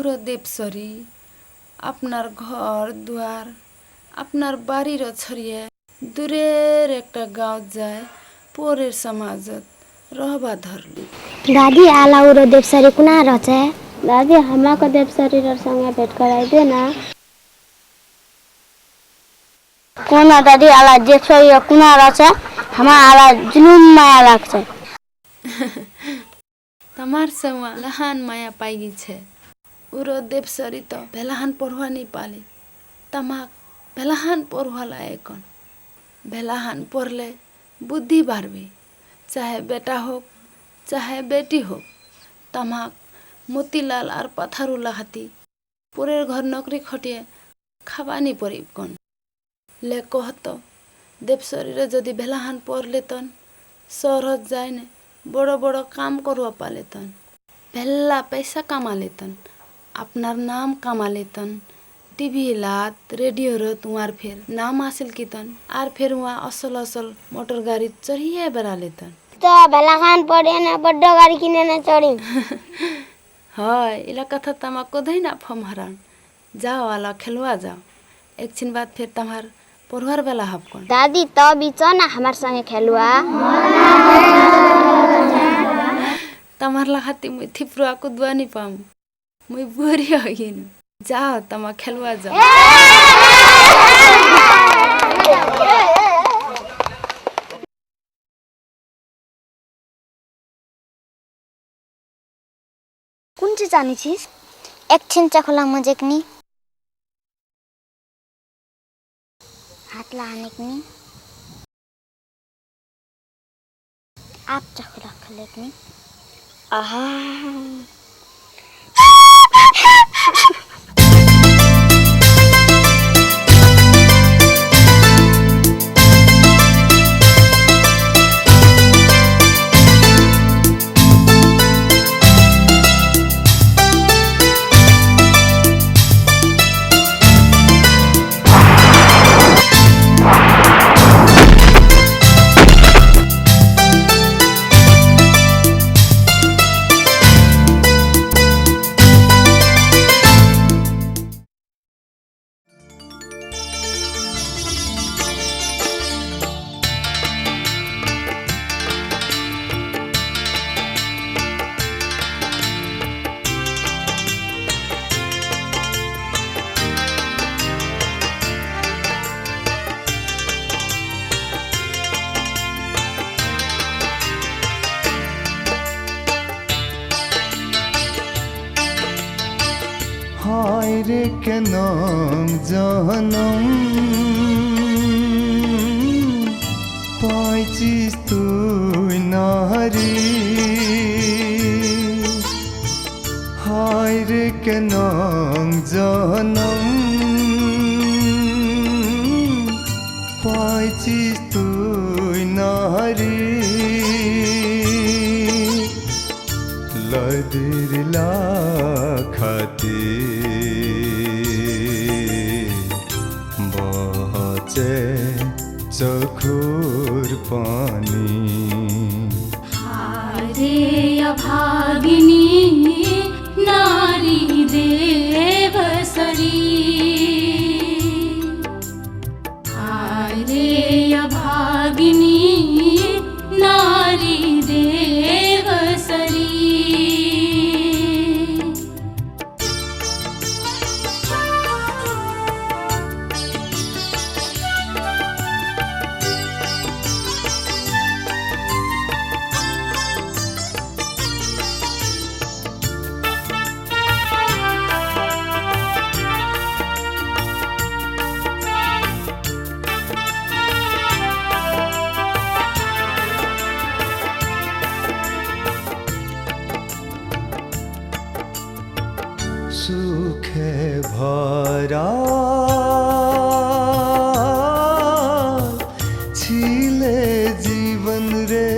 উড়ো দেবসরি আপনার ঘর দুয়ার আপনার বাড়ির ছড়িয়ে দূরের একটা গাঁও যায় পরের সমাজত रहबा धरली। दादी आला उरो देवसरी कुना रचे? दादी हमाको देवसरी संगे भेट कराई दे ना। कोना दादी आला देवसरी कुना रचे? हमा आला जुलुम माया लाग्छ। तमार सेवा लहान माया पाइगी छे। उरो देवसरी तो भेलाहान पढ़वा नहीं पाली। तमाक भेलाहान पढ़वा लायकन। भेलाहान पढ़ले बुद्धि बाढ़बी। चाहे बेटा हो चाहे बेटी हो तमाक मोतीलाल और पथारुला हाथी पूरे घर नौकरी खटिए खाबानी पड़िब कौन ले कहतो देवसरी जदि भेलाहान पढ़ लेतन शहरत जाए ने बड़ो बड़ो काम करवा पा लेतन भेला पैसा कमा लेतन अपनार नाम कमा लेतन टीवी लात रेडियो रत वहाँ फिर नाम हासिल कीतन आर फिर वहाँ असल असल मोटर गाड़ी चढ़िए बरा लेतन तो भेलाहान पढ़े ना बड्डो गाड़ी किने ना चढ़ी। हाय इला कथा तमा को दही ना फम हरान जाओ वाला खेलवा जाओ एक छिन बाद फिर तमार पढ़वार वाला हब कौन दादी तो बीचो ना हमार संगे खेलवा तमार लहाती मुई थिपरुआ को दुआ नहीं पाऊँ मुई बुरी हो गई जाओ तमा खेलवा जाओ। कुन चाहिँ जाने छिस? एकछिन चखला मजेक्नी हात लानेक्नी आप चखला खलेक्नी आहा हाय रे केनम जहनम पाइचिस तुई नारी हाय रे केनम जहनम पाइचिस तुई नारी लदिरला खाती चखुर पानी हारे अभागिनी नारी देवसरी हारे अभागिनी नारी देवसरी सुखे भरा छिले जीवन रे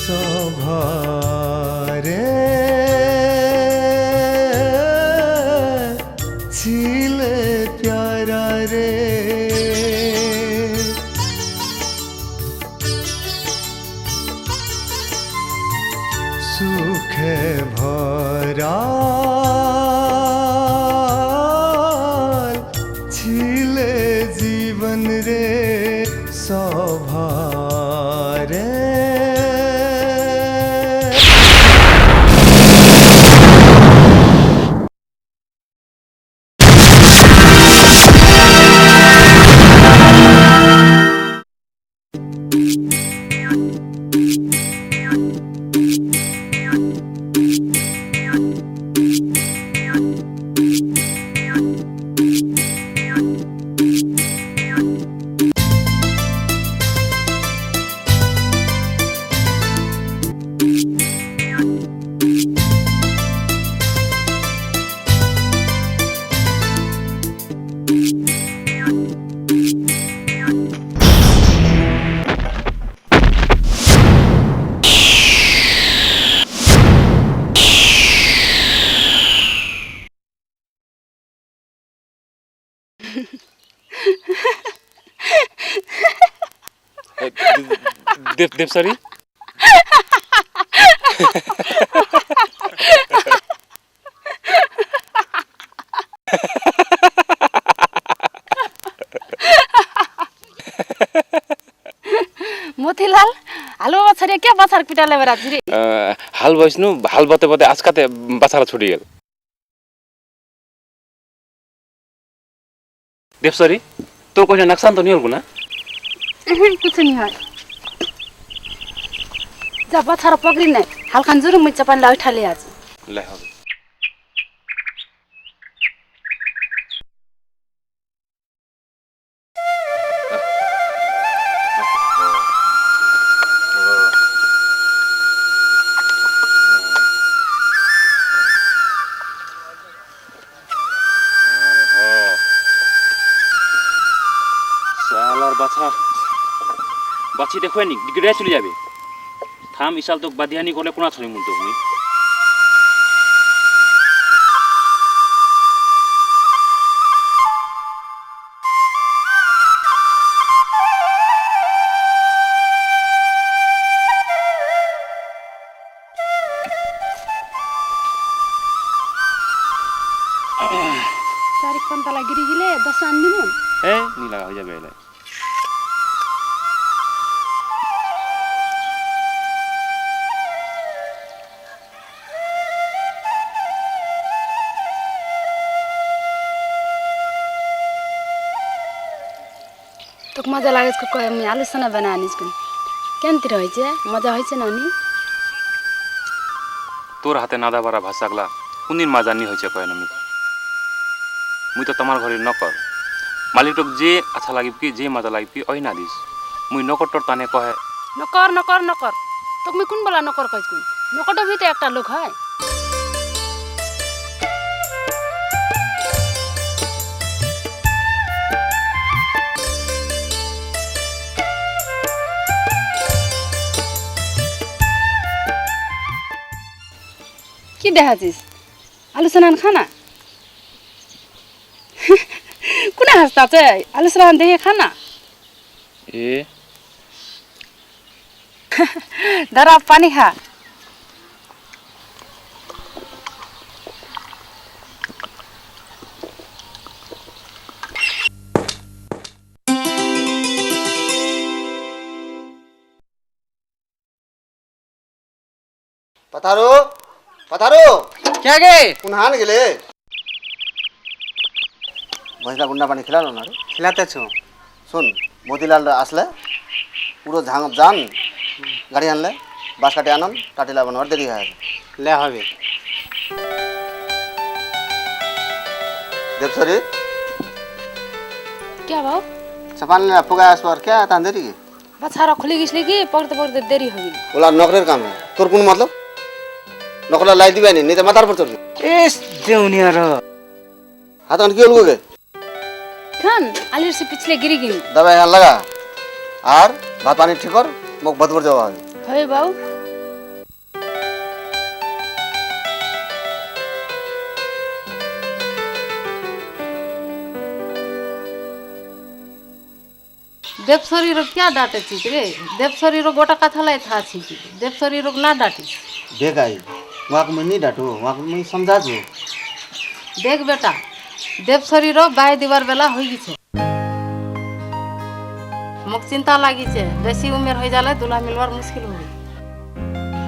सभारे छिले प्यारा रे सु दयाल छिले जीवन रे सौभारे देव सरी मोतीलाल हालुआ बछारिया क्या बछार पिटाले बेरा रे हाल बस्नु हाल बते बते आज काते बसारा छुटी गेल देव सरी तो कोई नुकसान तो नहीं होगा ना कुछ नहीं है जा बछार पकड़ी नै हाल खान जुरु मुच्चा पानी ला उठाले आज ले हो বাছি দেখুৱাই নি গিৰাই চলি যাবে থাম ইসাল তোক বাদিয়ানি করলে কোনা ছড়ি মুন তোক মুই सारी पंतला गिरी गिले दस आंदिनु ए नी লাগা হয়ে যাবে এলাই তোক মজা লাগে কয় আমি আলোচনা বানা আনিস কোন কেনতি রইছে মজা হইছে না নি তোর হাতে নাদা বারা ভাষাগলা কোনদিন মাজা নি হইছে কয় না মুই তো তোমার ঘরে নকর মালিকটক যে আচ্ছা লাগিব কি যে মজা লাগিব কি ওই না দিস মুই নকরটর তানে কহে নকর নকর নকর তোক মুই কোন বলা নকর কইছ কোন নকরটার ভিতরে একটা লোক হয় কি দেখাছিস আলোচনান খানা কোনে হাসতাছে আলোচনান দেখে খানা এ দাঁড়া পানি খা पतारो पतारो क्या गे कुनहान गेले भैंसला गुंडा पानी खिलालो ना रे खिलाते छु सुन मोतीलाल आसले पुरो झांग जान गाड़ी आनले बास काटे आनन टाटेला बनवार देरी है ले हवे देवसरी क्या भाव चपान ले पुगा आसवर क्या तान देरी बछारा खुली गिसली की पकड़ते पकड़ते देरी हो गई बोला नौकरेर काम है तोर कुन मतलब नौकरा लाई दिबे नहीं तो मातार पर चढ़ एस देउनिया र हाथ अन क्यों लोगे खान आलिर से पिछले गिरी गई दवाई यहाँ लगा और भात पानी ठीक कर मुख बदबर जाओ आगे है बाऊ देवसरी रो क्या डाटे छी रे देवसरी रो गोटा कथा लाई था छी देवसरी रो ना डाटी बेगाई वहाँ को मैं नहीं डांटू, वहाँ को मैं समझा दू। देख बेटा देव शरीर बाय दिवार बेला हो गई मुख चिंता लगी बेसी उम्र हो जाले दूल्हा मिलवार मुश्किल हो गई।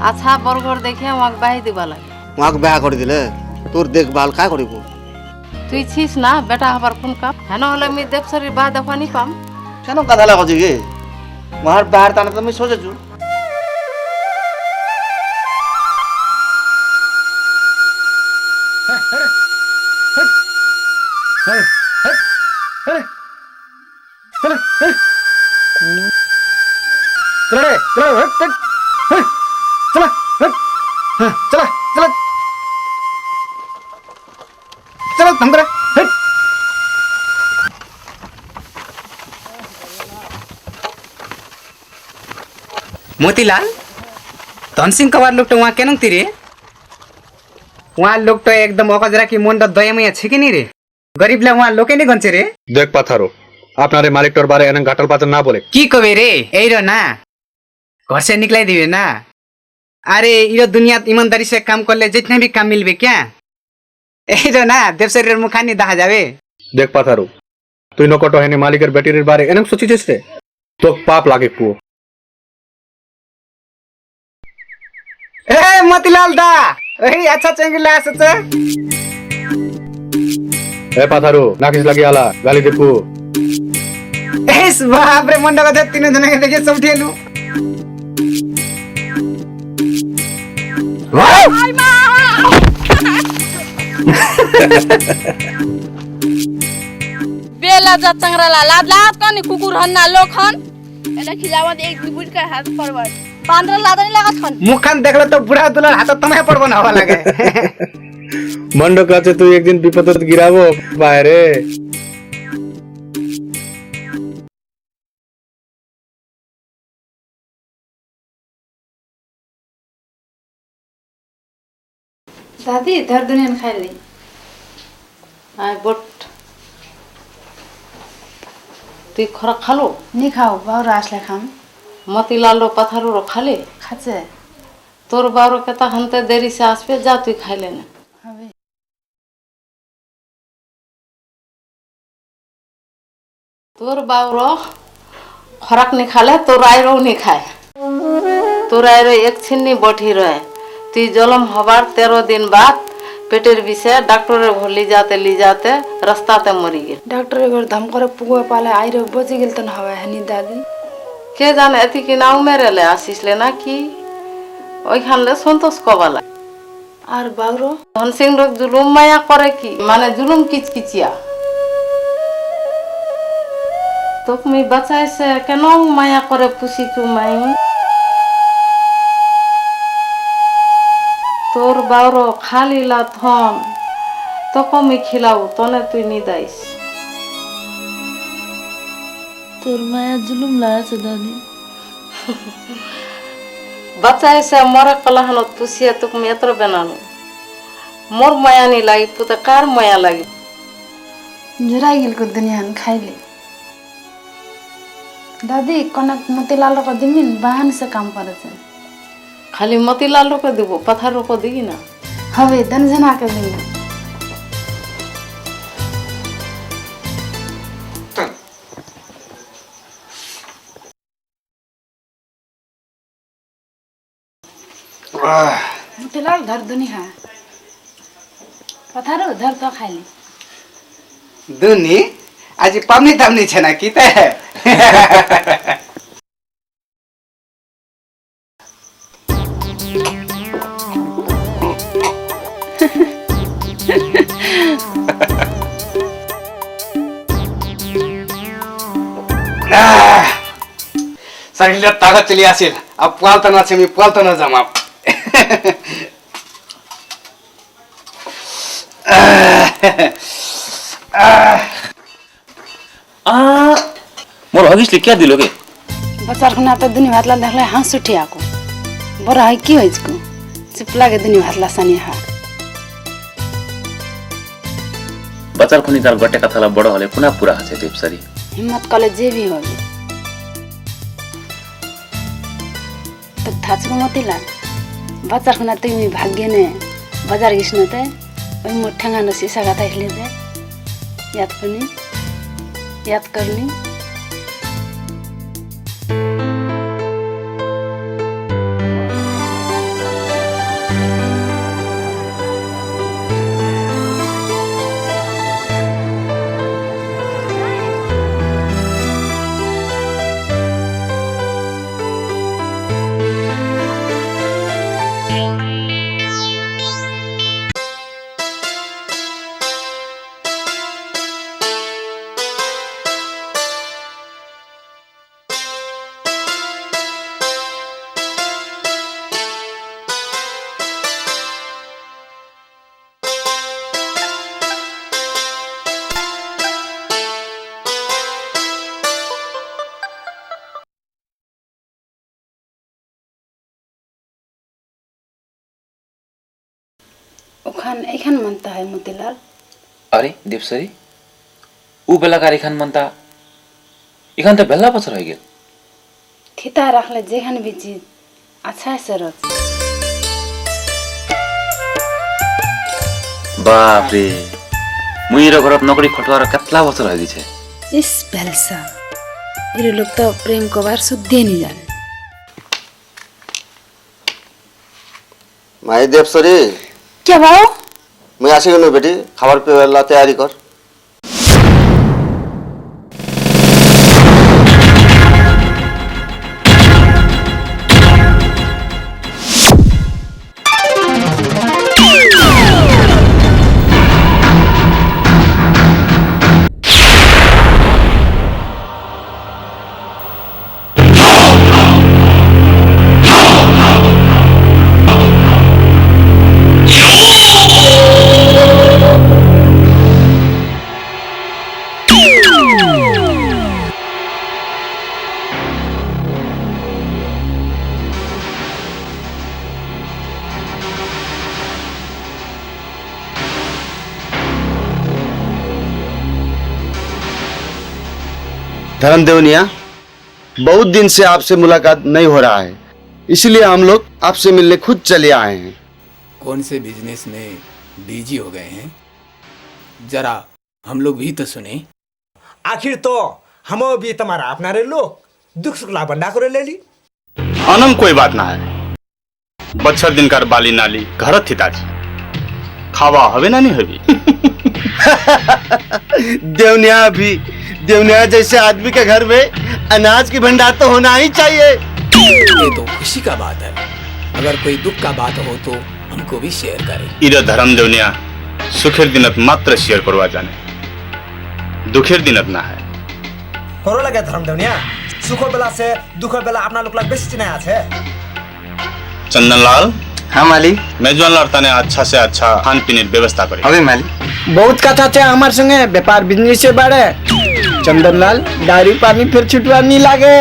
अच्छा बरगोर देखे वहाँ बाय दिवा लगे वहाँ को ब्याह कर दिले तोर देखभाल क्या करिबू তুই ছিস না বেটা হবার কোন কাপ হেন হলে আমি দেব শরীর বাহ দেখানি পাম কেন কথা লাগছে কি वहाँ बाहर ताने तो मैं सोचे छू चलो हम करे मोतीलाल धन सिंह कबार लोग तो वहाँ केन रे वहाँ लोग तो एकदम अकजरा की मन दयामय छे कि नहीं रे गरीब ला वहाँ लोके नहीं गंचे रे देख पाथारो आपनारे मालिक टोर बारे एने घाटल पाचन ना बोले की कबे रे यही रो ना घर से निकलाई दिवे ना अरे ये दुनिया ईमानदारी से काम कर ले जितने भी काम मिलवे क्या यही रो ना देव शरीर मुखानी दहा जावे देख पाथारो तुई नकटो हेने मालिकर बेटीर बारे एने सोची रे तो पाप लागे पुओ ए मोतीलाल दा ओही अच्छा चंगला सच ए पाथारो नाकिस लगी आला गाली देखो एस बाप रे मंडा का तीन जने के देखे सब ठेलू बेला जा चंगराला लाद लाद कनी कुकुर हन्ना लोखन एला खिलावत एक बुट का हाथ परवर पांद्रा लादनी लागत खन मुखन देखलो तो बुढ़ा दुलार हाथ तुम्हें पर बनावा लगे मंडो काचे तू एक दिन विपदत गिरावो बाहरे दादी धर दुनिया खाई ली आय बट তুই খরা খালো नहीं खाओ बाहर आसले खाम মতিলাল रो পাথারু रो খালে खाचे তোর বারো কেতা হানতে দেরি সে আসবে যা তুই খাইলে না हवे তোর বাউরো খরাক নি খালে তোর আইরো নি খায় তোর আইরো এক ছিন্নি বঠি রয় তুই জলম হবার 13 दिन बाद पेटेर विषय डॉक्टर ली जाते रास्ताते मरी गेल डॉक्टर एगर धम करे पुगो पाले आइरो बची गेल तन हवा हनी दादी के जाने अति की नाव मेरे ले आशीष लेना की ओइखान ले संतोष कबाला আর বাউরো धन सिंह लोग जुलुम माया करे की माने जुलुम किचकिचिया तो मी बचाए से केनो माया करे पुसी तू माई তোর বাউরো খালি লা ধন তো কমি খিলাও তনে তুই নিদাইস তোর মায়া জুলুম লাগাছে দাদি बचाए से मरे कलहन पुसिया तुक मेत्र बनानु मोर माया नहीं लगी पुते कार माया लगी जराई गेल को दुनिया खाइले दादी कनक मोतीलाल को जमीन बहन से काम करे छे खाली मोतीलाल को देबो पत्थर को देगी ना हवे दनजना के दिन मोतीलाल धर दुनिया पत्थर धर तो खाइले दुनी आज पामनी तामनी छे ना की ते शरीर ताकत चली आसिल अब पालतना छे मी पालतना जमा मोर हगिसले क्या दिलोगे बच्चार को नाता दुनी भातला देखले हंस उठी आको बड़ा है की होइछ को चिपला के दुनी भातला सनी हा बच्चार खुनी तार गट्टे कथाला बडो हले पुना पूरा हसे देवसरी हिम्मत कले जे भी होबे तो थाचको मोतीलाल बच्चा खुना तुम्ही भाग्याने बाजार गिस्न ते ओइ मोठ्याङानं सिसा गाथा खेले ते याद करनी ओखान एखान मनता है मोतीलाल अरे देवसरी ऊ बेलाकार एखान मनता एखान त बेला बছর হয়ে গেল थिता राखले जेखान भी चीज अच्छा है सरत बाप रे मुइरो घरत नौकरी खटवार कतला बছর হয়ে গেছে इस बेलसा ये लोग तो प्रेम को बार सुद्धे नहीं जाने माई देवसरी क्या भाव मैं आसी गनु बेटी खाবার पेला तैयारी कर धर्मदेवनिया बहुत दिन से आपसे मुलाकात नहीं हो रहा है, इसलिए हम लोग आपसे मिलने खुद चले आए हैं। कौन से बिजनेस में बिजी हो गए हैं, जरा हम लोग भी तो सुने। आखिर तो हम भी तुम्हारा अपना रे लोग दुख सुख ला बंडा करे ले ली अनम कोई बात ना है बच्छर दिन कर बाली नाली घर थिताजी खावा हवे ना नहीं हवी देवनिया जैसे आदमी के घर में अनाज की भंडार तो होना ही चाहिए। ये तो खुशी का बात है, अगर कोई दुख का बात हो तो हमको भी शेयर करें। इधर धर्म देवनिया सुखेर दिनत मात्र शेयर करवा जाने दुखेर दिनत ना है होरो लगे धर्म देवनिया सुखो बेला से दुखो बेला अपना लोग लग बेसी चिनाया छे। चंदनलाल हाँ मालिक मेजबान लड़ताने अच्छा से अच्छा खान पीने व्यवस्था करे अबे मालिक बहुत कथा छे हमार संगे व्यापार बिजनेस से बारे चंदनलाल दारू पानी फिर छुटवा नहीं लागे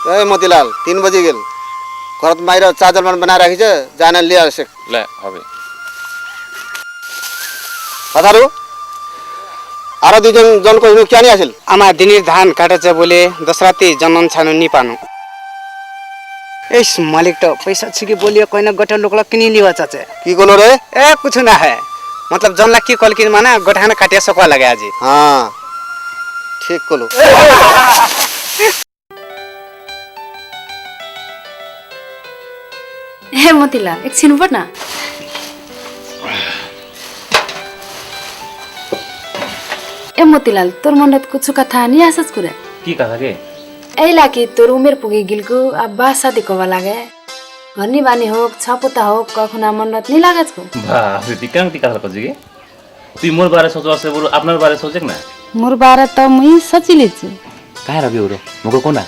ए मोतीलाल 3 बजे गेल घरत माइर चादर मन बना राखी छे जाने लिया से ले हबे पधारो आरो दुजन जन को क्या नहीं आसिल आमा दिनेर धान काटेছে বলে দশরাতে জনন ছানো নি পানো एस मालिक तो पैसा छिके बोलिए कोई ना गठन लोकला किनी लिवा चाचे की कोलो रे ए कुछ ना है मतलब जनला की कल किन माना गठाना काटिया सकवा लगे आज हां ठीक कोलो हे मोतीलाल एक छिन बट ना ए मोतीलाल तोर मनत कुछ कथा नहीं आसस कुरे की कथा के एला कि तोर उमेर पुगे गिलको अब बा शादी कोवा लागे घरनी बानी हो छपुता हो कखुना मनत नहीं लागत को बाप रे दिकांग ती कथा कजी के तू मोर बारे सोचो से बोलो अपनार बारे सोचेक ना मोर बारे त मुई सचिले छु काहे रबी उरो मको कोना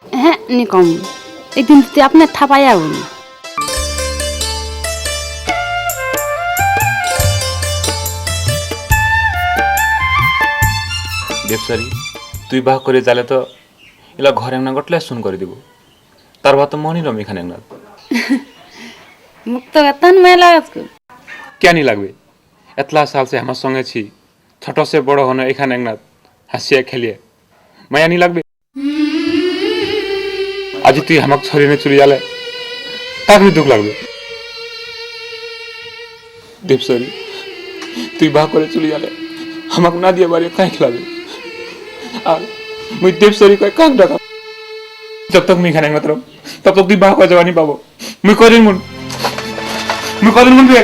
हे नि कम एक दिन ते अपने ठपाया हो দেবসারি তুই বাহ করে যালে তো এলা ঘর একনা গটলে শুন করে দিব তার বাত তো মনি রম এখানে একনা मुक्त तन मेला क्या नहीं लगবে एतला साल से हमारे संगे छी छोटो से बड़ो होने एखाने एकना हंसिए खेलिए माया नहीं लगবে आज তুই আমাকে ছড়িয়ে চলে যালে তার দুঃখ লাগবে দেবসারি তুই বাহ করে চলে যালে আমাকে না দিয়ে বাড়ি কাই খেলাবে আর মুই দেবসারি কয় কাক ডাকা जब तक मैं खाने मतलब तब तक तुम बाह को जवानी पाबो मैं कदिन मुन बे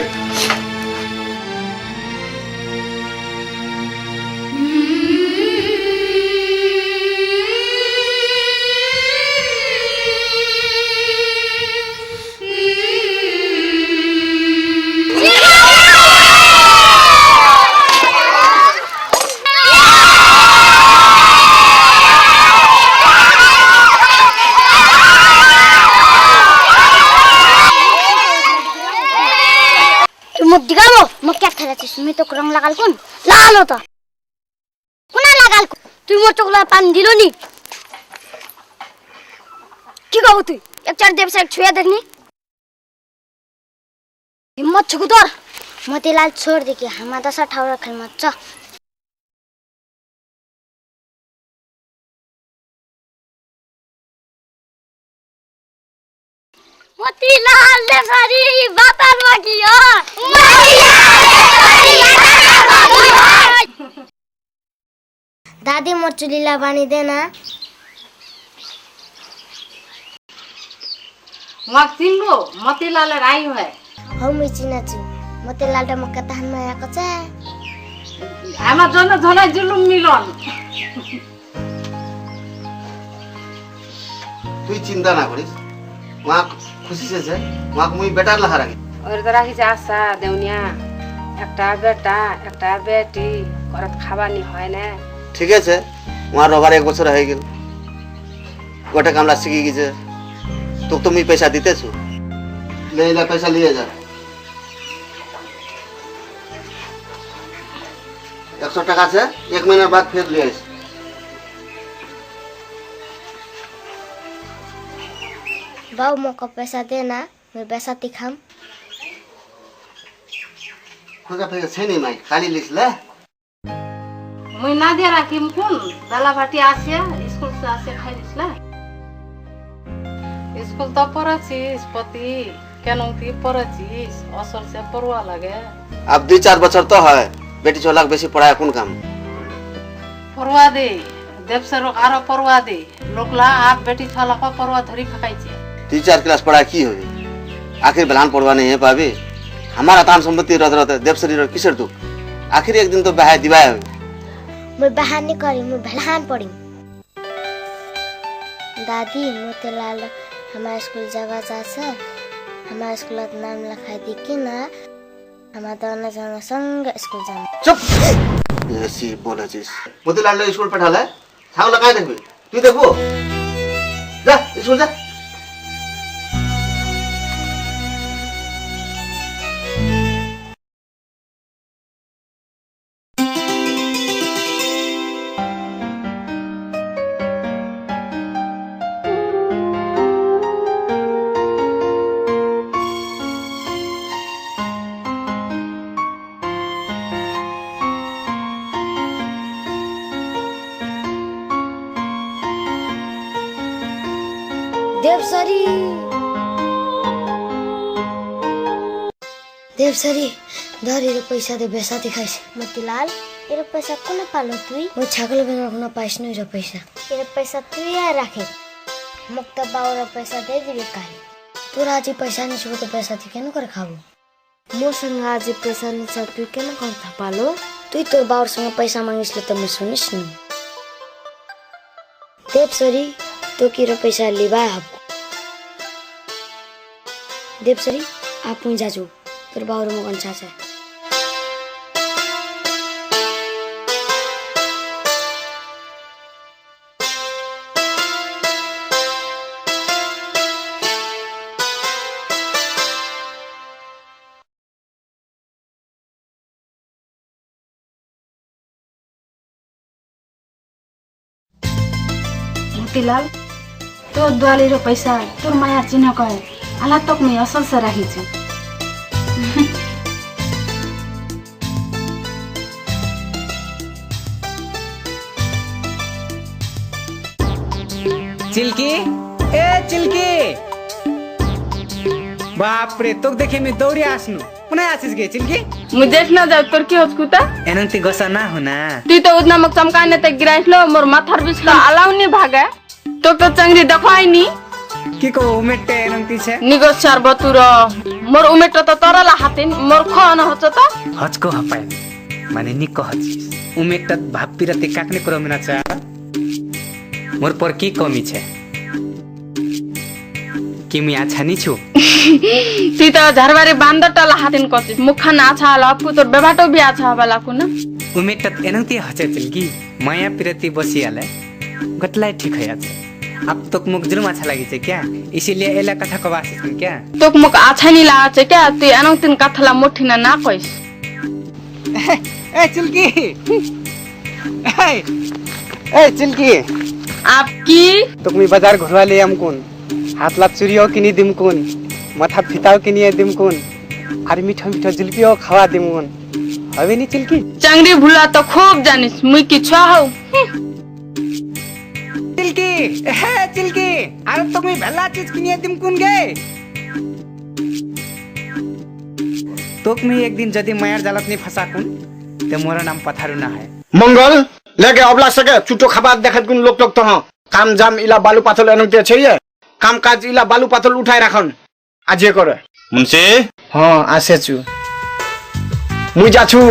मुख दिखाओ मुख क्या खेलाছিস मैं तो रंग लगाल कोन लाल होता कोना लगाल তুই মোর চোখলা পান দিলনি কি গাও তুই এক চার দেব से छुया देखनी हिम्मत छ तोर मोतीलाल छोड़ दे के हम 10 ठाउर रखल मत छ मोतीलाल ने सारी बातन मागियो दादी मोर चुलीला पानी देना मग चिन्नु मोतीलाल राई है हम चिना छु मोतीलाल द मक्का तहन माया कचा আমার জন্য ধলাই জুলুম মিলন তুই চিন্তা না করিস মা খুশি से মা মুই বেটার লাহা রাখি ওর তো রাখিস আশা দেউনিয়া একটা বেটা একটা বেটি ঘরত খাবানি হয় না ঠিক আছে ওয়ার রবার 1 বছর হয়ে গেল গোটা কামলা শিখি গেছে তো তুমি পয়সা দিতেছো ले ले पैसा लिए जा 100 টাকা से 1 महीना बाद फिर ले आइस बाऊ मोको पैसा देना मैं पैसा दिखाम खुदा पैसा छै नि माई खाली लिस ले मुई ना दे राखिम कोन दाला भाटी आसे स्कूल से आसे खाइ दिसला स्कूल तो पढ़ाছিস पति केनो ती पढ़ाছিস असर से परवा लगे अब 2-4 बছর तो है बेटी छोला बेसी पढ़ाया कौन काम परवा दे देवसर आरो परवा दे लोकला आप बेटी छोला को परवा धरी फकाई छे 3-4 क्लास पढ़ा की होई आखिर बलान पढ़वा नहीं है पाबे हमारा तान संपत्ति रत रत देवसरी रो किसर तू आखिर एक दिन तो बहा दिवाय होई मैं बहान नहीं करी मैं भलहान पढ़ी दादी मोतीलाल हमारे स्कूल जगह जासे हमारे स्कूल नाम लिखाई दी कि ना हमारा दोनों जन संग स्कूल जाम चुप ऐसी बोला चीज मोतीलाल ने स्कूल पढ़ा ले छाव लगाए देखबे तू देखबो जा स्कूल जा देवसरी देवसरी धरी रो पैसा दे बेसा दिखाइस मोतीलाल एरो पैसा कोने पालो तुई मो छागल बेगर कोना पाइस नै रो पैसा एरो पैसा तुई आ राखे मुक्त बावर पैसा दे दिबे काहे तोरा आज पैसा नै छो तो पैसा थी केन कर खाबो मो संग आज पैसा नै छ तुई केन कर था पालो तुई तोर बावर संग पैसा मांगिसले त म सुनिस नि देवसरी तो की रो पैसा लिबा आप देवसरी आप मुझे जाजो तोर बावर मो कौन चाचा मोतीलाल तो दुआली रो पैसा तोर माया चिन्ह कहे आला तक में असल से रही छी चिल्की ए चिल्की बाप रे तोक देखे में दौड़े आसनु पुनः आसिस गे चिल्की मुझे देखना जाओ तोर की होस्कुता एनंती गसा ना होना तू तो उतना मक चमकाने तक गिराइस लो मोर माथर बिच का अलाउ नहीं भागे तो चंगरी देखवाई नी की को उमेटे एनंती छे निगो चार बतुर मोर उमेट तो तरला हातिन मोर खन होच त हचको हपाय माने नि कहछ उमेट भापिरते काकने करो मिना छ मोर पर की कमी छे कि मी अच्छा नि छु ती तो झरबारी बांदर टला हातिन कसिस मुखन आछा लपकु तोर बेबाटो भी आछा वाला कुन उमेट एनंती हचे चिल्की माया पिरती बसियाले गटलाई ठीक है अब तोक मुक जुलम अच्छा लगी छे क्या इसीलिए एला कथा को वासिस में क्या तोक मुक आछा नि लाग छे क्या ती अनंतिन कथला मुठिना ना कइस ए चिल्की ए चिल्की आपकी तोक मी बाजार घुरवा ले हमकुन हाथला चुरियो किनी दिमकुन माथा फिताओ किनी दिमकुन आर मीठा मीठा जुलपियो खावा दिमकुन हवे नि चिल्की चंगरी भुला तो खूब जानिस मुई की छ हौ चिल्की हे चिल्की आर तोक मी भला चीज किनी दिमकुन गे तोक मी एक दिन जदी मायर जालत नि फसाकुन ते मोरा नाम पथारु ना है मंगल लेके अबला सके चुटो खबात देखत गुन लोक टोक तो हां काम जाम इला बालू पाथल एनते छै काम काज इला बालू पाथल उठाय राखन आजे करे मुंशी हां आसे छु मुई जा छु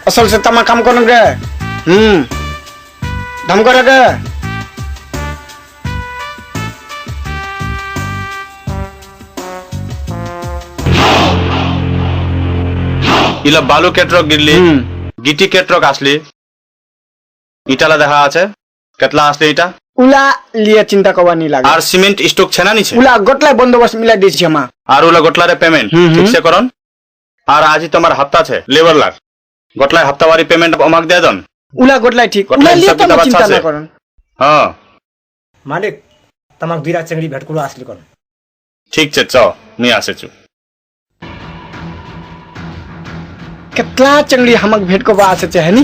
असल से तमा काम करन गे धम करे गे इला बालू के ट्रक गिरली गिटी के ट्रक आसली इटाला দেখা আছে কেতলা আসলে এটা उला लिए चिंता करवानी लागे আর সিমেন্ট স্টক ছেনা নিছে उला गटला बंदोबस्त मिला दी छी हमा আর উলা গটলারে পেমেন্ট ঠিক সে করন আর আজি তোমার हफ्ता আছে लेबर लाग গটলাই हफ्तावारी पेमेंट আমাক দে দেন उला गटला ठीक उला लिए तो चिंता ना करन हां मालिक तमाक दुईरा चंगड़ी भेटकुलो आसली करन ठीक छे च मी आसे छु केतला चंगड़ी हमक भेट को आसे छे हनी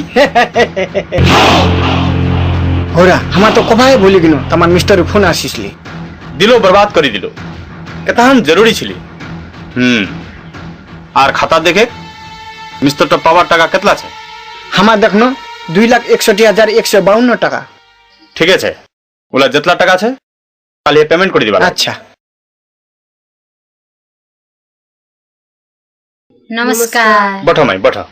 होरा हमा तो कबाय बोली गिनो तमान मिस्टर फोन आसीसली दिलो बर्बाद करी दिलो एतहान जरूरी छिली আর খাতা দেখে মিস্টার তো পাওয়ার টাকা কেতলা আছে हमा देखनो 2,61,152 টাকা ঠিক আছে ওলা যেতলা টাকা আছে কালি পেমেন্ট করে দিবা अच्छा नमस्कार बैठो माई बैठो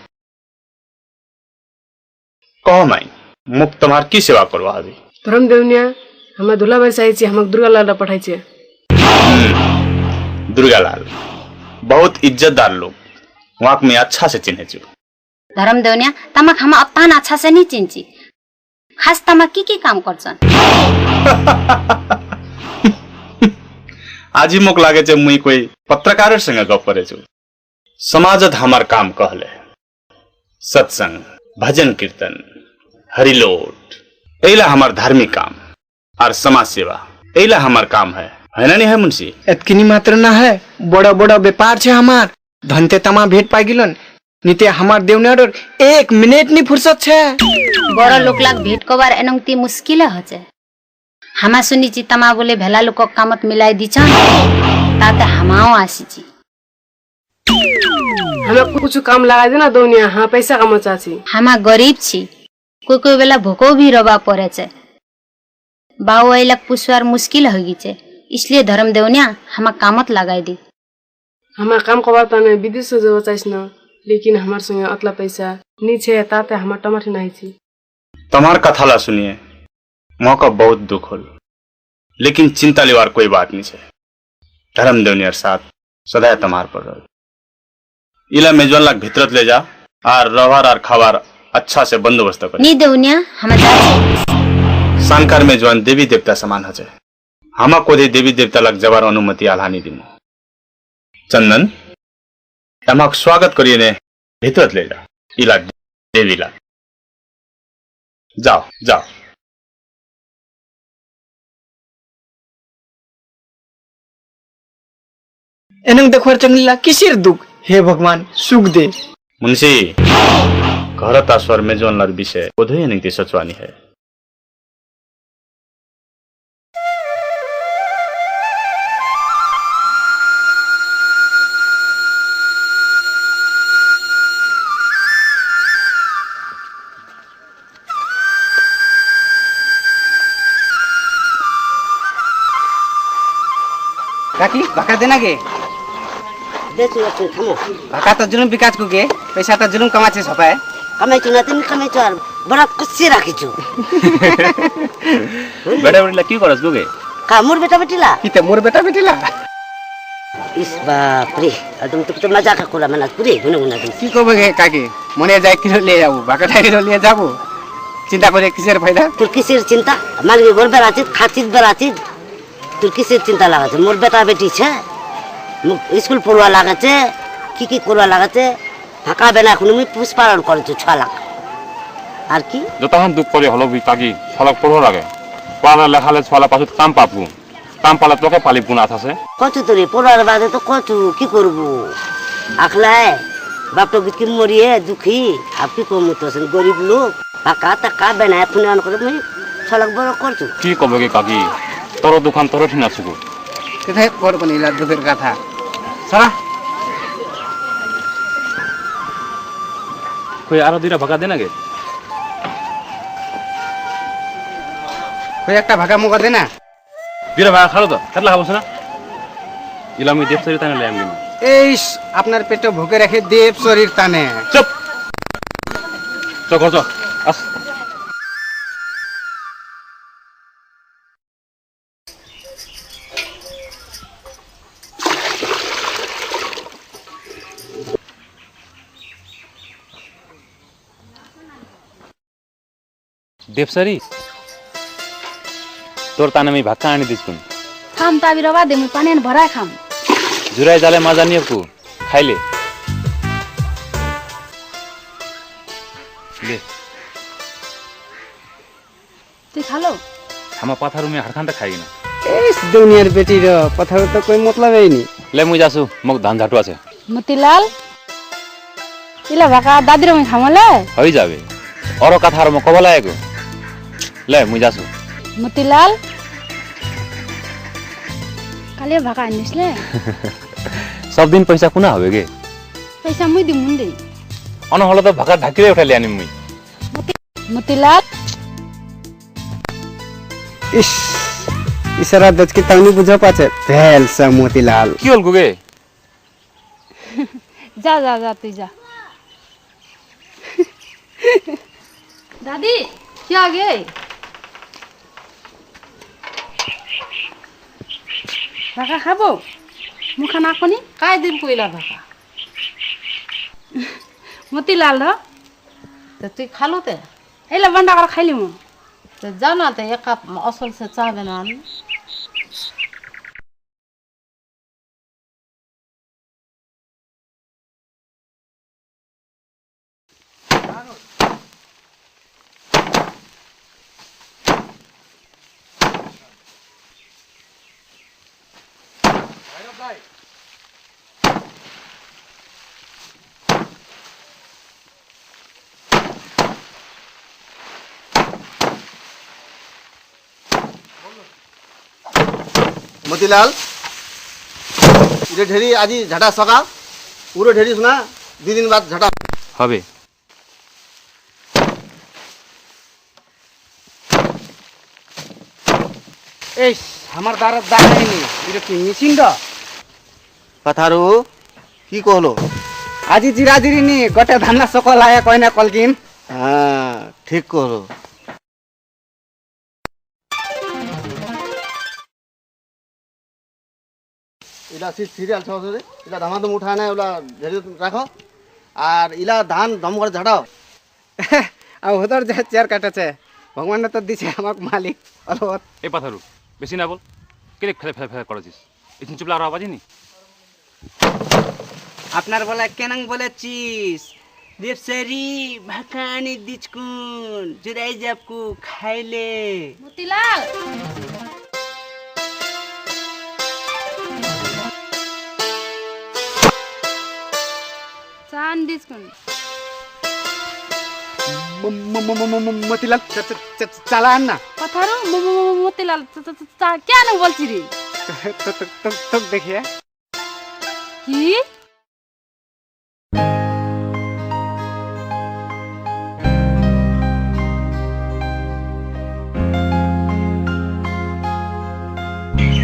कहो माई मुख तुम्हार की सेवा करवा अभी धर्म देवनिया हमें दुला भाई चाहिए छी हमक दुर्गा लाल पठाई छी दुर्गालाल बहुत इज्जतदार लोग वहां में अच्छा से चिन्हे छु धर्म देवनिया तमक हम अत्तान अच्छा से नहीं चिन्ची खास तमक की काम करछन आज ही मुख लागे छे मुई कोई पत्रकार संगे गप करे छु समाजत हमार काम कहले सत्संग भजन कीर्तन हरिलोट एला हमार धार्मिक काम और समाज सेवा एला हमार काम है ना नहीं है मुंशी एतकिनी मात्र ना है बड़ा बड़ा व्यापार छे हमार धनते तमा भेट पाई गिलन निते हमार देवनार 1 मिनट नहीं फुर्सत छे बड़ा लोक लाग भेट कबार एनंगती मुश्किल हचे हमा सुनी ची तमा बोले भेला लोक कामत मिलाई दिछन ताते हमाओ आसीची हमें कुछ काम लगा देना दोनिया हाँ पैसा कमा चाची हमा गरीब छी कोई कोई बेला भूखो भी रबा पड़े छे बाऊ आइला पुष्वार मुश्किल होगी छे इसलिए धर्म देवनिया हमा कामत लगाई दी हमार काम कबाता ने विदेश से जो चाहिए ना लेकिन हमार संगे अतला पैसा नीचे ताते हमार टमाटर नहीं छी तुम्हार कथा ला सुनिए मौका बहुत दुख होल लेकिन चिंता लेवार कोई बात नहीं छे धर्म देवनियर साथ सदा तुम्हार पर रह इला मेजवान लाग भितरत ले जा और रहवार और खावार अच्छा से बंदोबस्त कर नी देवनिया हम सांकार मेजवान देवी देवता समान हचे हमा को दे देवी देवता लग जबार अनुमति आलानी दिमु चंदन तमाक स्वागत करिए ने भितरत ले जा इला देवी ला जाओ जाओ एनंग देखो चंगलीला किसिर दुख हे भगवान सुख दे। मुंशी घर ता स्वर में जो अनलर विषय बोधे नहीं सचवानी है। काकी भाका देना गे देछु एकछिन थामो भाका त जुलुम विकास को गे पैसा त जुलुम कमाचे छपाए कमाइछु न तिमी कमाइछु और बडा खुसी राखिछु बेटा बेटीला की करस गो गे का मोर बेटा बेटीला कि त मोर बेटा बेटीला इस बाप रे तुम तो मजाक का कुरा मना पुरे गुना गुना तुम की कहबे गे काकी मने जाय किलो ले जाबो भाका ठाइरो ले जाबो चिंता करे किसेर फायदा तू किसेर चिंता मालगे बोल बेराचित खाचित बेराचित तू किसेर चिंता लागा छ मोर बेटा बेटी छ स्कूल पढवा लागा छ की करवा लागा छ भाका बेना खुनु मी पुष्पारण करछु 6 लाख আর কি যতক্ষণ দুঃখ করে হলো বি কাকি ছলাক পড়ো লাগে পালা লেখালে ছলা পাছত কাম পাবো কাম পালা তোকে পালি গুণ আছে কত তোরে পড়ার বাদে তো কত কি করব আকলাই বাপ তো কি মরিয়ে দুঃখী আপনি কম তো গরিব লোক ভাকা টাকা বেনা পুনান করে মই ছলাক বড় করছু কি কবে কে কাকি তোর দোকান তোর ঠিক আছে গো কেথায় বড় কোন ইলা দুধের কথা সারা কই আরো দুইটা ভাগা দে না গে কই একটা ভাগা মুগা দে না দুইটা ভাগা খালো তো কেতলা খাবছ না ইলামি দেবসরি তানে লাই আমগি এইস আপনার পেটে ভুকে রেখে দেব শরীর টানে চুপ চল চল আস देवसरी तोर ताने मी भाक्का आनी दिसकुन खाम ताबी रवा दे मु पानी भराय खाम जुराय जाले मजा नहीं को खाइले ले তুই খালো हम पथारु में हरखान खाई ना এইস দুনিয়ার বেটি র কথা তো কই मतलब है नी ले मुई जासु मग धान झाटू আছে মতিলাল ইলা ভাকা দাদির আমি খামলে হই যাবে और कथार में कबला आएको ले मुई जासु মতিলাল কালে ভাকা আনিসলে सब दिन पैसा कुना হবে गे पैसा मुई दिमुन दे अन हलो तो भाका ढाकिले उठाले आनी मुई মতিলাল इस इशारा दच के तानी बुझा पाछे भेल सा मोतीलाल की होल गुगे जा जा जा তুই যা दादी क्या आ गए भाका खाबो मुखा नाखनी काय दिन কইলা ভাকা মতিলাল র তো তুই খালো তে এলা বন্ডা করে খাইলি মু তো জানা তে এক কাপ অসল সে চা বানান मोतीलाल ये ढेरी आज झटा सका पूरे ढेरी सुना 2 दिन बाद झटा হবে এইস আমার দাঁড় দাঁড়াই নি এটা কি মেশিন দ पथारू की कहलो আজি জিরাজিরি নি গটে ধান্না সকল আয়া কয়না কলকিন हाँ ठीक कहलो इला सीरियल छ रे इला धमाधम उठाना इला ढेरी राखो আর ইলা ধান দম করে ঝাড়াও আর ওদের যে চেয়ার কাটাছে ভগবান তো দিছে আমাক মালিক অলবত এই পাথারু বেশি না বল কেলে ফেলে ফেলে ফেলে করছিস ইতিন চুপলা আর আওয়াজই নি আপনার বলে কেনং বলেছিস দেবসরি ভাকানি দিচকুন জুরাই যাবকু খাইলে মতিলাল सान डिस्काउंट मोतीलाल चला आण ना पथारो मोतीलाल क्या ना बोलছি रे तो देखिए কি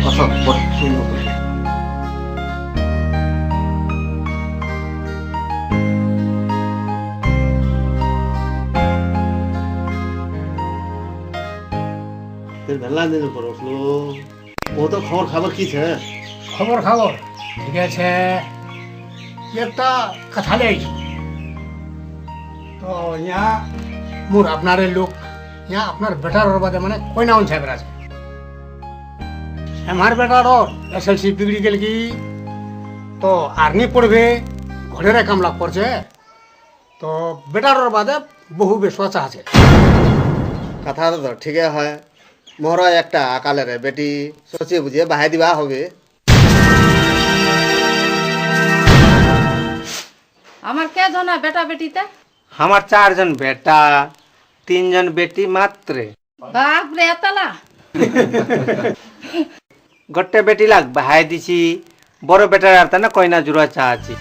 আসো বস সুন্দর করে। फिर भला दिन पर उठलो वो तो खबर की छे খবর খবর ঠিক আছে একটা কথা লাই তো ইয়া মোর আপনারে লোক ইয়া আপনার বেটার বাদে মানে কই না সাহেব আছে আমার বেটার এসএলসি বিগড়ি গেল কি তো আর্মি পড়বে ঘরের কামলা করছে তো বেটার বাদে বহু বিশ্বাস আছে কথা তো ঠিক হয় মোর একটা আকালের বেটি সোচিয়ে বুঝিয়ে বাহাই দিবা হবে আমার কে জনা বেটা বেটিতে हमार 4 जन बेटा 3 जन बेटी मात्र বাপ রে এতলা गट्टे बेटी लाग बहाय दिसी बड़ो बेटार आरता ना कइना जुरा चाची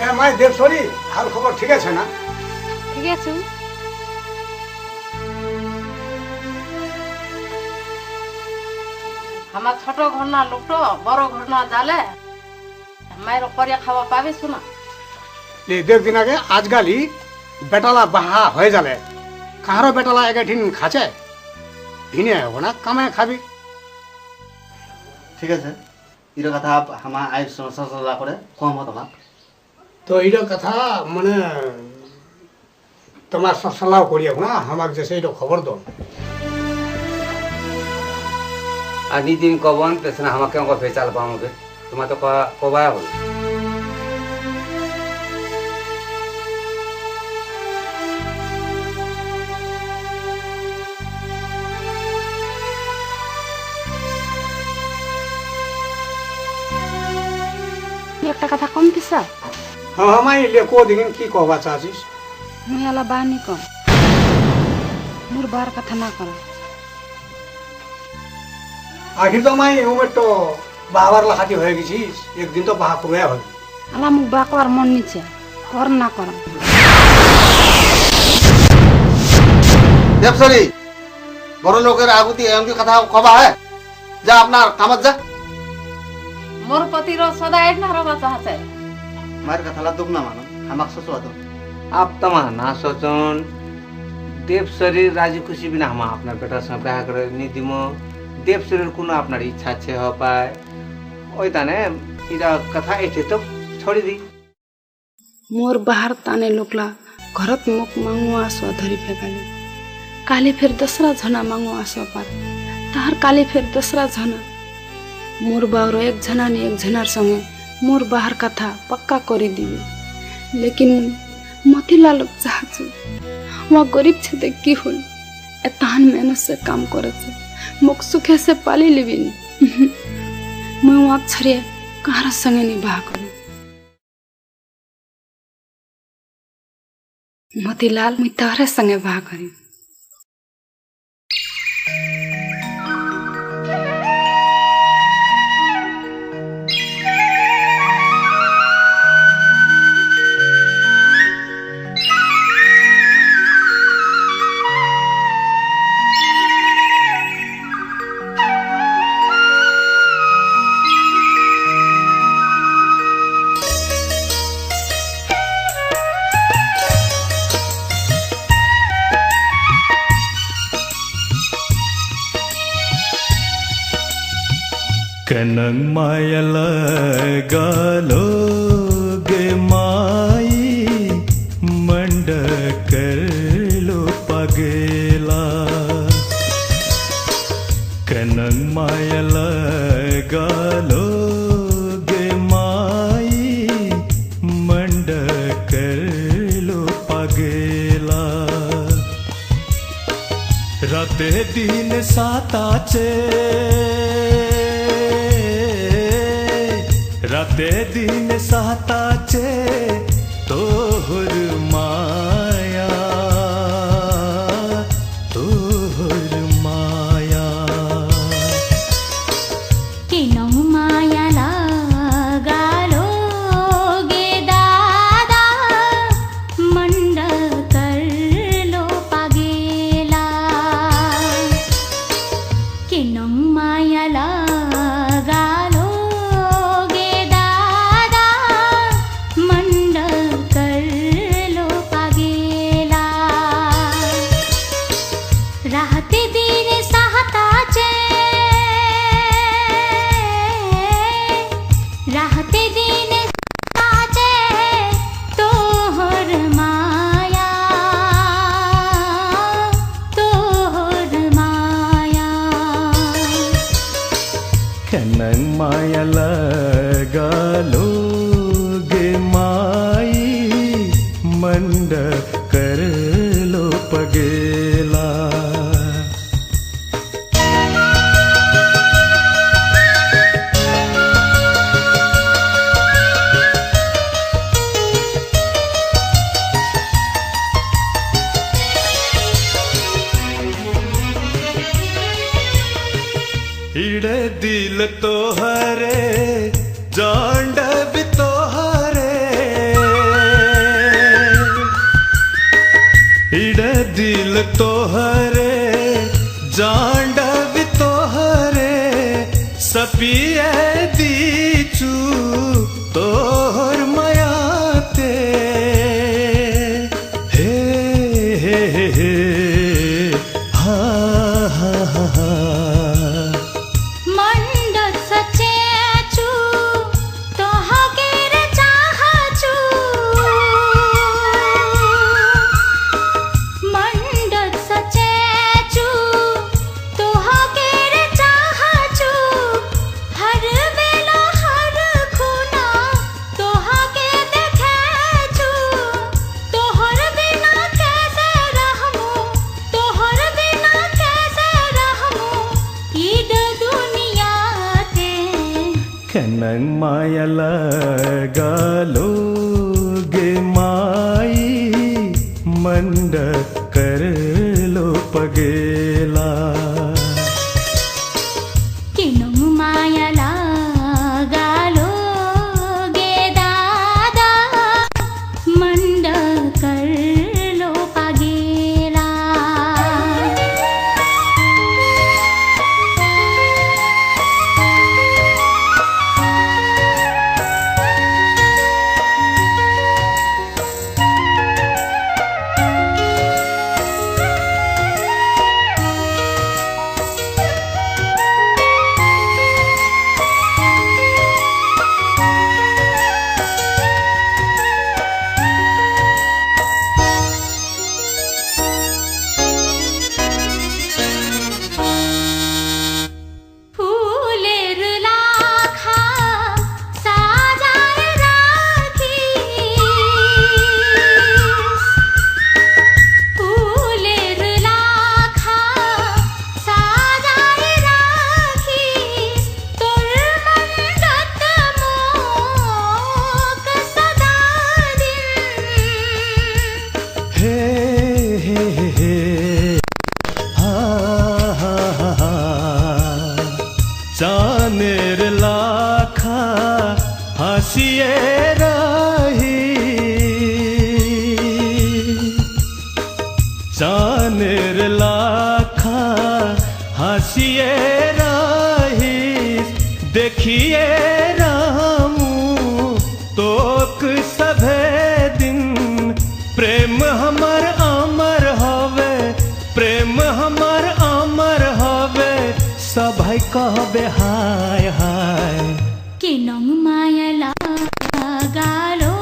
এ মাই দেবসরি হাল খবর ঠিক আছে না ঠিক আছে আমার ছোট ঘটনা লোকটো বড় ঘটনা জালে মায়ের পরিয়া খাওয়া পাবে শোনা ले देख दिन आगे आजकाली बेटाला बाहा हो जाले कारो बेटाला एक दिन खाचे भिने हो ना कमाए खाबी ঠিক আছে ইর কথা আমার আই সমস্যা করে কম হতো না तो इडो कथा माने তোমার সলাহ করিও না আমাকে যে সেইটা খবর দাও आनी दिन कबन तेसना हमके हमको फेचाल पाओगे तुम तो कबाया हो একটা কথা কম পিসা हाँ हमारी लेको दिन की कहबा चाहছিস মুই আলা বানি কম মোর বার কথা না করা आखिर तो मैं उम्र तो बाहर लाखाती हो गेছিস একদিন তো বাহা করে হবে আলা মুখ বা করার মন নিচে কর না করা দেবসরি বড় লোকের আগুতি এমন কথা কবা হয় যা আপনার কামত যা মোর পতির সদা এক না রবা চাহছে মায়ের কথালা দুঃখ না মানো আমাক সোচো তো आप तमा ना सोचन देव शरीर राजी खुशी बिना हम अपना बेटा से ब्याह कर नि दिमो देव शरीर कोनो अपना इच्छा छे हो पाए ओइ ताने इरा कथा एथे तो छोड़ी दी मोर बाहर ताने लोकला घरत मुख मांगो आसो धरी फेकाली काली फिर दसरा झना मांगो आसो पर तार काली फिर दसरा झना मोर बावरो एक झना ने एक झनार संगे मोर बाहर कथा पक्का करी दिबे लेकिन मोतीलाल चाहछु वहाँ गरीब छे देख की होल एतान मेहनत से काम करे छे मुख सुखे से पाली लिबिनी मैं वहाँ छरिए कहार संगे निभा करूं मोतीलाल मैं तोहरे संगे बाह करी कनंग मायल गालो गे माई मंड कर लो पगेला कनंग मायल गालो गे माई मंड कर लो पगेला राते दिन साताचे रात राते दिन सहताचे तोहर माया तोहर माया किनो माया लगालो गे दादा मंड करलो पागेला किनो माया लगालो गे दादा मंड करलो पागेला राहते दिन सहताचे राहते दिन सहताचे तोहर माया तोहर माया कनंग माया लगालो गे माई मंड करलो पगेला इड़े दिल तोहरे जांड भी तोहरे इड़े दिल तोहरे जांड भी तोहरे सपिए दीचू तोहर मायाते हे हे हा हा हा हा मंडत सचेचू तोहगेर चाहचू मंडत सचेचू तोहगेर चाहचू हर बेला हर खुना तोहगे देखेचू तोहर बिना कैसे रहमू तोहर बिना कैसे रहमू ईद दुनिया ते कनंग माया लगालो गे माई मंड करलो पगेला किनो माया लगालो गे दादा मंड करलो पागेला फूलेर लाखा साजाय राखी फूलेर लाखा साजाय राखी तोर मंडत मोक सदा दिन हे हे हे हा हा हा हा चानेर लाखा हंसिए रही चानेर लाखा हंसिए रही देखिए रामू तोक सभे दिन प्रेम हमर अमर हवे प्रेम हमर अमर हवे सभै कहबे हाय हाय किनो माया लगालो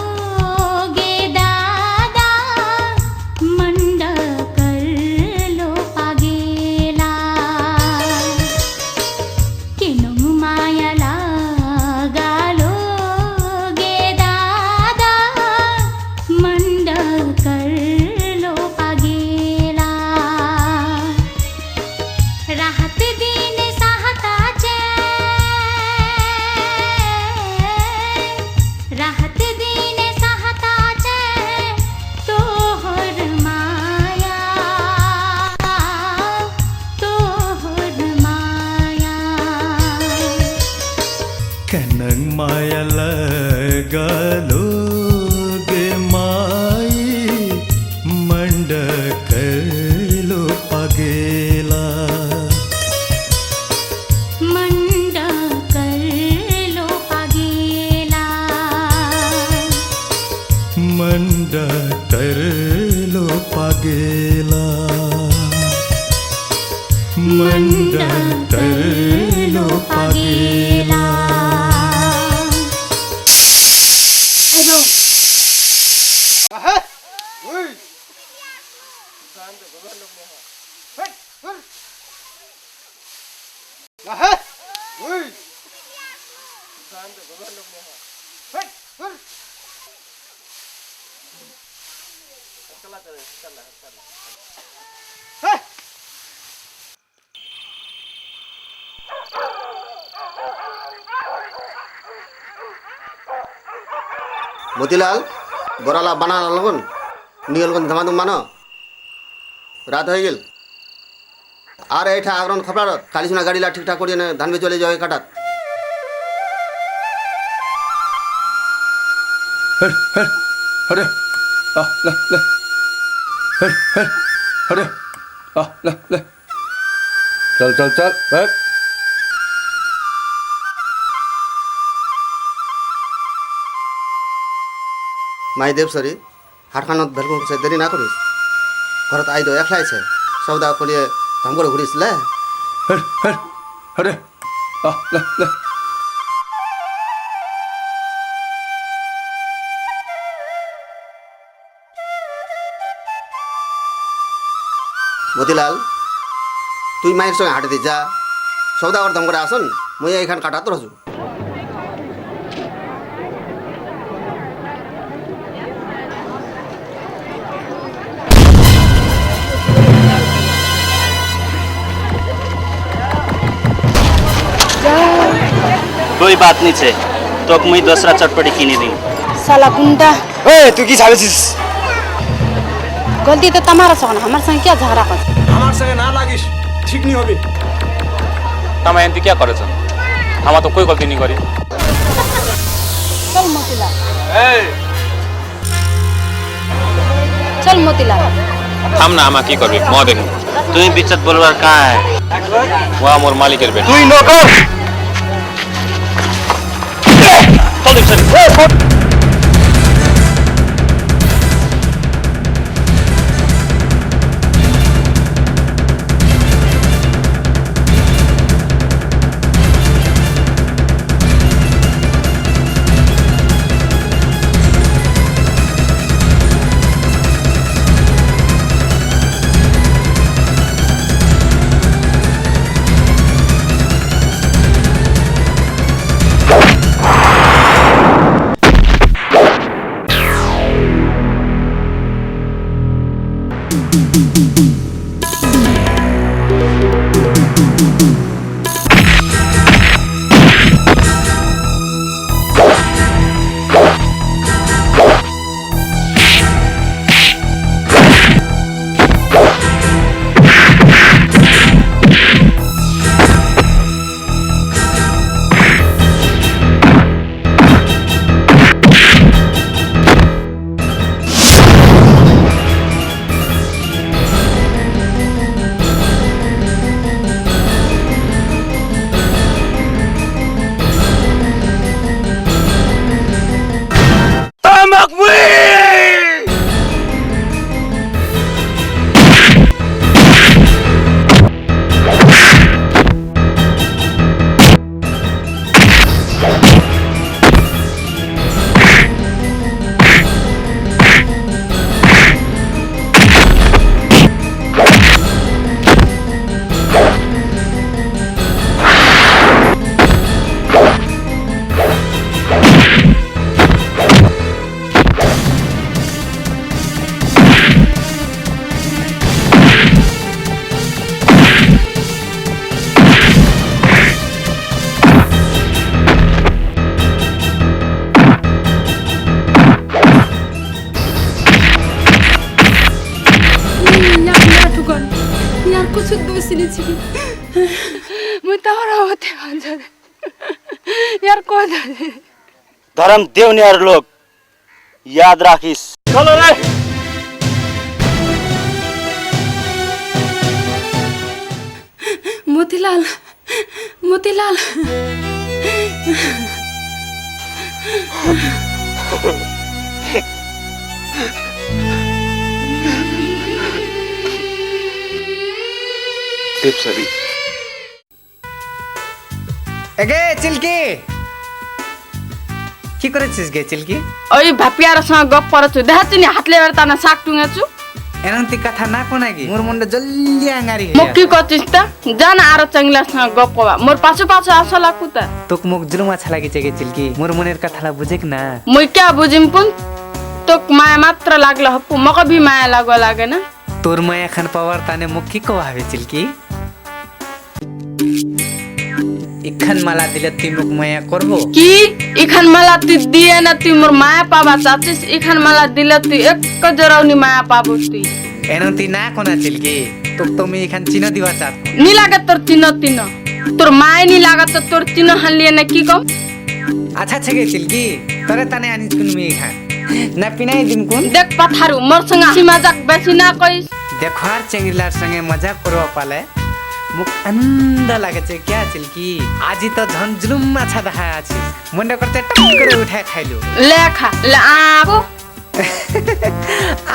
गे दादा मंड करलो पागेला किनो माया लगालो गे दादा मंड करलो पागेला राहत दिन सहताचे माया लगलो गे माई मंड करलो पगेला मंड करलो पगेला मंड करलो पगेला मंड करलो पगेला মতিলাল বড়ালা বানান লগন নিয়লগন ধমাধুম মানো রাত হয়ে গেল আর এইটা আগরন খপড়ারত কালি সোনা গাড়িলা ঠিকঠাক করিয়ে ধান চলে যাবে কাটাত अरे आ ले ले अरे आ ले ले चल चल चल बैठ মাই দেবসরি হাটখানত ভেলকুম সে দেরি না করিস ঘরত আই তো একলাই আছে সৌদা করিয়ে ধাম করে ঘুরিস লে अरे आ ले ले মতিলাল তুই মায়ের সঙ্গে হাঁটে যা সৌদা করে ধাম করে আসুন মুই এইখান কাটাত রসু कोई बात नहीं छे तो मुई दूसरा चटपटी किने दी साला गुंडा ए तू की छाबेছিস गलती तो तुम्हारा संग हमारे संग क्या झगड़ा कर আমার সঙ্গে না লাগিস ঠিক নি হবে तमा एंती क्या करे छन हमा तो कोई गलती नहीं करी चल मोतीलाल ए चल मोतीलाल हम ना हमा की करबे म देखू तू ही बिचत बोलवार कहाँ है वहाँ मोर मालिकेर बेटा তুই নকর चल देख सर मुई तोरा होते यार को धर्म देवनियार लोग याद राखिस। चलो रे। मोतीलाल मोतीलाल देवसरी এগে চিলকি কি করেছিস গে চিলকি? ওই ভাপিয়ার সঙ্গে গপ করছু দেখাচ্ছি নি হাত লেবার তানা শাক টুঙেছু এনন্তি কথা না কোনাগি মোর মনটা জলদি আঙ্গারি মুখ কি করছিস তা জান আরো চাঙ্গলা সঙ্গে গপ কবা মোর পাছু পাছু আসলা কুতা তোক মুখ জুলুম আছা লাগিছে গে চিলকি মোর মনের কথালা বুঝেক না মুই কে বুঝিম পুন তোক মায়া মাত্র লাগলো হপু মকে ভি মায়া লাগো লাগে না তোর মায়া খান পাওয়ার তানে মুখ কি কওয়াবে চিলকি ইখান মালা দিলে তুই মুখ মায়া করবো কি ইখান মালা তুই দিয়ে না তুই মোর মায়া পাবা চাচ্ছিস ইখান মালা দিলে তুই এক জরাউনি মায়া পাবো তুই এনন্তি না কোনা চিলকি তোক তুমি ইখান চিহ্ন দিবা চাত নি লাগে তোর চিহ্ন তিন তোর মায় নি লাগা তো তোর চিহ্ন হানলিয়ে না কি কম আচ্ছা ছেগে চিলকি তোরে তানে আনিস কোন মি ইখান না পিনাই দিম কোন দেখ পাথারু মোর সঙ্গে হাসি মজাক বেশি না কইস দেখো আর চেঙ্গিলার সঙ্গে মজা করবা পালে মুখ আনন্দ লাগেছে क्या চিলকি আজি তো ঝনঝুলুম আছা দেখা আছে মনে করতে টপ করে উঠায় খাইলো লেখা লে আপো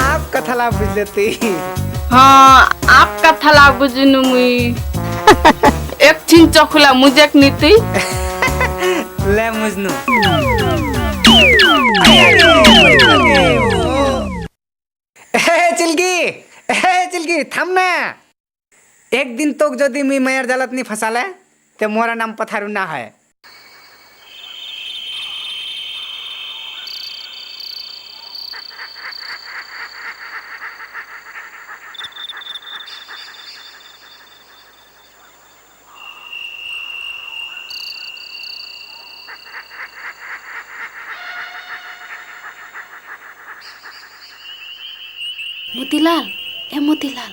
आप कथला बुझले तुई हाँ आप कथला बुझनु मुई एक छिन चखुला मुजेक नी तुई ले मुजनु चिलकी थाम ना एक दिन तोक जदि मी मायर जालत नहीं फसाले ते मोरा नाम पथारू ना है मोतीलाल ए मोतीलाल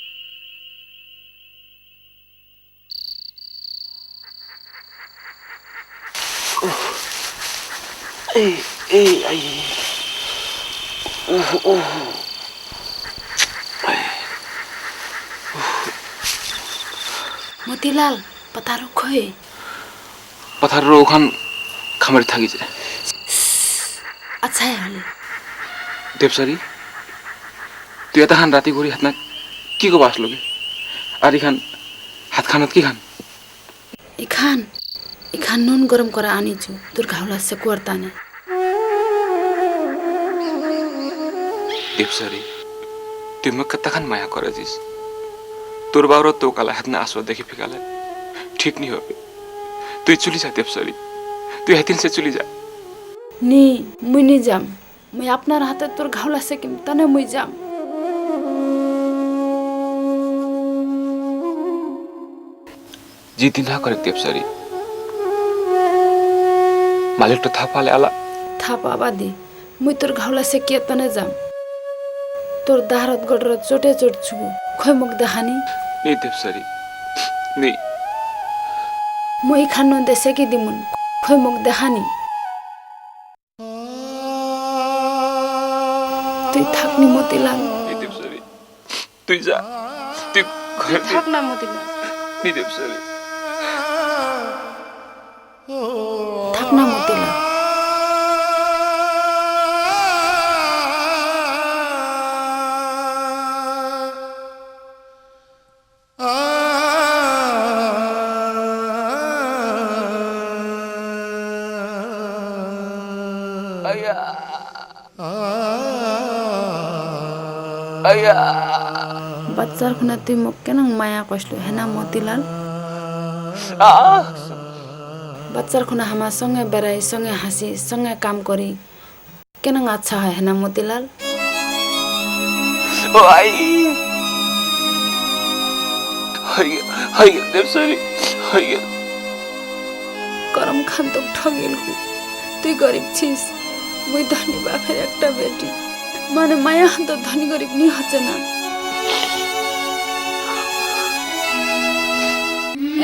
मोतीलाल पतारो खोए पथार ओखान खामारी थाकी যায় अच्छा हले देवसरी তুই এটা খান রাতি ঘুরি হাত না কি কব আসলোগে আর ইখান হাত খানত কি খান इखान नून गरम करा आनी छु তোর ঘাওলা সে করতা না देवसरी তুই মোক কতখান মায়া করেছিস তোর বাবার তো কালা হাত না আসো দেখি ফিকালে ঠিক নি হবে তুই চলি যা देवसरी তুই হাতিন সে চলি যা নি মুই নি যাম মুই আপনার হাতে তোর ঘাওলা সে কিম তনে মুই যাম जिद्दी ना करे देवसरी मालिक तो था पाले आला था पाबा दी मुई तोर घावला से के तने जाम तोर दाहरत गडर चोटे चोट छु खोय मुक दहानी नहीं देवसरी नहीं मुई खानो देसे की दिमुन खोय मुक दहानी তুই থাকনি मोतीलाल नहीं देवसरी तू जा तू घर থাক না मोतीलाल नहीं देवसरी থাক না मोतीलाल बच्चार खुना तुई मक केना माया कष्ट है ना मोतीलाल बच्चार खुना हमा संगे बेराई संगे हासी संगे काम करी केना अच्छा है ना मोतीलाल ओ आई हाय देवसरी हाय करम खान तो ठगिल हूँ तुई गरीब छिस मुई धनी बाफेर एकटा बेटी माने माया तो धनी गरीब नी हचे ना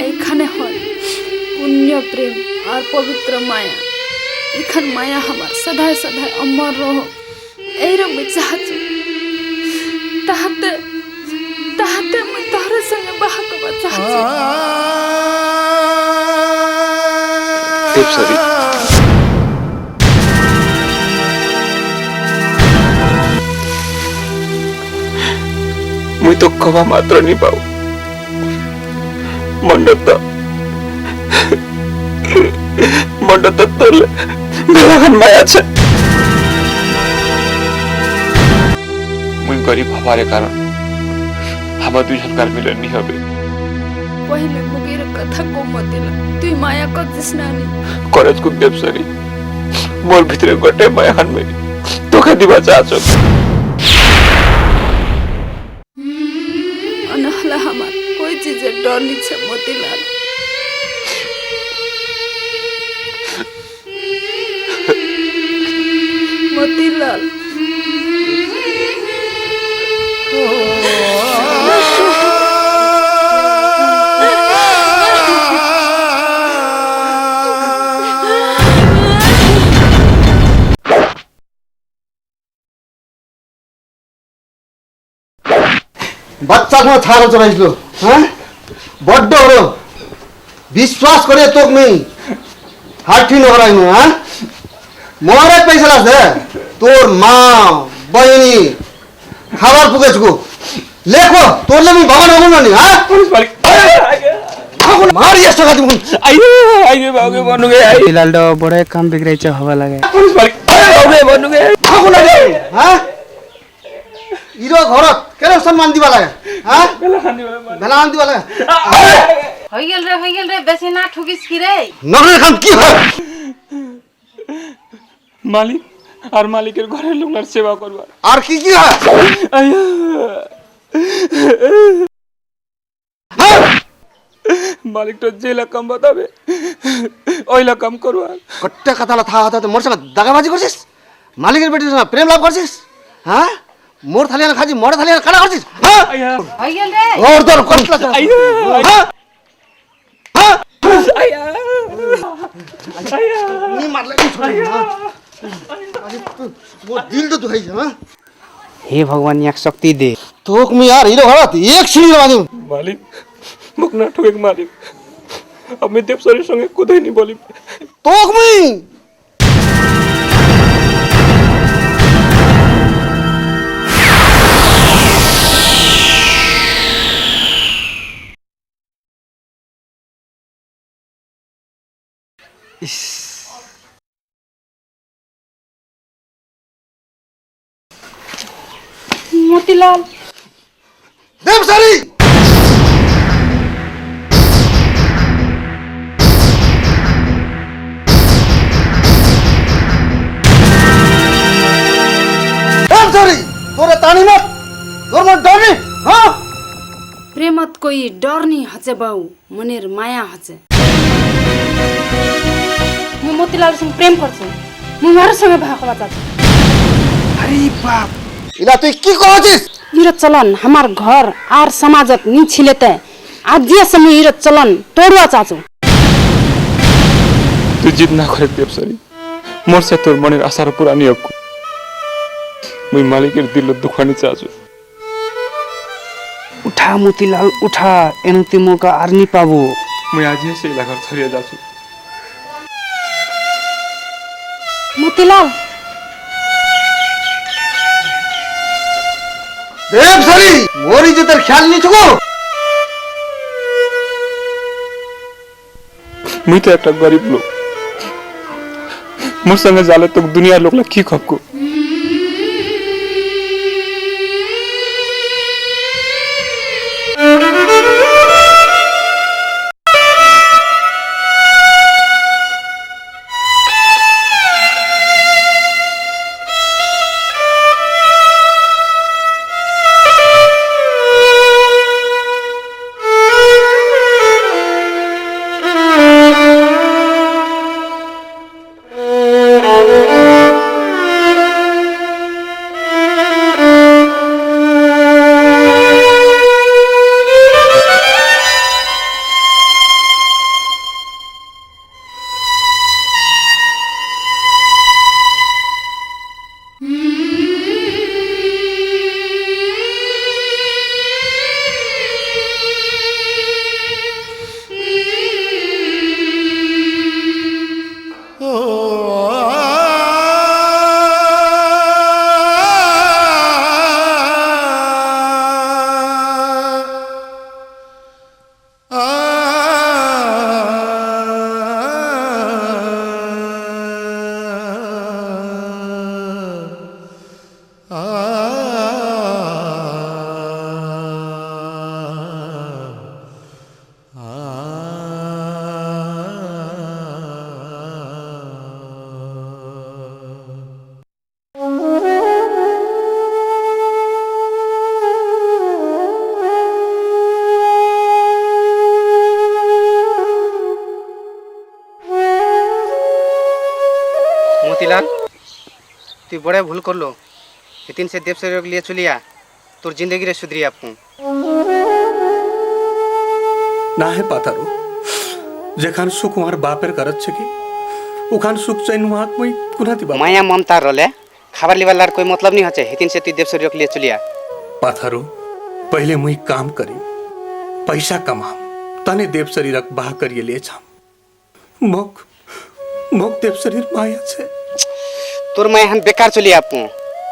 এইখানে হয় পুণ্য প্রেম আর পবিত্র মায়া इखन माया हमार सदाय सदाय अमर रहो एरो मैं चाहछु ताहते ताहते मैं तोहरे संगे बाहा करबा चाहछु देवसरी मुई तो कवा मात्र नहीं पाऊ मंडत तोरले बेलागन माया छे मुई गरीब हमारे कारण हम दुई जनकार मिलन नहीं हबे पहिले मुगेर कथा को मतिला तुई माया को जिसनानी कॉलेज को देवसरी मोर भितरे गोटे माया खान में तोके दिबा चाहछो अनहला हमार कोई चीज डर नहीं छे मोतीलाल मोतीलाल बच्चा को थारो चलाइलो हाँ बड्ड हो विश्वास करे तो मैं हाथी न हराई में हाँ मोरे पैसा लासे तोर माँ बहनी खबर पुगे चुको लेखो तोर ले मैं भगवान होगो नहीं हाँ पुलिस वाली मार ये स्टोर तुम आइए बागे बनोगे फिलहाल तो बड़े काम बिगड़े च हवा लगे पुलिस वाली बागे बनोगे भागो लगे हाँ इरो घरत केरे सम्मान दिबा लागे हां बेलान दिबा लागे হৈ গেল রে বেশি না ঠকিস কি রে নগরের কাম কি হয় मालिक और मालिकेर घरेर लोकलार सेवा करबार আর কি কি হয় मालिक तो जेला कम बताबे ओइला कम करबार कट्टे कथाला था हता तो मोर संग दागाबाजी करছিস मालिकेर बेटीर संग प्रेम लाभ करছিস हां मोर थालिया खाजी मोर थालिया काटा करছিস हां হৈ গেল রে और दर करतला हां आया नी मारले छोड़ी हां अरे वो दिल तो दुखाई हां हे भगवान याक शक्ति दे तोक में यार हिरो घरत एक सीढ़ी लगा दूं मालिक मुकना ठोके मालिक अब मैं देवसरी संगे कुदै नहीं बोली तोक में मोतीलाल देवसरी देवसरी तोरे तानी मत तोर मत डरनी हां प्रेमत कोई डर नहीं हचे बाऊ मनेर माया हचे मु मोतीलाल संग प्रेम करछु मु मार संग भागवा चाहछु अरे बाप इला तू की कहছিস इरो चलन हमार घर आर समाजत नी छिलेते आज जे समय इरो चलन तोड़वा चाहछु तू जिद ना करे देवसरी मोर से तोर मनेर आशार पूरा नहीं हक्कु मुई मालिकेर दिल दुखानी चाहछु उठा मोतीलाल उठा एनुति मौका आर्नी पाबो मुई आज से इला घर छरिया जाछु मोतीलाल देवसरी मोर इज्जतेर ख्याल नहीं छुको मुई तो एक गरीब लोक मोर संगे जाले तो दुनिया लोकला की खक्कु तू बड़े भूल कर लो हितिन से देवसर के लिए चलिया तोर जिंदगी रे सुधरी आपको ना है पाथारो जेखान सुख हमार बापेर करत छे की उखान सुख चैन वहां मई कुनाती बा माया ममता रले खबर लिवालार कोई मतलब नहीं होचे हितिन से तू देवसर के लिए चलिया पाथारो पहले मुई काम करी पैसा कमाम तने देव शरीर बाह करिए ले जाम मोक मोक देव शरीर माया छे तोर माया हम बेकार चली आपको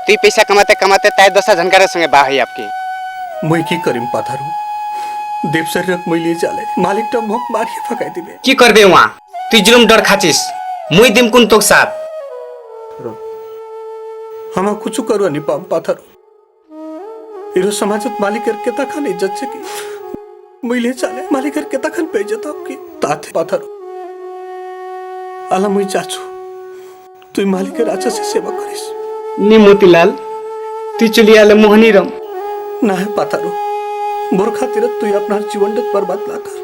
तू पैसा कमाते कमाते ताय दशा झनकारे संगे बाह है आपकी मुई की करिम पाथारो देव शरीर मुई ले जाले मालिक तो मोक मारिए फकाई दिबे की करबे वहां तू जुलुम डर खाचिस मुई दिम कुन तोक साथ हम कुछ करू नि पाम पाथारो इरो समाजत मालिकर के तखन इज्जत छे की मुई ले जाले मालिकर के तखन पे इज्जत आपकी ताथे पाथारो आला मुई चाचू तू मालिकर अच्छा से सेवा करिस नी मोतीलाल तू चली आले मोहनी रम ना है पाथारो मोर खातिर तू अपना जीवन बर्बाद ना कर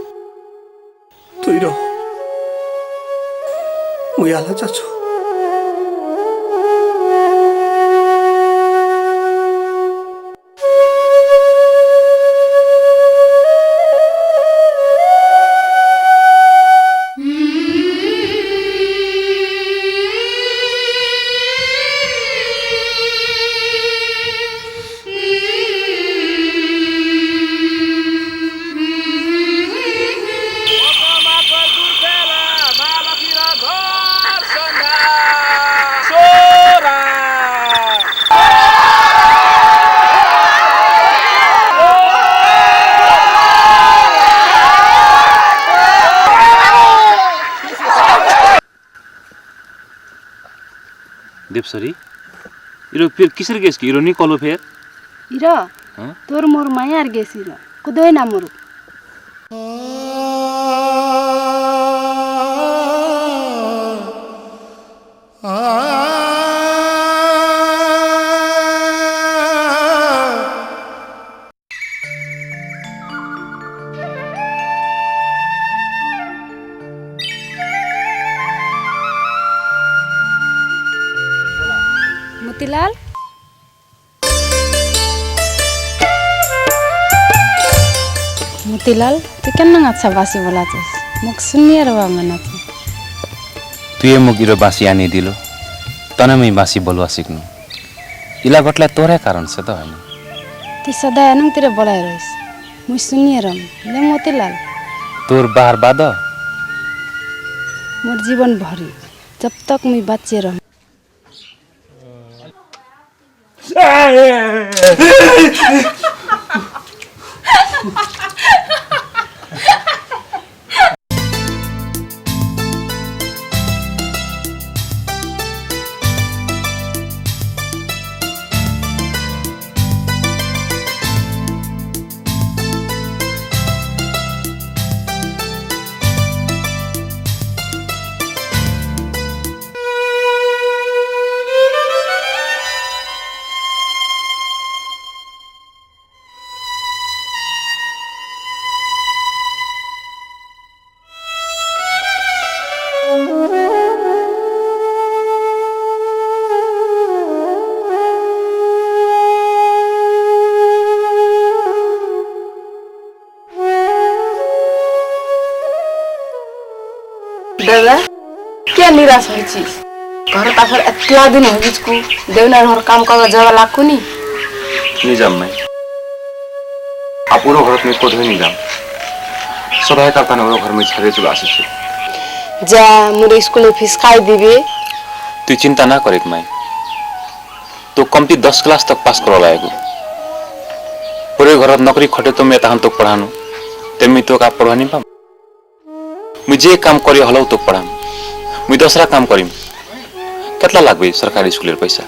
तू रहो मुई आला चाचू देवसरी इरो फिर किसर गेस की इरो नी कलो फिर इरा तोर मोर मायार गेस इरा कुदय ना मोर मोतीलाल मोतीलाल तू केना अच्छा बासी बोला छस मुख सुनिए रवा मना तू ये मुख इरो बासी आनी दिलो तने मैं बासी बोलवा सिक्नु इला बटला तोरे कारण से तो है तू सदा नंग तेरे बोलाय रहिस मु सुनिए रम ले मोतीलाल तोर बाहर बाद मोर जीवन भरी जब तक मैं बच्चे रह दादा क्या निराश हुई चीज घर पाखर इतना दिन हो जिसको देवनार हर काम का जगह लाखों नहीं जाम मैं आप पूरा घर में कोठे नहीं जाम सदा करता ना घर में छाड़े चला आसे जा मुरे स्कूल में फीस खाई दीबे तू चिंता ना करे मैं तो कमती 10 क्लास तक पास करो लायक पूरे घर नौकरी खटे तो मैं तहन तो पढ़ानु तेमी तो का पढ़वा नहीं पाम मुझे काम करी हलो तो पढ़ाम मुझे दूसरा काम करीम कितना लागबे सरकारी स्कूल पैसा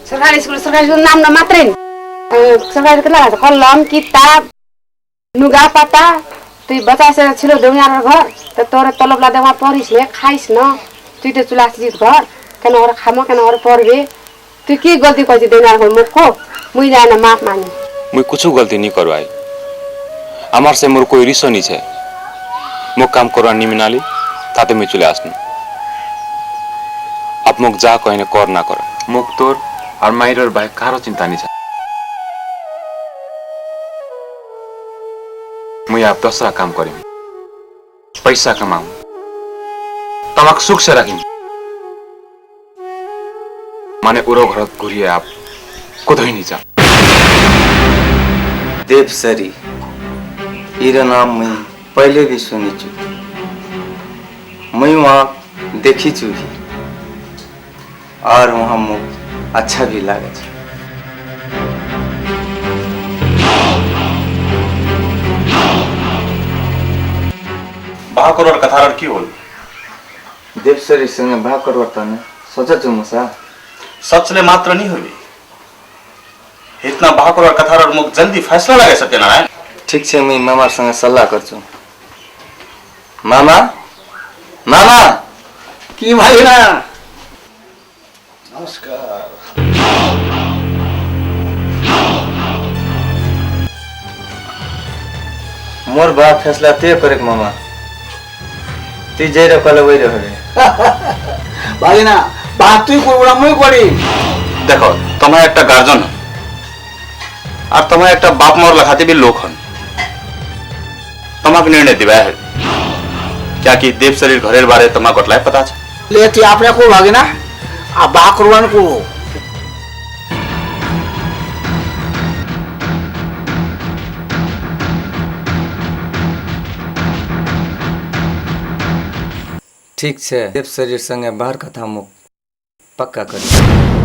सरकारी स्कूल नाम ना मात्रे सरकारी कितना लागत कलम किताब नुगा पता तू बच्चा से छिलो देवनार घर तो तोरे तलब ला देवा पढ़िस ने खाइस न तू तो चुला सीत घर केन और खामो केन और पढ़बे तू की गलती करछि देवनार घर मुखो मुई जाना माफ मानी मुझे कुछ गलती नहीं करवाई हमार से मोर कोई रिसो नहीं छे मुख काम करवा नहीं मिनाली ताते मैं चले आसनु आप मुख जा कहने कर ना कर मुख तोर और माइर बाहेक कारो चिंता नहीं मुई आप दूसरा काम करी पैसा कमाऊ तमक सुख से रखी माने उरो घर घूरिए आप कुछ ही नहीं जा देवसरी इरा नाम मैं पहले भी सुनी चु मैं वहाँ देखी चु भी और वहाँ मुझे अच्छा भी लगे बाहाकोर कथार की होल देवसरी संगे बाहाकोर तने सोचा छु मुसा सचले मात्र नहीं हुई इतना बाहाकोर कथार मुख जल्दी फैसला लगे सत्यनारायण ठीक है मैं मामा संगे सल्लाह करछु मामा मामा की भाई ना नमस्कार मोर बाप फैसला ते करे मामा ती जेरे कले वही रहे भाई ना बात तुई कोई मैं करी देखो तुम्हें एक गार्जन और तुम्हें एक बाप मोर लखाते भी लोग हन तमाक निर्णय दिवा है क्या कि देव शरीर घरेर बारे तमाक गटलाय पता छे लेती आपने को भागे ना आ बा करवान को ठीक है देव शरीर संगे बाहर कथा मुक पक्का करी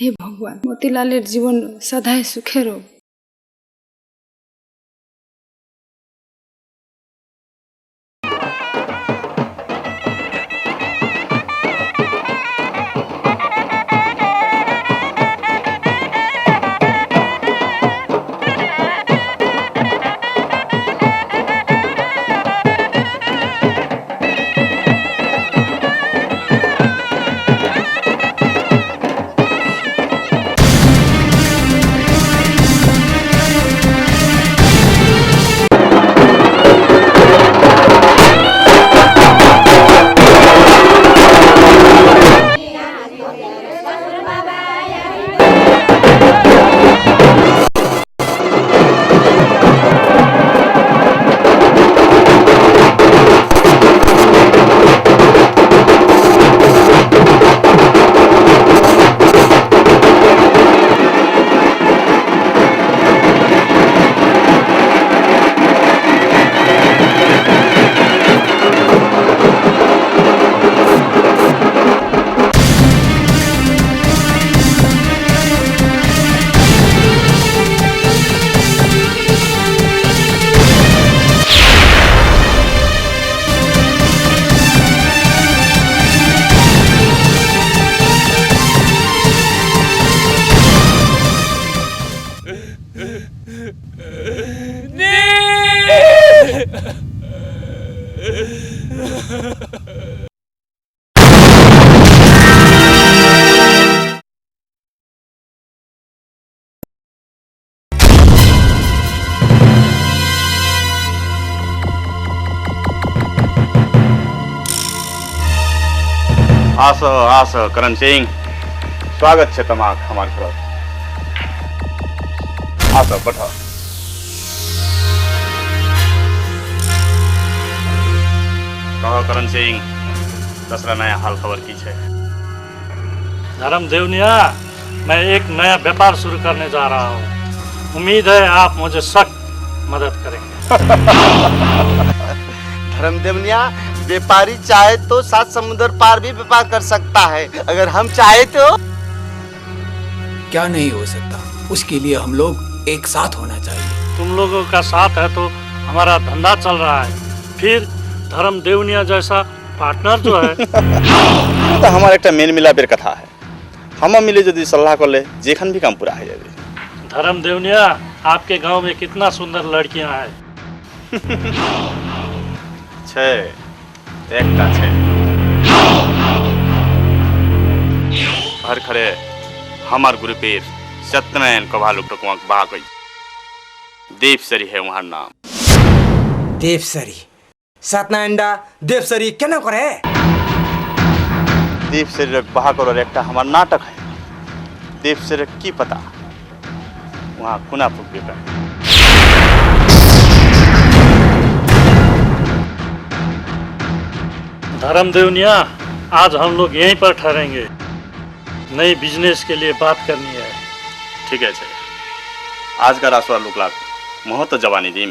हे भगवान मोतीलालेर जीवन सदाय सुखेर हो। आसो आसो करण सिंह, स्वागत है तमाक हमारे घर। आसो बैठो। कहो करण सिंह, दूसरा नया हाल खबर की है? धर्म देवनिया, मैं एक नया व्यापार शुरू करने जा रहा हूँ। उम्मीद है आप मुझे सख्त मदद करेंगे। धर्म देवनिया, व्यापारी चाहे तो 7 समुद्र पार भी व्यापार कर सकता है, अगर हम चाहे तो। क्या नहीं हो सकता, उसके लिए हम लोग एक साथ होना चाहिए। तुम लोगों का साथ है तो हमारा धंधा चल रहा है, फिर धर्म देवनिया जैसा पार्टनर जो है। तो हमारा एक मेन मिलापेर कथा है, हम मिले यदि सलाह कर ले जेखन भी काम पूरा हो जाए। धर्म देवनिया, आपके गांव में कितना सुंदर लड़कियां हैं। एक हर खरे हमार ग्रुपेर सत्यनारायण कभालू टकुआ बागई देवसरी है वहां नाम। देवसरी सत्यनारायणडा देवसरी केना करे? देवसरी बाहा करो एक हमार नाटक है, देवसरी की पता वहां कुना फुक का। धर्म देवनिया, आज हम लोग यहीं पर ठहरेंगे, नई बिजनेस के लिए बात करनी है। ठीक है आज का रासुआ लुकलाक महत्व जवानी दी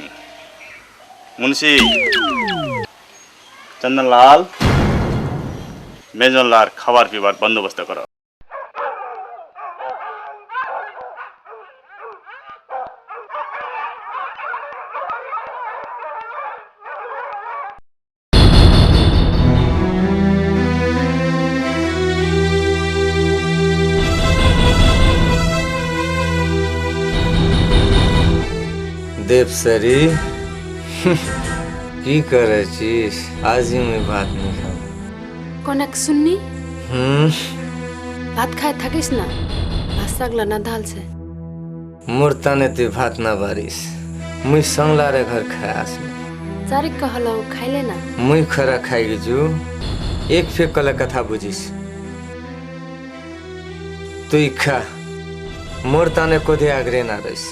मुंशी चंदनलाल मेजनलाल खबर पीबार बंदोबस्त करो। देवसरी की करे चीज आज ही मैं भात नहीं खाऊं। कनक सुन्नी भात खाए থাকিস না, ভাত সাগলা না ঢাল से। मूर्ता ने ती भात ना बारिश मुई संगला रे घर खायास चारी कहलो खाइले ना मुई खरा खाई जू एक फेक कला कथा बुझिस तू खा मूर्ता ने कोदे आग्रे ना रहिस।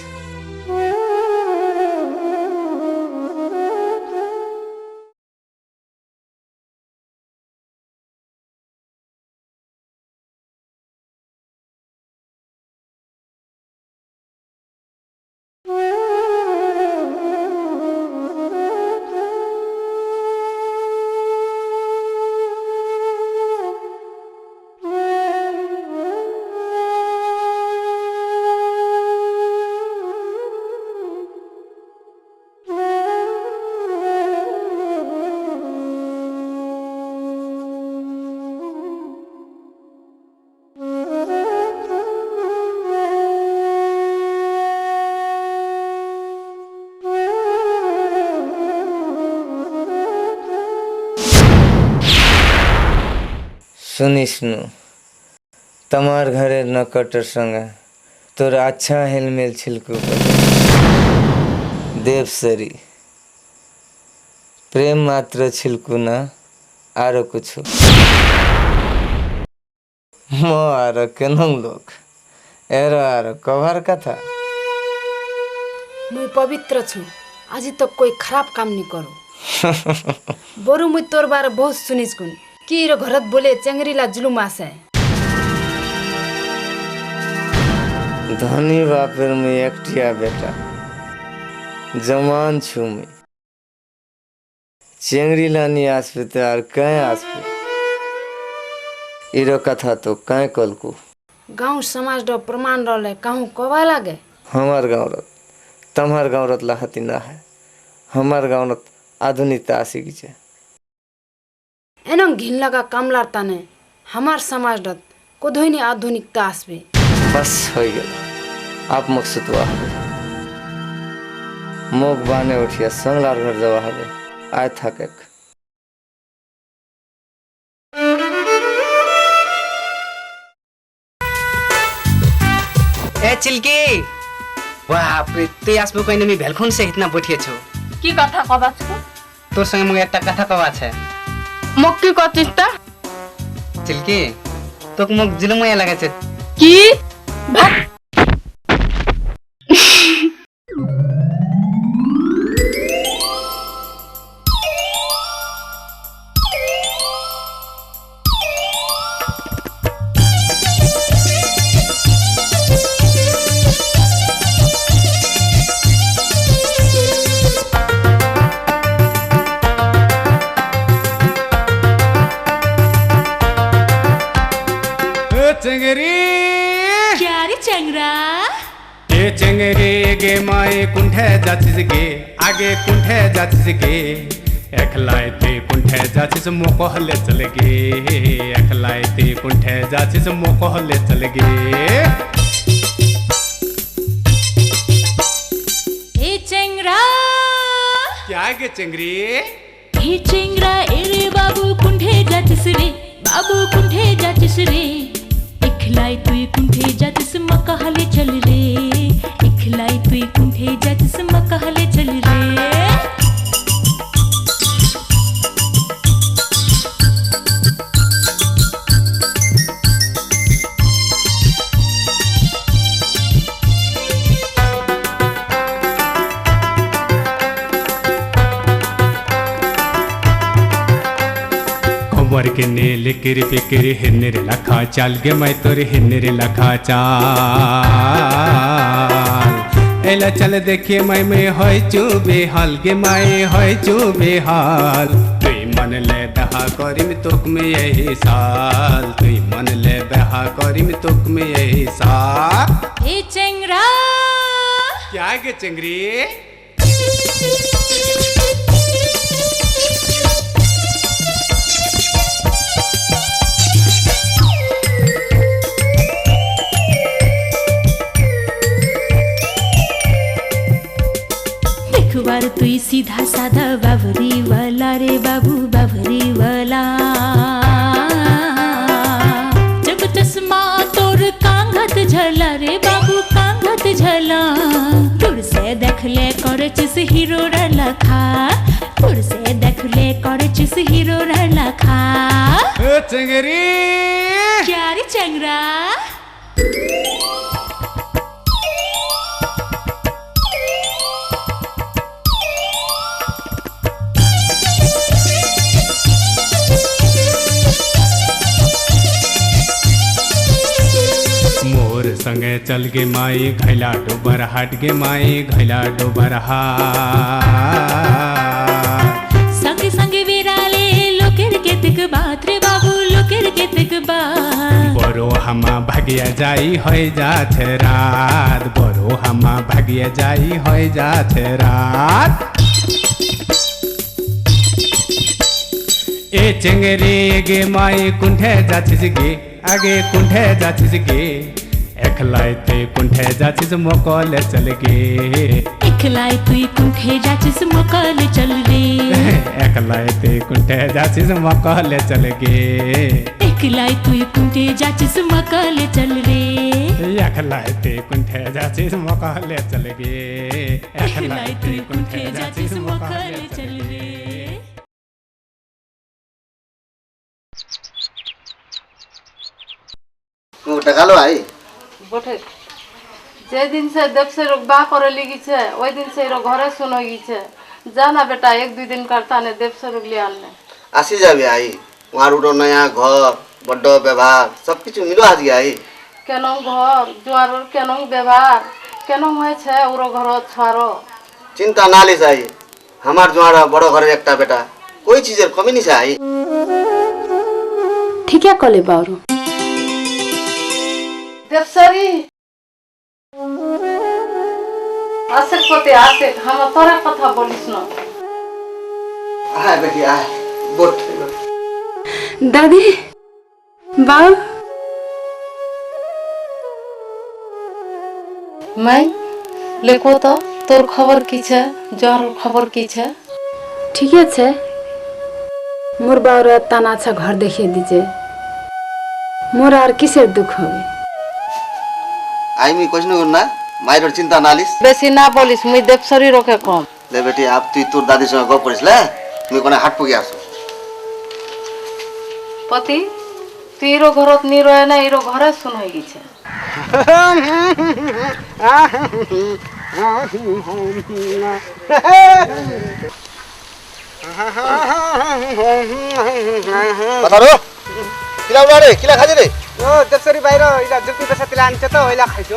सुनिस्नु तमार घरे नकटर संग तोर अच्छा हेलमेल छिलकू देवसरी प्रेम मात्र छिलकू ना आरो कुछ मो आरो केनंग लोग एरो आरो कभार कथा मुई पवित्र छु आज तक कोई खराब काम नहीं करो बोरु मुई तोर बारे बहुत सुनिस कुन कि रो घरत बोले चेंगरीला जुलुम आसे धनी बापेर मुई एकटिया बेटा जमान छु मुई चेंगरीला नी आसपे तो आर कय आसपे इरो कथा तो कय कलकू गांव समाज रो प्रमाण रहले कहूं कवा लागे हमार गाँव रत तम्हार गाँव रत लाहती ना है हमार गाँव रत आधुनिकता आसी की छे एनो घिन लगा काम लारता ने हमार समाज रत कोधोइनी आधुनिकता आसबे बस हो गेल आप मकसदवा हबे मोग बाने उठिया संगलार घर जवा हबे आय थाकेक ए चिल्की बाप रे ते आसबो कहिने मी भेलखुन से इतना बैठिए छौ की कथा कबा छु तोर संगे मगे एकटा कथा कबा छे मक्की कतिस्ता चिल्की तोक मग जुलुमया लागे छे की चंगरी क्या रे चंगरा ए चंगरी गे माए कुंठे जाचिस गे आगे कुंठे जाचिस गे एकलाय ते कुंठे जाचिस मोको हले चले गे एकलाय ते कुंठे जाचिस मोको हले चले गे ए चंगरा क्या गे चंगरी ए चंगरा ए रे बाबू कुंठे जाचिस रे बाबू कुंठे जाचिस रे इखलाई तुई कुंठे जाचिस मक्का हले चल रे इखलाई तुई कुंठे जाचिस मक्का हले चल रे वर के नेल किर पिकिर हिन्नर लखा चाल गे मैं तोर हिन्नर लखा चाल एला चल देखिए मैं होय चुबे हाल गे मैं होय चुबे हाल तुई मन ले बहा करिम तोक में यही साल तुई मन ले बहा करिम तोक में यही साल ए चंगरा क्या गे चंगरी बार तुई सीधा साधा बाबरी वाला रे बाबू बाबरी वाला जब चश्मा तोर कांगत झला रे बाबू कांगत झला दूर से देख ले करचिस हीरो रलखा दूर से देख ले करचिस हीरो रलखा चंगरी क्या रे चंगरा संगे चल गे माई घैला डोबर हाट गे माई घैला डोबर हाट संगे संगे बेराले लोकेर केतक बात रे बाबू लोकेर केतक बात बरो हमा भागिया जाई होय जाथे रात बरो हमा भागिया जाई होय जाथे रात ए चंगरी गे माई कुंठे जाचिस गे आगे कुंठे जाचिस गे एकलाई ते कुंठे जाचिस मोकले चल गे एकलाई तुई कुंठे जाचिस मोकले चल रे एकलाई ते कुंठे जाचिस मोकले चल गे एकलाई तुई कुंठे जाचिस मोकले चल रे एकलाई ते कुंठे जाचिस मोकले चल गे एकलाई ते कुंठे जाचिस मोकले चल गे টাকালো আই বটে যেদিন সে দেবসের বা করে লিগিছে ওই দিন সে ঘরে শুনো গিয়েছে জানা বেটা এক দুই দিন কারতানে দেবসের লিয়ে আনলে আসি যাবে আই ওয়ার উড়ো নয়া ঘর বড় ব্যবহার সবকিছু মিলো আজ আই কেন ঘর জোয়ারর কেন ব্যবহার কেন হয়েছে ওর ঘর ছাড়ো চিন্তা না লিস আই আমার জোয়ারা বড় ঘরের একটা বেটা কোই চিজের কমি নিছে আই ঠিক কলে বাউরু দেবসরি আসে কোতে আসে হাম তোরা কথা বলিস না আয় বেটি আয় বট দাদি বাউ মাই লেখো তো তোর খবর কি ছে জ্বর খবর কি ছে ঠিক আছে মোর বাউর তান আচ্ছা ঘর দেখিয়ে দিছে মোর আর কিসের দুঃখ হবে আই মি কইছ না মায়ের চিন্তা না লিস বেশি না বলিস মুই দেবসরি রকে কম লে বেটি আপ তুই তোর দাদির সঙ্গে গপ করিস লে মুই কোনে হাট পুগে আসো পতি তুই ইরো ঘরত নি রয় না ইরো ঘরে শুন হয়ে গেছে কথারো কিলা উড়ারে কিলা খাজে রে ও দেবসরি বাইরে ইলা জুপি পেছা তিলা আনছে তো ওইলা খাইছো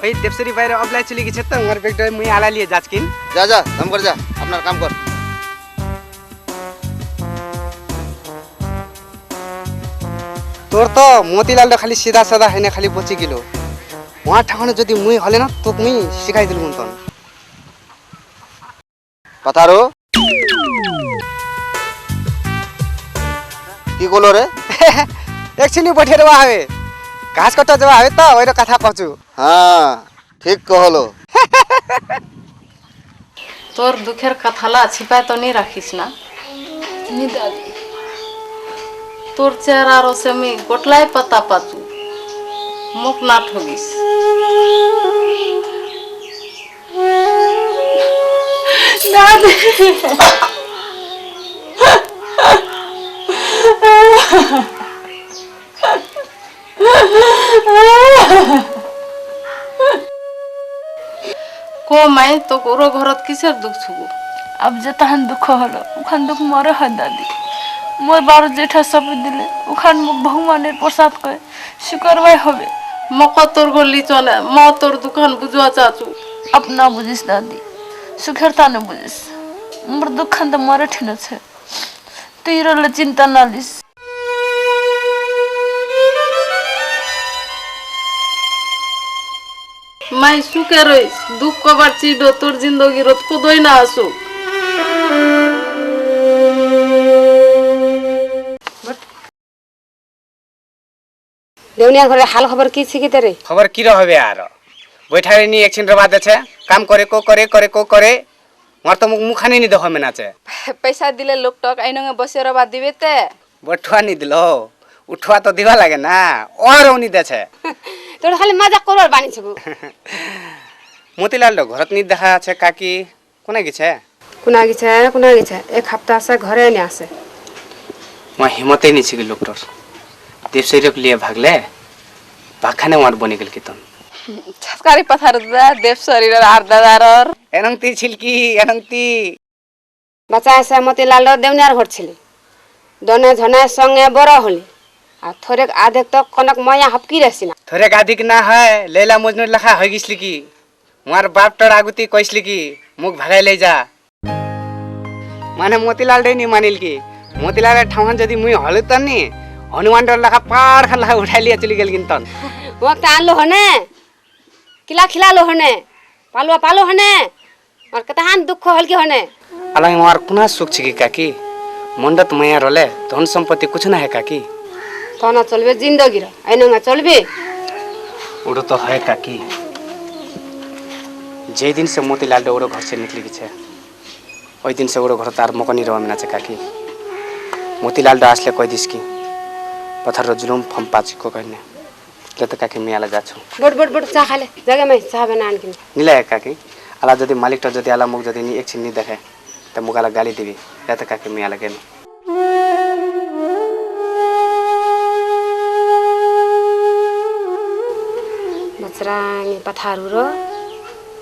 ওই দেবসরি বাইরে অবলাই চলে গেছে তো আমার বেগটা মুই আলা লিয়ে যাচকিন যা যা কাম কর যা আপনার কাম কর তোর তো মতিলাল খালি সিধা সাদা হেনে খালি বচি গেল ওয়ার ঠাকুনে যদি মুই হলে না তোক মুই শিখাই দিল মতন কথারো কি কলো রে একছিনি বঠিয়ে দেওয়া হবে ঘাস কাটা দেওয়া হবে তো ওইটা কথা কচু হ্যাঁ ঠিক কহলো তোর দুঃখের কথালা ছিপায় তো নি রাখিস না নি দাদি তোর চেহারার সেমি গোটলাই পাতা পাচু মুখ না ঠগিস দাদি को माई तो कोरो घरत किसर दुख छुगु अब जतहन दुख हलो उखान दुख मरे है दादी मोर बारो जेठा सब दिले उखान मुख भगवाনের प्रसाद কয় শুকরবাই হবে মক তোর গলি চলে ম তোর দোকান বুঝুয়া চাচু अपना बुझिस दादी सुखेरता न बुझिस मोर दुखान त मरे ठिन छ तिरले चिंता नालिस মাই সুখে রইস দুঃখ কবার চিডো তোর জিন্দগি রত কদই না আসুক দেউনিয়ার ঘরে হাল খবর কি শিখিতে রে খবর কি হবে আর বৈঠারে নি একছিন রবাদ আছে কাম করে কো করে করে কো করে মোর তো মুখানি নি দেখো মেনাছে পয়সা দিলে লোক টক আইনঙ্গে বসে রবা দিবে তে বঠুয়া নি দিল উঠুয়া তো দিবা লাগে না ওর উনি দেছে তোর খালি মজাক করবার বানিছ গো মতিলাল ঘরত নি দেখা আছে কাকি কোনে গেছে কোনা গেছে এক সপ্তাহ আছে ঘরে এনে আছে মই হিমতে নিছি কি লোকটর দেবশৈরক লিয়ে ভাগলে বাখানে ওয়ার বনি গেল কিতন সরকারি পাথার দা দেব শরীরের আর দাদারর এনংতি ছিলকি এনংতি বাচ্চা আছে মতিলাল দেউনিয়ার ঘর ছিল দনে ঝনের সঙ্গে বড় হলি আর থরেক আধেক তো কনক ময়া হপকি রেছি না থরে গাধিক না হয় লেলা মজনু লেখা হয়ে গেছলি কি মোর বাপ টর আগুতি কইছলি কি মুখ ভাগাই লই যা মানে মতিলাল রে নি মানিল কি মতিলালের ঠাউন যদি মুই হলুতনি হনুমান ডর লেখা পাড় খান লেখা উঠাই লিয়া চলি গেল কিন্তন ওটা আনলো হনে কিলা খিলালো হনে পালো হনে আর কতহান দুঃখ হল কি হনে আলাই মোর কোনা সুখ ছিকি কাকি মন্ডত মায়া রলে ধন সম্পত্তি কুছ না হে কাকি তো না চলবে জিন্দগির আইনঙ্গা চলবে उड़ो तो है काकी। जे दिन से मोतीलाल उड़ो घर से निकली छे ओई दिन से उड़ो घर तार मकनी रवा मिना छे काकी। मोतीलाल आसले कह दिस की पत्थर रो जुलुम फम पाची को कहने ले तो काकी मियाला जाछु। बड़ बड़ बड़ चा खाले जगह में चा बना आनकिन निला काकी आला जदि मालिक जदि आला मुख जदि एक छिन नहीं देखे तो मुगाला गाली देबी ले तो काकी मियाला गेन। बचरांगी पथारू रो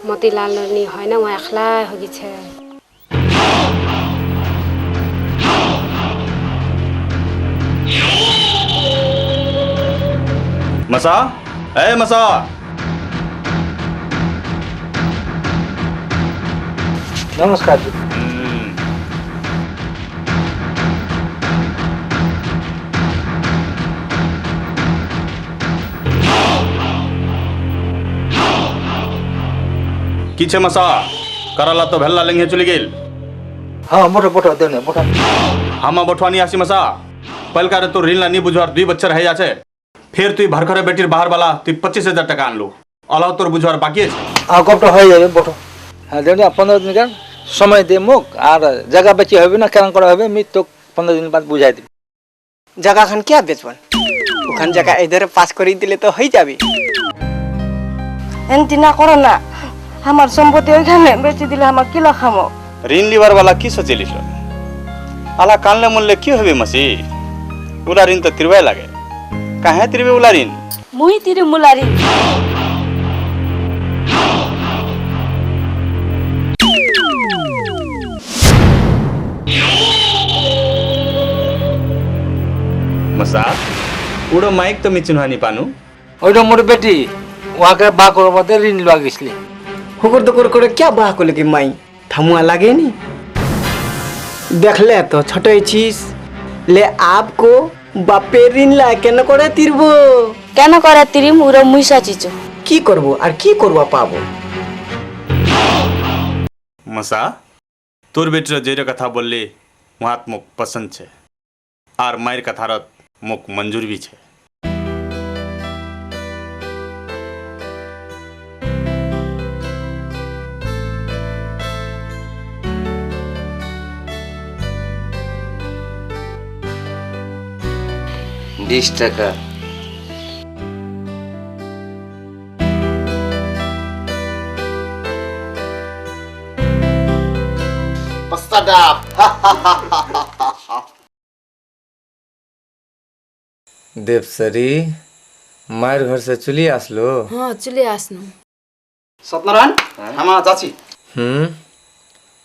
मोतीलाल नि होइन उ आखला होगी छे। मसा ए मसा नमस्कार जी। की छे मसा कराला तो भेल्ला लेंगे चली गेल। हाँ मोटो बोटो देने बोटो हामा बोठवानी आसी मसा पलका रे तो रीलना नी बुझवार 2 बच्चा रहे जाछे फिर तुई भरखरे बेटीर बाहर वाला तुई 25,000 टाका आनलो अलाउ तोर बुझवार बाकी छे। आ कब तो हो जाबे बोटो। हाँ देने 15 दिन का समय दे मुक आर जगह बेची होबे ना केन कर होबे मी तो 15 दिन बाद बुझाई दे। जगह खन क्या बेचबन ओखन जगह इधर पास करी दिले तो हई जाबे। एंती ना करो ना हमार सम्पत्ति ओइखाने बेची दिले हमार की लाखामो। ऋण लिवर वाला की सोचेलिस आला कानले मुल्ले की होबे मसी उला ऋण तो तिरवे लागे काहे तिरवे उला ऋण मुई तिरे मुलारी मसा उडो माइक तो मी चिन्हानी पानु ओइडो मोर बेटी वहां के बा को बदे ऋण लागिसले हुकुर दुकुर करे क्या बाह को लेके माई थमुआ लागे नी देख ले तो छोटे चीज ले आपको बापे ऋण ला केन करे तिरबो केन करे तिरिम उरो मुइसा चिचो की करबो और की करबा पाबो। मसा तोर बेटर जेरे कथा बोलले वहात मुक पसंद छे आर मायर कथारत मुक मंजूर भी छे। बीस टका देवसरी मायर घर से चली आसलो। हाँ चले आसनु सत्यनारायण हमा चाची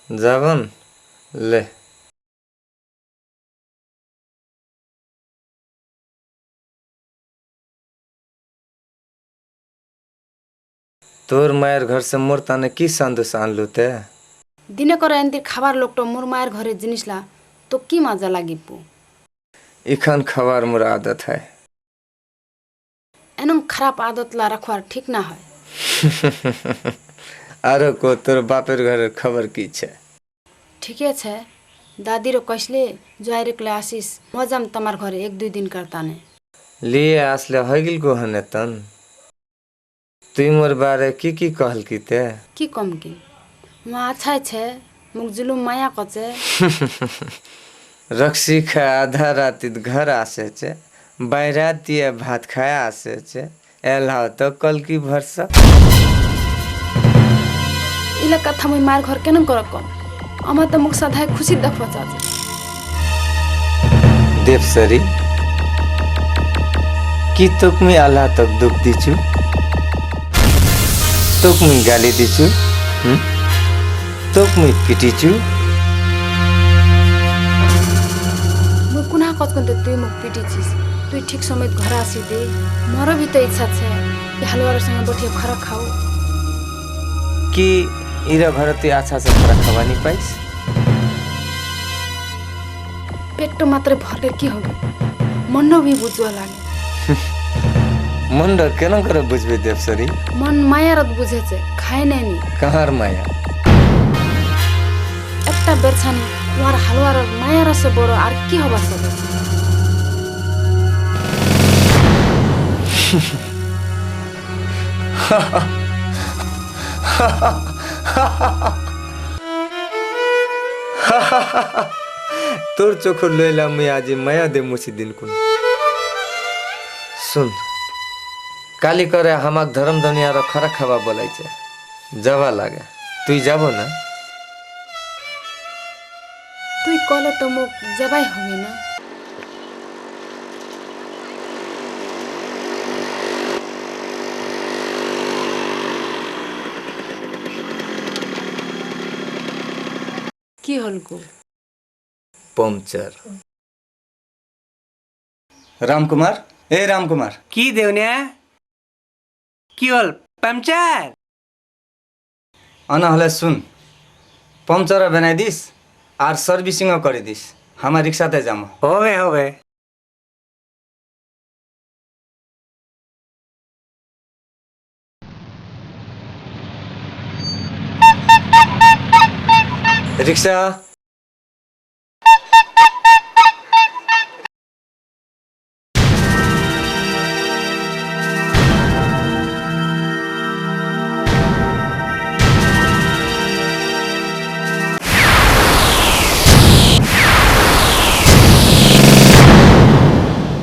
जाबन ले तोर मायर घर से मोर ताने की संदेश आनलु ते दिने करे एंतिर खाबार लोकटो मोर मायर घरे जिनिसला तो की मजा लागी पु इखन खबर मोर आदत है एनम खराब आदत ला रखवार ठीक ना है। आरो को तोर बापेर घर खबर की छे ठीके छे दादी रो कसले जायरे क्लासिस मजाम तमार घरे 1-2 दिन करताने लिए आसले हगिल को हने तन तुई मोर बारे की कहल की ते की कम की वहाँ अच्छा छे मुक जुलुम माया कचे रक्सी खा आधा रात घर आसे छे बैरातिया भात खाया आसे छे एलाव तो कल की भरसा इला कथा मुई मार घर केन कर कम अमा तो मुक सदाय खुशी देखबा चाचे। देवसरी की तुक मी आला तक दुख दीचू तुक मी गाली दीचू तुक मी पिटीचू मुई कुना कत कोन तुई मुक पिटी छिस तुई ठीक समय घर आसी दे मोर भी तो इच्छा छे कि हलवार संगे बैठे खरा खाओ कि इरा घर ते अच्छा से खरा खवानी पाइस पेट तो मात्र भरले की होबे मन भी बुझवा लागे मन र केन करे बुझबे देवसरी मन माया रत बुझे छे खाए नैनी कहार माया एकटा बेरछानी তোমার হালুয়ার মায়ের আছে বড় আর কি হবার সবে तोर चोखो लैला मुई आज माया दे मुसी दिन कुन सुन काली करे हमाक धर्म दुनिया रो खरा खावा बोलाई छे जावा लागे तुई जाबो ना তুই কলে তো মোক যাবাই হবে না কি হল গো पंचर रामकुमार ए रामकुमार की देवनिया की हल पंचर अना हले सुन पंचर बनाई दिस और सर्विसिंग कर दिस हमार रिक्शा ते जाम होवे रिक्शा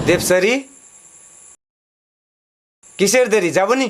देवसरी किसेर देरी जाबनी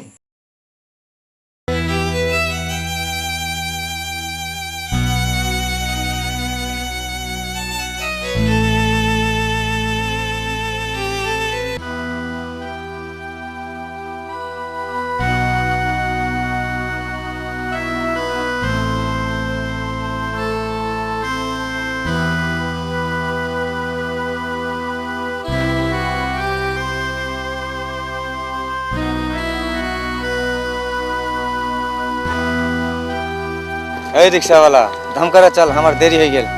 ए रिक्शा वाला धमकरा चल हमार देरी हो गेल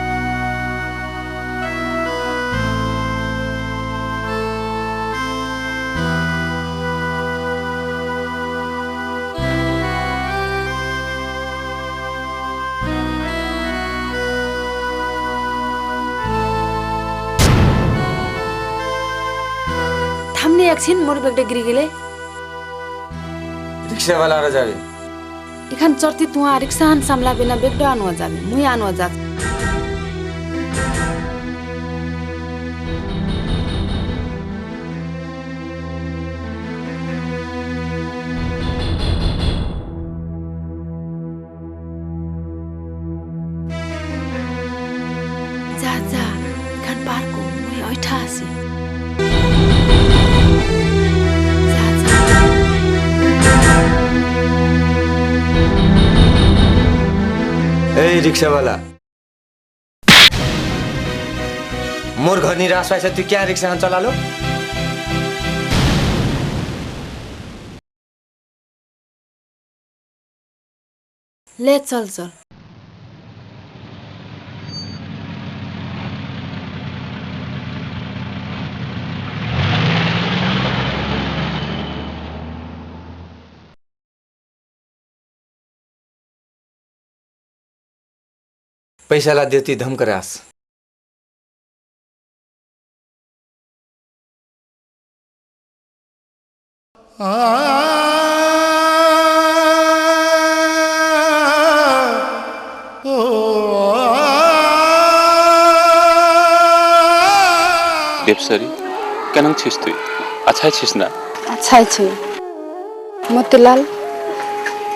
থামনি একছিন মোর ব্যাগটা গিরি গেলে रिक्शा वाला आ जावे এখান চড়তি তুয়া রিক্সা হান সামলা বিনা ব্যাগটা আনওয়া যাবে মুই আনওয়া যাক যা যা এখান পার কো মুই ওইঠা আছি ए रिक्शा वाला मोर घर निराश पाइछ तू क्या रिक्शा चला लो ले चल चल पैसा ला देती धम करास देवसरी केन छिस तुई अच्छा छिस ना अच्छा छे मोतीलाल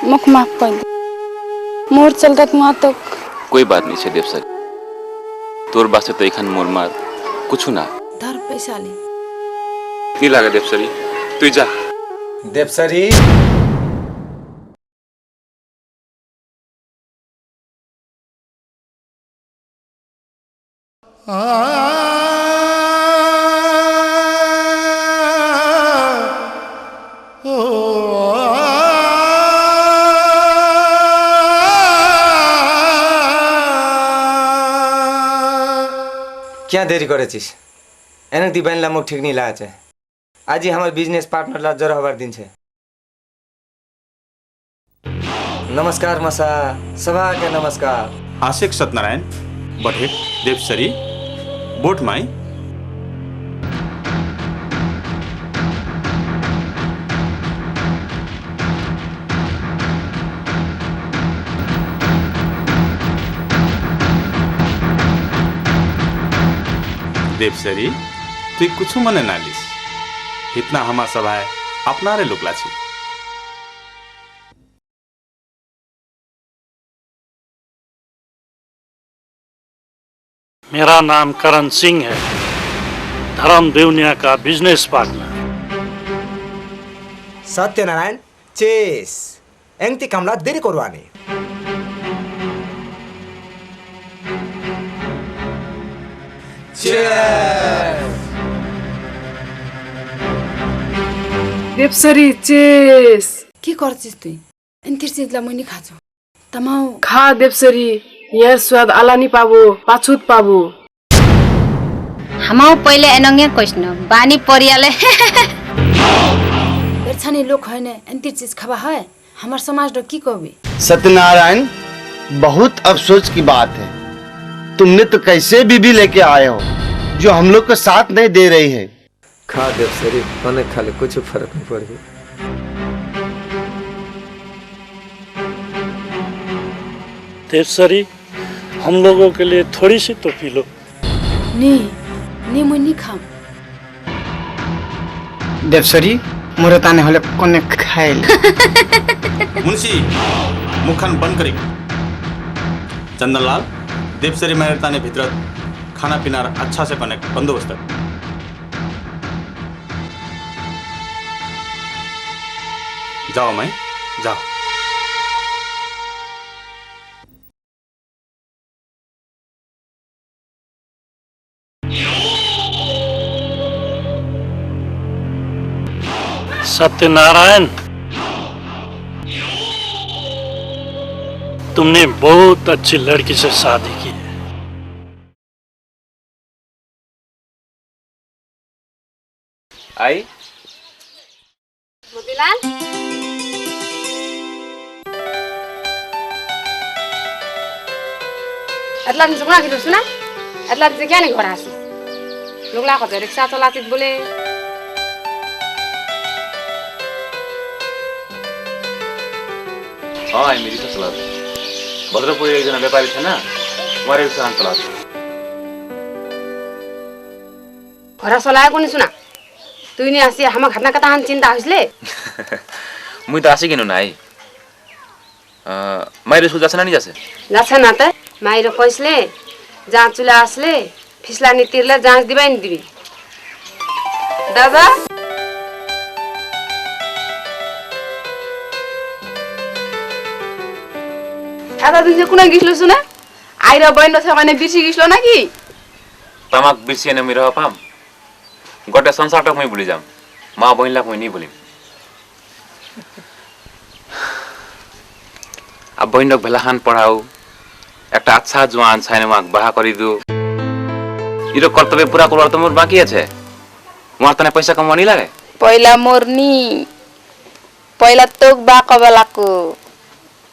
मुख माफ कर दे मोर चलता तुआ तक कोई बात नहीं छे देवसरी तोर बासे तो एखन मोर मार कुछ ना धर पैसा ले नहीं लागे देवसरी तू जा देवसरी क्या देरी करेছিস এনে দি বাইনলা মুখ ঠিক নি লাগছে আজি আমার বিজনেস পার্টনার লা জরা হবার दिन छे नमस्कार मसा सभा के नमस्कार आशिक सत्यनारायण बढ़े देवसरी बोट माई देवसरी तुई कुछ मने नालिस इतना हमा सभाए अपना रे लुकला छी। मेरा नाम करण सिंह है, धर्म देवनिया का बिजनेस पार्टनर। सत्यनारायण चेस एंगती कामला देरी करवानी। देवसरी चेस की करছিস তুই এন্তির চিজলা মই নি খাছো তামাও খা দেবসরি ইয়ার স্বাদ আলানি পাবো পাছুত পাবো हमाओ पहले एनंगे क्वेश्चन बानी परियाले बेरछानी लोग है ने एंतिर चीज खावा है हमार समाज रो की कहबी। सत्यनारायण, बहुत अफसोस की बात है, तुमने तो कैसे बीबी लेके आए हो जो हम लोग को साथ नहीं दे रही है। खा देवसरी खाने खाले कुछ फर्क नहीं पड़ेगा। देवसरी हम लोगों के लिए थोड़ी सी तो पी लो। नी मैं नहीं खाम। देवसरी मोरे ताने हले कोने खाइल। मुंशी मुखन बंद करी। चंदनलाल, देवसरी मेरे ताने भीतर खाना पीना अच्छा से कनेक्ट बंदोबस्त। जाओ मैं जाओ। सत्यनारायण, तुमने बहुत अच्छी लड़की से शादी की है। आई मोतीलाल एतला दिन सुना कि सुना एतला दिन क्या नहीं घर आसी लोगला को रिक्शा चलाती बोले हाँ आई मेरी तो चला भद्रपुर एक जना व्यापारी थे ना हमारे रिक्शा चला घर चलाए को नहीं सुना तू नहीं आसी हम घटना कथा हम चिंता होइसले मुई तो आसी किनु नाई माइर स्कूल जासे ना नहीं जासे जाछे ना त माइर कइसले जाँच चुला आसले फिसला नि तिरले जाँच दिबाई नि दिबी दादा आता दिन कुना गिसलो सुना आइर बइन छ भने बिर्सी गिसलो ना कि तमाक बिर्सिए न मेरो पाम गोटे संसारटक मैं भूली जाम माँ बहिनलाक मैं नहीं भूलिम अब बहिनक भेलाखान पढ़ाऊ एक अच्छा जवान छैन वहाँ बाहा करी दो इरो कर्तव्य पूरा करवार तो मोर बाकी है वहाँ तने पैसा कमावा नहीं लागे पहिला मोरनी पहिला तोक बा कबलाको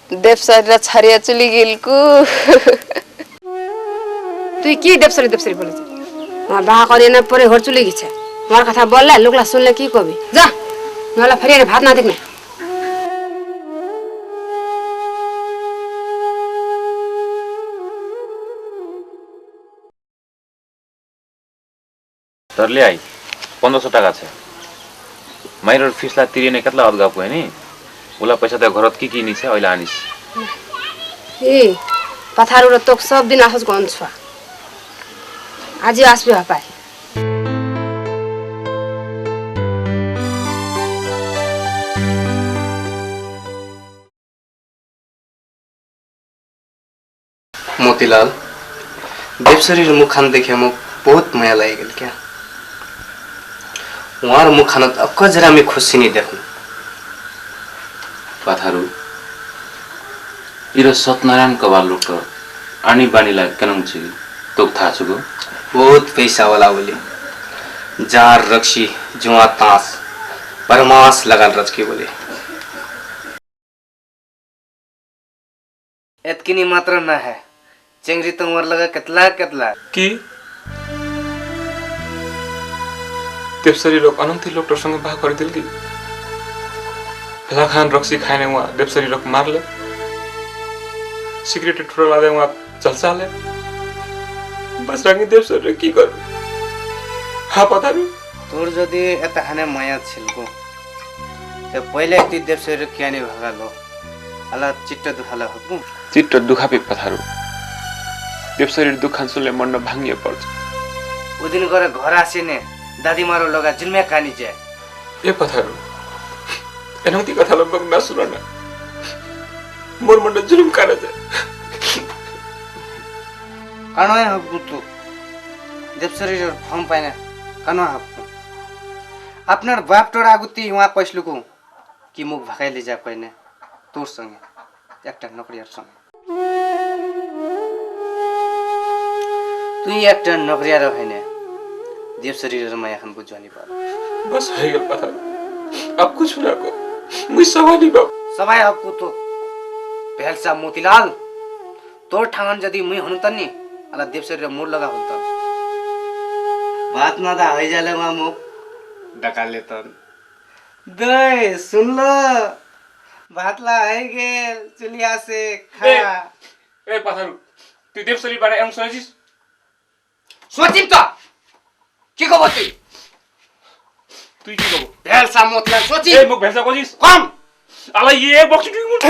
देवसरी र छरिया चुली गिलको तू की देवसरी देवसरी बोले वहाँ बाहा करे न परे हर चुली गिछे मोर कथा बोलले लोगला सुनले की कहबी जा नला फेरि भात ना देखने तरले आई 1500 টাকা আছে মাইরর ফিসলা তিরিনে কেতলা অদগা পয় নি ওলা पैसा त घरत की निছে ओइला आनिस ए पथारु र तोक सब दिन आसस गन्छ आज आसबे हपाय मोतीलाल देवसरी मुखान देखे मुख बहुत माया लगी गल क्या वहाँ मुखान अक्क जरा में खुशी नहीं देखूं पाथारू इरो सत्यनारायण कबाल लोक आनी बानीला केनंग छि तोक था छगो बहुत पैसा वाला बोले जार रक्षी जुआ तास परमास लगाल रच के बोले एतकिनी मात्र ना है चेंगरी तो मोर लगा कितला कितला की देवसरी लोग अनंती लोग तो संग बाह कर दिल की भला खान रक्सी खाने हुआ देवसरी लोग मार ले सिगरेट ठुरा दे हुआ जलसा ले बस रंगी देवसरी की कर हाँ पधारू তোর যদি এতখানে মায়া ছিল তো পहिले তুই দেবসর কেনে ভাগালো আলা চিত্ত দুখালা হবু चित्त दुखापी पधारू देवशरीर दुखान सुनले मन भांगिए पर्छ ওদিন করে ঘর আসিনে দাদি মারো লগা জিলমে কানি যায় ए पधारू एनोती कथा लगभग ना सुनना मोर मन जुलुम करे जाए কানো হবু তো দেবশরীর ফর্ম পাই না কানো হবু আপনার বাপ তোর আগুতি ওয়া কইছলুকু কি মুখ ভাগাইলে যা কই না তোর সঙ্গে একটা নকরিয়ার সঙ্গে তুই একটা নকরিয়ার হয় না দেবশরীরের মায়া এখন বুঝানি পার बस है गल पधारू अब कुछ ना को मुझ सवाली बाप सबाई हबु तो भेलसा मोतीलाल তোর ঠাঙান যদি মুই হনুতানি আলা দেবশরীর মোর লগা হলতাম बात ना दा হই যালে মা মুখ ডাকা লেতন দই শুনলো ভাতলা হয়ে গেল চলি আসে খা ए पधारू তুই দেবশরীর বারে এমন শুনেছিস সচিব তো কি খবর তুই তুই কি কব ভেলসা মোতলা সচিব এই মুখ ভেলসা কইছিস কম আলা ইয়ে বক্সি তুই মুখ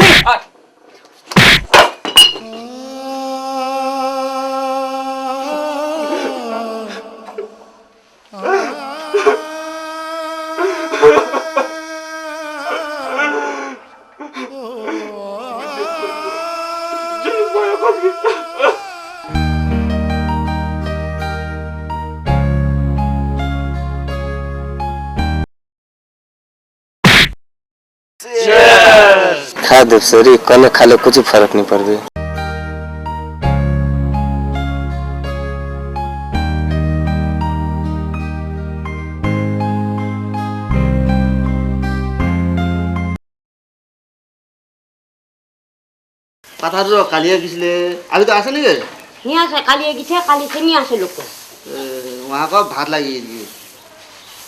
खा देवसरी कल खाले कुछ फर्क नहीं पड़े পাথার কালিয়া গেছিলে আমি তো আসেনি গে নিয়ে আসে কালিয়ে গেছে কালি সে নিয়ে আসে লোক वहाँ को भात लगी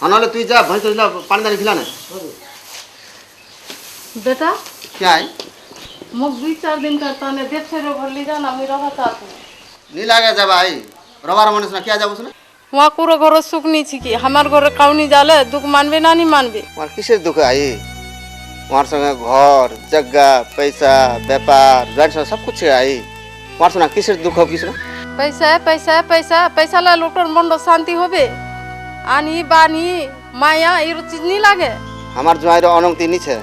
हनाले तुई जा भैंस तो पानी दानी खिलाना बेटा क्या है मुझ 2-4 दिन करता ने देव से घर ले जाना मैं रहा था नहीं लगे जब आई रवार मनुष्य ना क्या जब उसने वहाँ पूरा घर सुख नहीं छिकी हमार घर काउनी जाले दुख मानबे ना नहीं मानबे वहाँ किसे दुख आई वहाँ संगे घर जगह पैसा व्यापार व्यवसाय सब कुछ आई वहाँ सुना किसे दुख हो किसना पैसा पैसा पैसा पैसा ला लोटर मन शांति होबे आनी बानी माया ये चीज नहीं लागे हमार जुआई रो अनंगति नहीं छे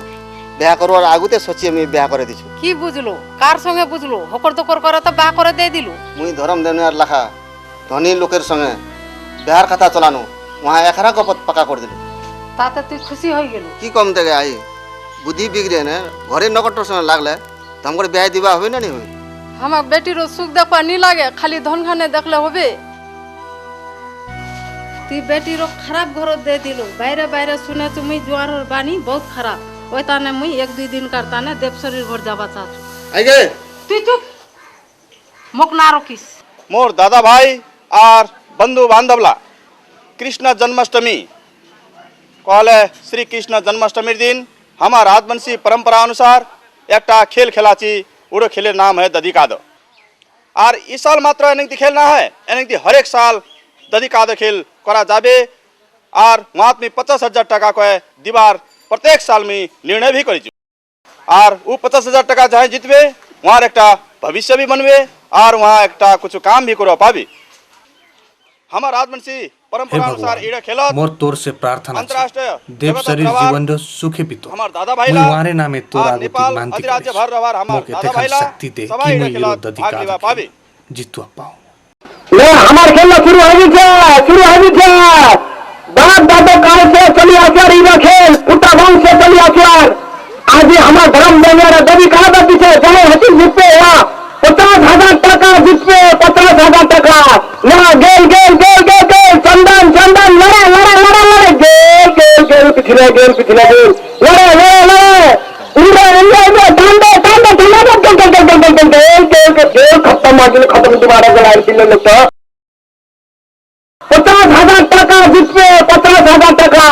ब्याह करवार आगुते सोचिए मैं ब्याह करे दिछु की बुझलो कार संगे बुझलो हकर दकर करे तो ब्याह करे दे दिलु मुई धर्म देवनार लाखा धनी लोकेर संगे ब्याहर कथा चलानो वहाँ एकरा गपत पक्का कर दिलु ताते तू खुशी हो गेलो की कम देगे आई बुद्धि बिगड़े ने घरे नकटर संगे लागले तो हमको ब्याह दिवा होबे ना नहीं होई हमार बेटी रो सुख देखवा नहीं लागे खाली धन खाने देखले होबे ती बेटी रो खराब घर दे दिलो बाहरे बाहरे सुने तो मुई जुआर बानी बहुत खराब ओय ताने मुई 1-2 दिन करता ने देवशरीर घर जाबा चाहछु आई गे तू चुप मुख ना रोकिस मोर दादा भाई और बंधु बांधवला कृष्ण जन्माष्टमी कहले श्री कृष्ण जन्माष्टमी दिन हमार राजवंशी परंपरा अनुसार एकटा खेल खेलाची उड़ो खेले नाम है दधिकाद और इस साल मात्र एनंगती खेल ना है एनंगती हर एक साल दधिकाद खेल करा जाबे और वहाँ में 50,000 टका को दीवार प्रत्येक साल में निर्णय भी करी और वो 50,000 टका जहाँ जीतबे वहाँ एक भविष्य भी बनबे और वहाँ एक कुछ काम भी करो पाबी हमार राजवंशी परंपरा अनुसार इड़ा खेलत मोर तोर से प्रार्थना अंतरराष्ट्रीय देव शरीर जीवन रो सुखे पितो हमार दादा भाईला मुई नामे तोरा आगुति मानती अधिराज्य भर रवार हमार दादा भाईला शक्ति दे सभा कि इड़ा मुई खेलत दधिका भाग लेवा पाबी जितवा पाओ ले हमार खेल शुरू हो गई बाप दादा काल से चली आचार इवा खेल पुटा वंश से चली आचार आज हमार धर्म देने दबी कहा था पीछे चाहे हसी जितने हुआ 50,000 टका जितने 50,000 टका यहाँ गेल गेल गेल गेल गेल चंदन चंदन लड़े लड़े लड़े लड़े गेल गेल गेल पिछले गेल लड़े लड़े लड़े उड़े उड़े उड़े तांडे तांडे तांडे गेल गेल गेल गेल गेल गेल गेल गेल खत्म आगे खत्म दोबारा गलार किले लगता 50,000 टका जितने 50,000 टका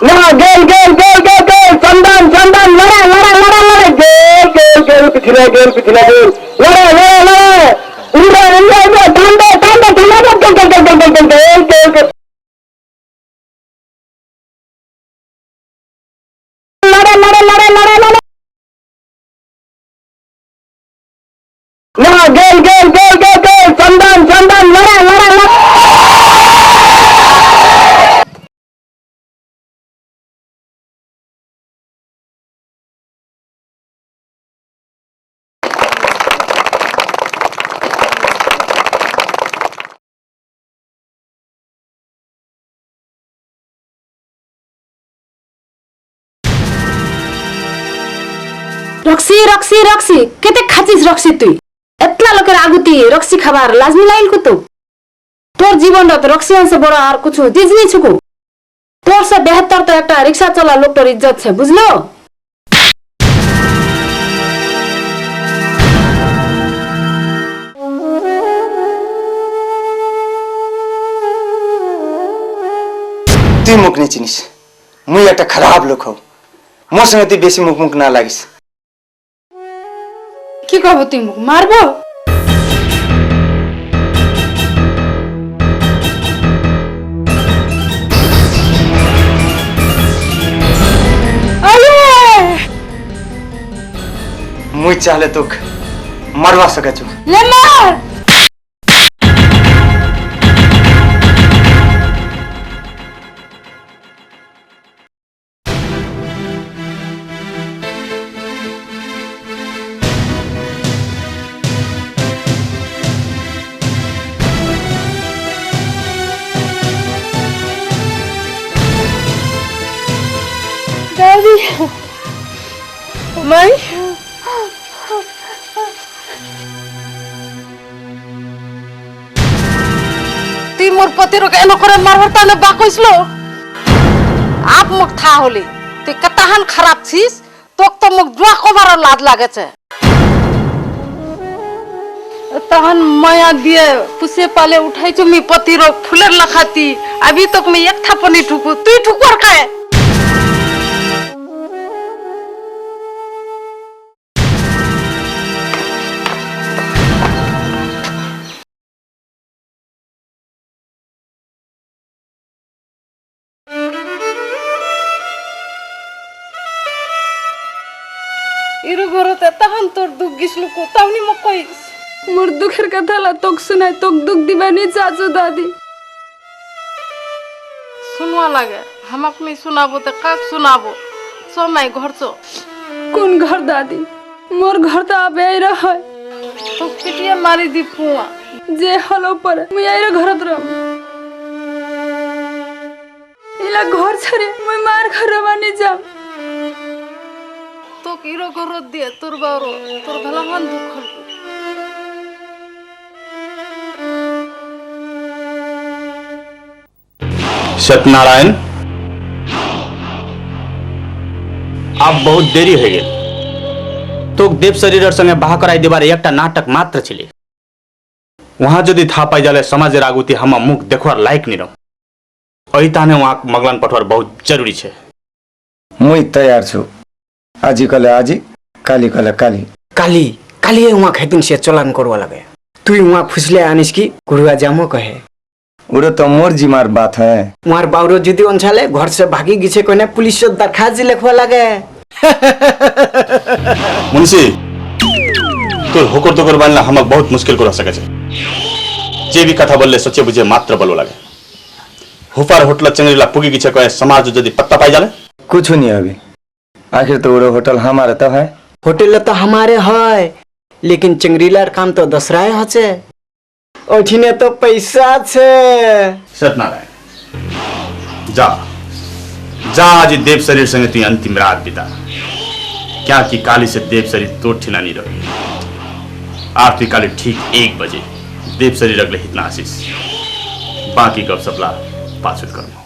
यहाँ गेल गेल गेल गेल गेल चंदन चंदन लड़े लड़े लड़े लड़े गेल गेल गेल पिछले गेल लड़े लड़े लड़े उड़े उड़े उड़े तांडे तांडे तांडे गेल गेल गेल गेल गेल गेल वहाँ गेल गेल गेल गेल गेल चंदन चंदन लड़ा लड़ा लड़ा। रक्सी रक्सी रक्सी केते खाचिस रक्सी तुई एतला लोकेर आगुती रक्सी खाबार लाजमी लाइल को तो तोर जीवन रत रक्सी से बड़ा और कुछ चीज नहीं छुको तोर से बेहतर तो एक रिक्शा चला लोकटर इज्जत छे बुझलो। তুই মুখ নি চিনিস মুই একটা খারাপ লোক হও মোর সঙ্গে তুই বেশি মুখ মুখ না লাগিস। কি কব তুই মুখ মারবো মুই চাহলে তোক মারবা সকেছু ले मार दादी माई তুই মোর পতির কেন করে মারবার তাহলে বা কইছিল আপ মুখ থা হলি তুই কতহান খারাপ ছিস তোক তো মুখ জুয়া কবার লাদ লাগেছে तहन माया दिए पुसे पाले उठाई चुमी पति रो फुलर लखाती अभी तक मैं एक थापनी ठुकू तू ठुकर खाए इरु घरते तहन तोर दुख गिसलु को तावनी म कइस मोर दुखेर कथा ला तोक सुनाय तोक दुख दिबानी चाचू दादी सुनवा लागे हमक नहीं सुनाबो त काक सुनाबो समय घर छो कोन घर दादी मोर घर त आबे रह तो पिटिया मारी दी पुआ जे हलो पर मुई आइर घरत रह इला घर छरे मुई मार घर बानी जाम तो किरो घरत दिए तोर बारो तोर भलामान दुख सत्यनारायण अब बहुत देरी हो गेल तो देव शरीर संगे बाह कराई देबार एक नाटक मात्र छिले वहां जदि था पाई जाले समाजेर आगुती हम मुख देखवार लायक नहीं रहो अही ताने वहां मगलान पठवार बहुत जरूरी छे मुई तैयार छु आजी कले आजी काली कले काली काली काली वहाँ खेतिन से चलान करवा लगे तू वहाँ फुसले आनिस की गुरुआ जामो कहे उरो तो मोर जिमार बात है वहाँ बाउरो जिदी अंछाले घर से भागी गिछे कोने पुलिस से दरखास्त लिखवा लगे मुंशी तो होकर तो कर बालना हमक बहुत मुश्किल को रह सके छे जे भी कथा बोलले सच्चे बुझे मात्र बोलो लगे हुफार होटल चंगरीला पुगी गिछे कोने समाज जदि पत्ता पाई जाले कुछ नहीं अभी आखिर तो उरो होटल हमारे तो है होटल तो हमारे है लेकिन चंगरीलार काम तो दसराय हचे ओठिने तो पैसा छे सत्यनारायण जा जा आज देव शरीर संगे तू अंतिम रात बिता क्या कि काली से देव शरीर तो ठिना नहीं रही आरती काली ठीक 1 बजे देव शरीर अगले हितना आशीष बाकी गप सपला पाछुत करो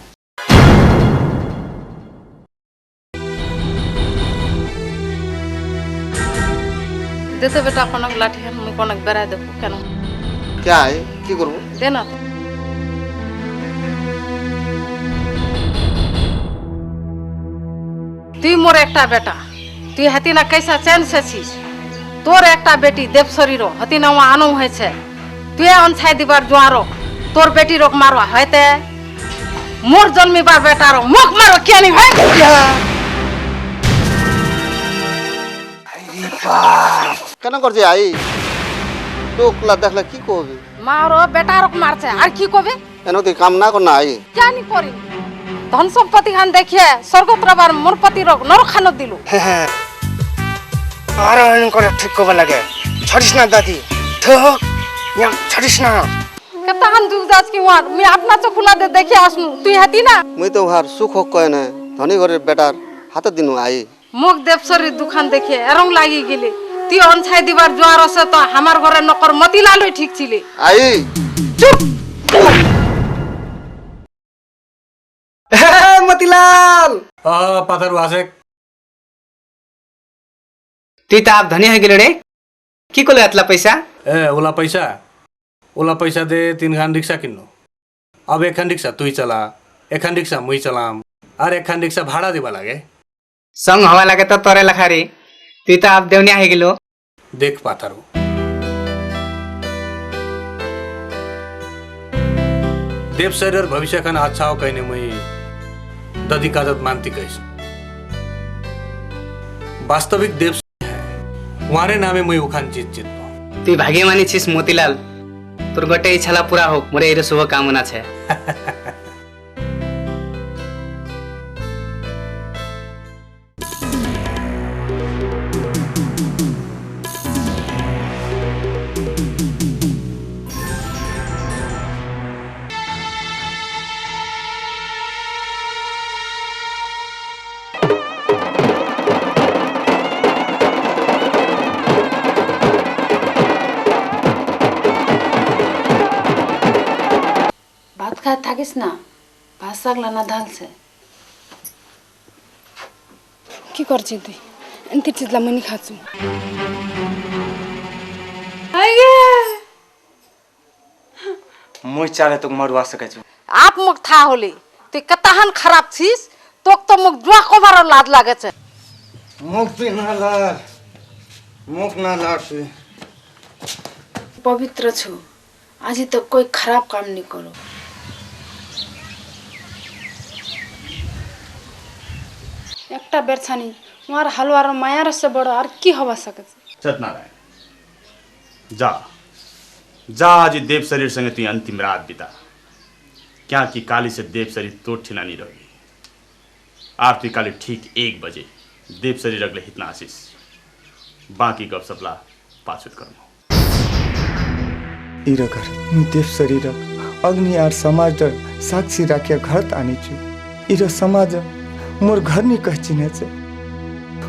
देते बेटा कोनक लाठी है मुई कोनक बेरा देखो केन क्या है की करबो देना তুই মোর একটা বেটা তুই হাতি না कैसा चैन से छिस তোর একটা বেটি দেবশরীর হাতি না আনো হয়েছে তুই অনছাই দিবার জোয়ারো তোর বেটি রক মারবা হইতে মোর জন্মিবার বেটার মুখ মারো কেনি ভাই কেন করছে আই তোকলা দেখলে কি করবি? মার বেটার মারছে আর কি কবে? এন তুই কাম না কর না আই জানি করি ধন সম্পত্তি খান দেখিয়ে স্বর্গত্রবার মোর পতি নরখানো দিল। হ্যাঁ আর করে ঠিক কবে লাগে ছড়িস না দাদি ছড়িস না কেতাহান দুঃখ যাচ কি মার আমি আপনা চোখুলা দে দেখে আসনু তুই হাতি না মুই তো ভার সুখ হোক কয় না ধনী ঘরের বেটার হাতে দিনু আই মুখ দেবসরির দোকান দেখে এরং লাগি গেলে তুই অনছাই দিবার জোয়ার আছে তো আমার ঘরে নকর মতিলাল ঠিক ছিলে আই চুপ মতিলাল পাথারু আছে তুই তো আপ ধনী হয়ে গেল রে কি করলে এতলা পয়সা ওলা पैसा दे 3 खान रिक्शा किन्नु अब 1 खान रिक्शा तुई चला 1 खान रिक्शा मुई चलाम और 1 खान रिक्शा भाड़ा देवा लागे संग हवा लगे तो तोरे लखा रे तुई तो आप देवनिया है गेलो देख पाथारू देव शरीर भविष्य खान अच्छा हो कहने मुई ददी काजत मानती कहिस वास्तविक देव है वारे नामे मुई उखान जीत তুই ভাগ্যমানী ছিস মতিলাল তোর গোটে ইচ্ছা পুরা হোক মোরে এর শুভ কামনা আছে ভাত খায় থাকিস না ভাত শাকলা না ঢালছে কি করছিস তুই এনতি চিজলা মনি খাচ্ছু মুই চালে তোক মারুয়া সকেছু आप मुख था होली তুই কতহান খারাপ ছিস তোক তো মুখ জুয়া কভার লাদ লাগেছে মুখ তুই না লার মুখ না লার তুই पवित्र छु आज तो कोई खराब काम नहीं करो একটা বেরছানি তোমার হালুয়ার মায়ার সে বড় আর কি হবা সকে सत्यनारायण जा जा आज देव शरीर संगे तू अंतिम रात बिता क्या कि काली से देव शरीर तो ठिना नहीं रहोगी आरती काली ठीक 1 बजे देव शरीर अगले हितना आशीष बाकी गप सपला पाछुत कर्म इरगर मी देव शरीर अग्नि आर समाज साक्षी राखे घर तानी छु इर समाज मोर घर नहीं कह चिने छे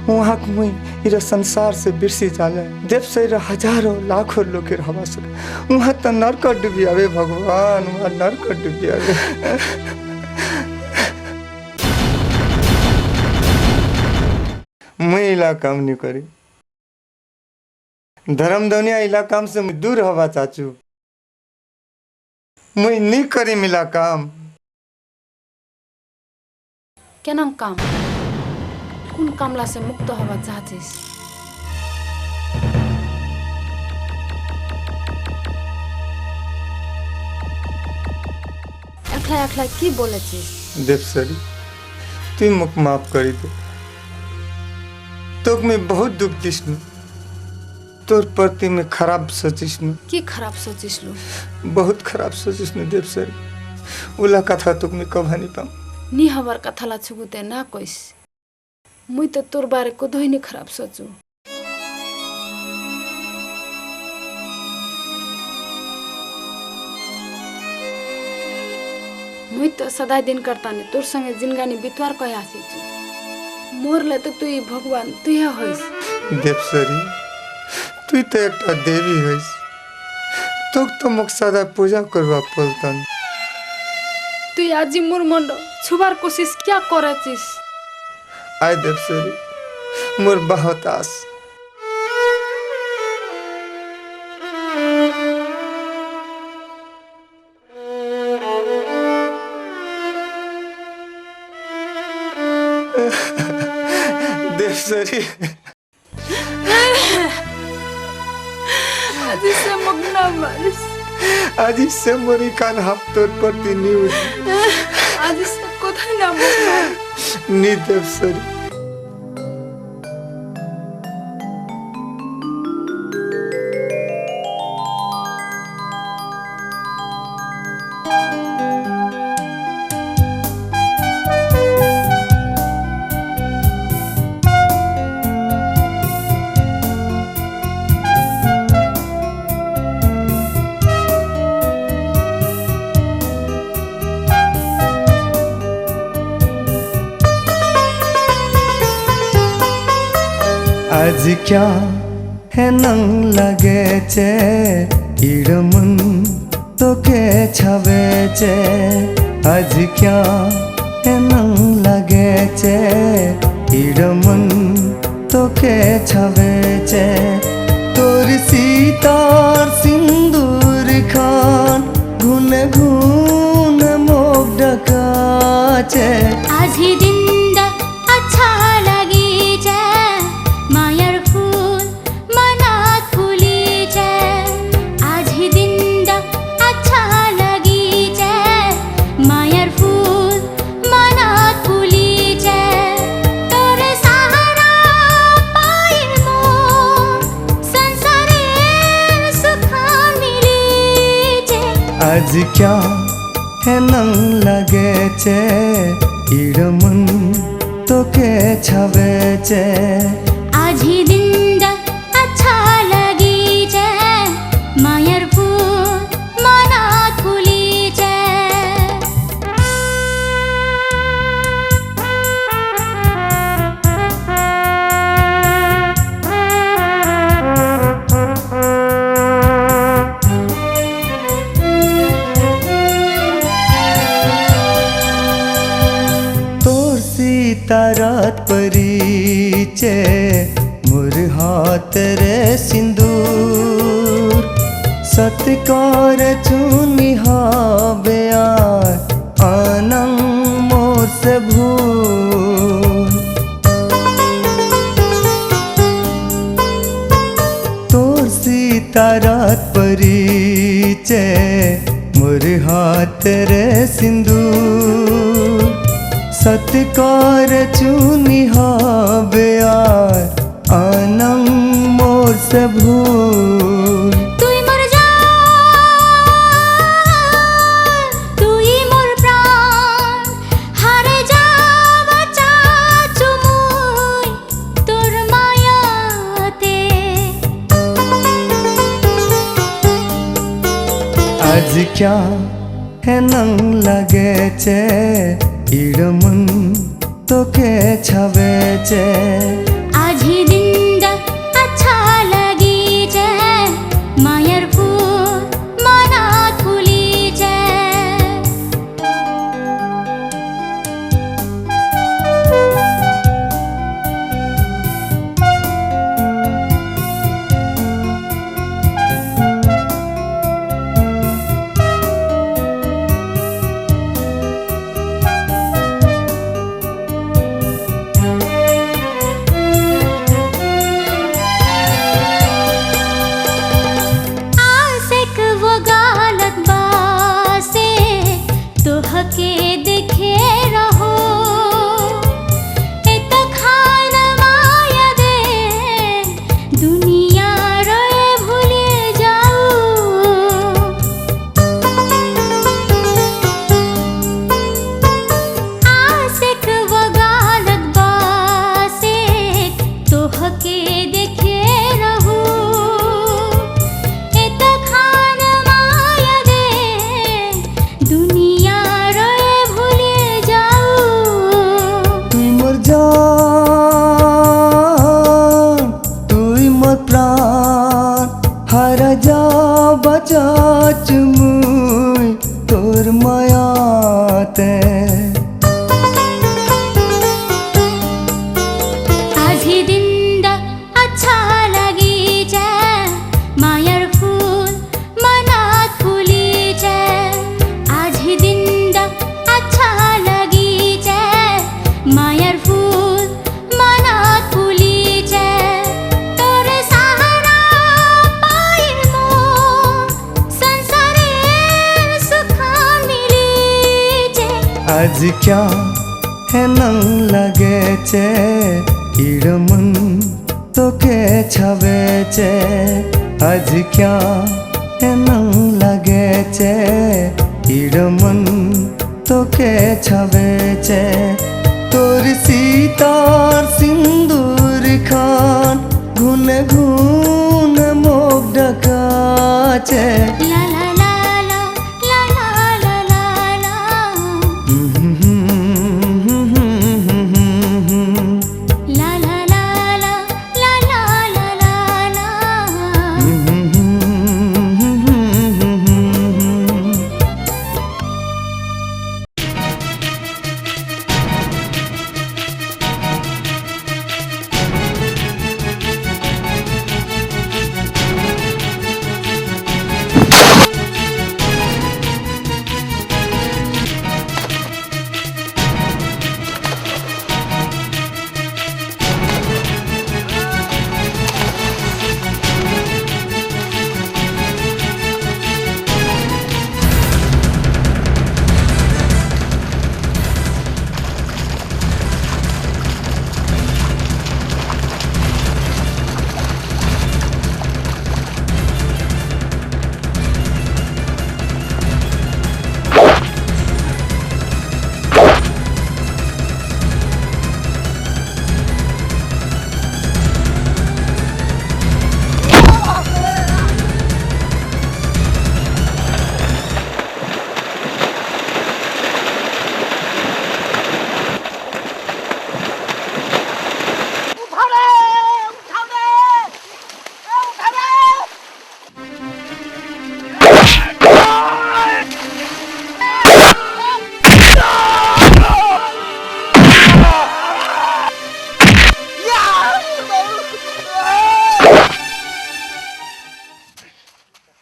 वहाँ मुई इर संसार से बिरसी जाले देव शरीर हजारों लाखों लोग रहवा सके वहाँ तो नरक डूबी आवे भगवान वहाँ नरक डूबी आवे मैं इलाका नहीं करी धर्म दुनिया इलाका से मैं दूर हवा चाचू मैं नहीं करी मिला काम केना काम कौन कामला से मुक्त हवा चाहतीस अखला अखला की बोले छीस देवसरी तू मुख माफ करी दे तो मैं बहुत दुख दिसनु तोर प्रति में खराब सोचिसनु की खराब सोचिस लो बहुत खराब सोचिसनु देवसरी उला कथा तो मैं कभा नहीं पाऊं नी हवर कथाला छुगुते ना कोइस मुई तो तोर बारे को दोही नहीं खराब सोचू मुई तो सदा दिन करता नहीं तोर संगे जिंदगानी बितवार कह आसी छु मोर ले तो तू भगवान तू है होइस देवसरी तू तो एक देवी होइस तो मुख सदा पूजा करवा पलतन तू आज मोर मंडो छुबार कोशिश क्या करचिस आय देवसरी मोर बहुत आस देवसरी आज से मगना मारिस आज से मोरी कान हफ्तोर प्रति न्यूज आज से कोथा ना मगना नी देवसरी आज क्या है नंग लगे चे इरमन तो के छवे चे आज क्या है नंग लगे चे इरमन तो के छवे चे तोर सीतार सिंदूर खान घुन घुन मोग डकाचे आज ही दिन दा अच्छा लगी जाए मायर फूल मनात फूली जाए आज ही दिन दा अच्छा लगी जाए मायर फूल मनात फूली जाए तोरे सहारा पाए मोर संसारे सुखा मिली जाए आज क्या है नंग लगे चे इरमन तो के छवे चे आज ही दिन दा अच्छा लगी जाए मायर फूल मनात फूली जाए तोर सीतारात परिचे मोर हाथ रे सिंदूर सत्कार चुनी हावे आनंद मोर से भूल तोर सीतारात परिचे मोर हाथ रे सिंदूर सत्कार चुनी हावे आनंद मोर से भूल तुई मोर जान तुई मोर प्राण हारे जावा चाचू मुई तोर मायाते आज क्या है नंग लगे चे इरमन तो के छवे चे आज ही दिन दा अच्छा लगी जाए मायर फूल मनात फूली जाए आशिक वो गालत बासे तो हके देखे रहो एक खान माया दे दुनिया रोए भूले जाओ आशिक वो गालत बासे तो हके देखे रहो एत खान माया दे दुनिया रोए भूले जाओ তুই মোর জান তুই মোর প্রাণ হারা যা বাঁচাচ মুই তোর মায়াতে आज ही दिन दा अच्छा लगी जाए मायर फूल मनात फूली जाए आज ही दिन दा अच्छा लगी जाए मायर फूल मनात फूली जाए तोरे सहारा पाए मोर संसारे सुखा मिली जाए आज क्या है नंग लगे चे इरमन तो के छवे चे आज क्या है नंग लगे चे इरमन तो के छवे चे तोर सीतार सिंदूर खान घुन घुन मोग डकाचे ला ला ला ला ला ला ला ला ला ला ला ला ला ला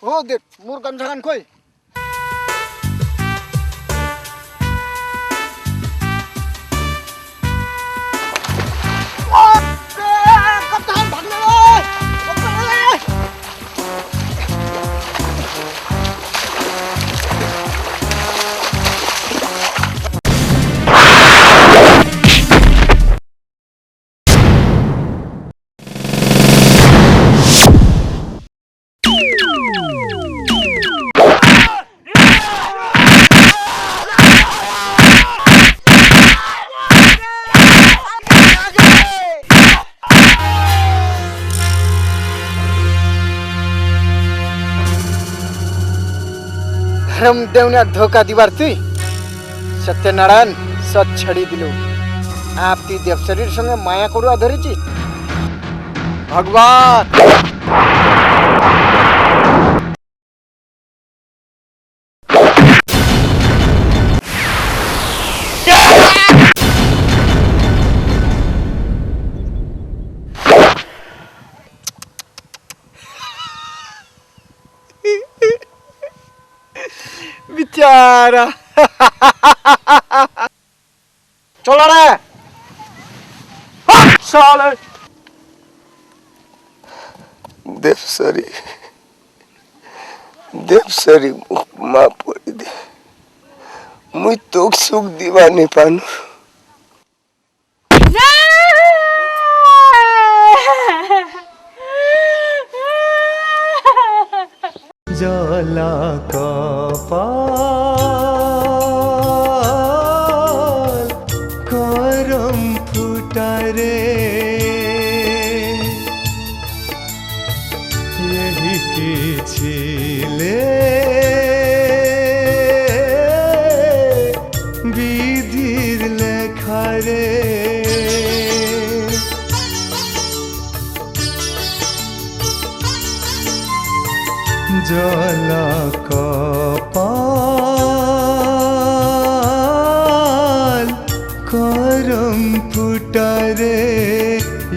ও দেখ মোর গামছা খান কই धर्मदेवने धोखा दिवार तुई सत्यनारायण सत छड़ी दिलु आप ती देव शरीर संगे माया करुआ धरिछि भगवान बेचारा चलो रे साले देवसरी मुख मा पड़ी दे मुई तो सुख दीवानी पानु जला कपाल करम फुटारे यही की छिले विधिर लेखारे जला कपाल करम फुटारे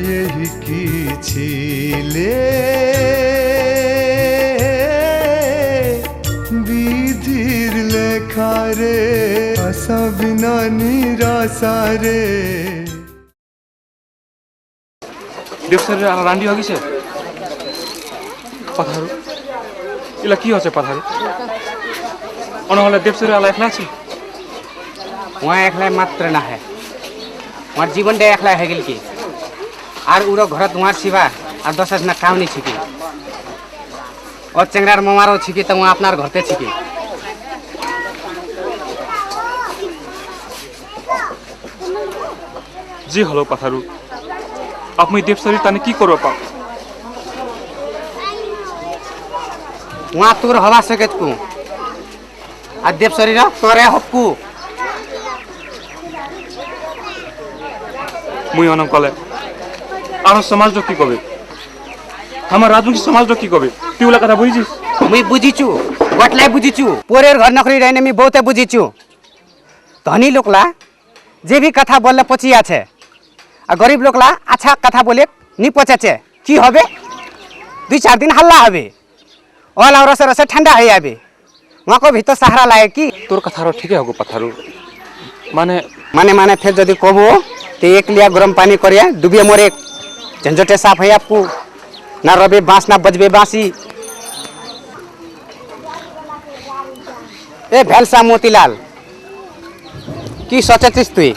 यही की छिले विधिर लेखारे आशा बिना निराशा रे देवसरी आला रांडी हो गई पाथारू इला की होছে পাথারু অনহলে দেবসরি আলা একলা আছে वहाँ एकला मात्र ना है वहाँ जीवन दे एकला है गिल की आर उरो घर तुम्हार सिवा और 10 ना काम नहीं छिकी और चंगरार ममारो छिकी तो वहाँ अपनार घरते छिकी जी हलो पाथारू आप मैं देवसरी ताने की करबो पा वहाँ तोर हवा सकेत को आ देव शरीर तोरे हक्कू मुई अनम कले आरो समाज की कबे हमार राजबंशी समाज की कबे তুই ওলা কথা বুঝিস मुई बुझीचू गटलाई बुझीचू पोरेर घर नौकरी रहने मी बहुते बुझीचू धनी लोकला जे भी कथा बोलले पची আছে আর गरीब लोकला अच्छा कथा बोले नी पचेছে কি হবে 2-4 दिन हल्ला হবে ओला रसे रसे ठंडा हो जाबे वहाँ को भीतर सहारा लागे कि तोर कथारो ठीक है पाथारू माने माने माने फिर जदि कहबो तो एक लिया गरम पानी करिए डूबिए मोरे झंझटे साफ है आपको ना रबे बांस ना बजबे बांसी ए भेलसा मोतीलाल की सोचेছিস তুই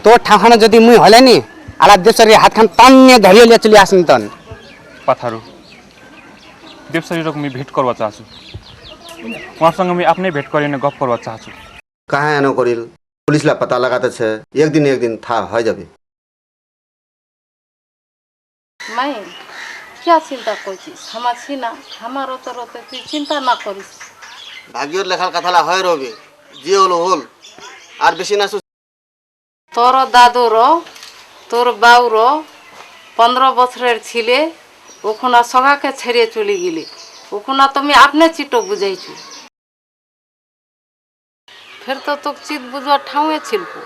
तो ठाहन जदि मुई हले नी आला देशरी हाथ खान तान्ने धरिए ले चली आसिन तन पाथारू देवसरी रोग मैं भेट करवा चाहछु वहाँ संग मैं अपने भेट करिने गप करवा चाहछु कहाँ एनो करिल पुलिसला पता लगाते छे एक दिन था हो जाबे मैं क्या चिंता करছিস আমার ছিনা আমারও তো রতে তুই চিন্তা না করিস भाग्योर लेखाल कथाला হয় রবে যে হলো হল আর বেশি না তোর দাদুর তোর বাউর 15 বছরের ছিলে ওখানে সগাকে ছেড়ে চলে গেলি ওখানে তুমি আপনি চিটো বুঝাইছো ফের তো তোক চিত বুঝা ঠাউয়ে ছিলপো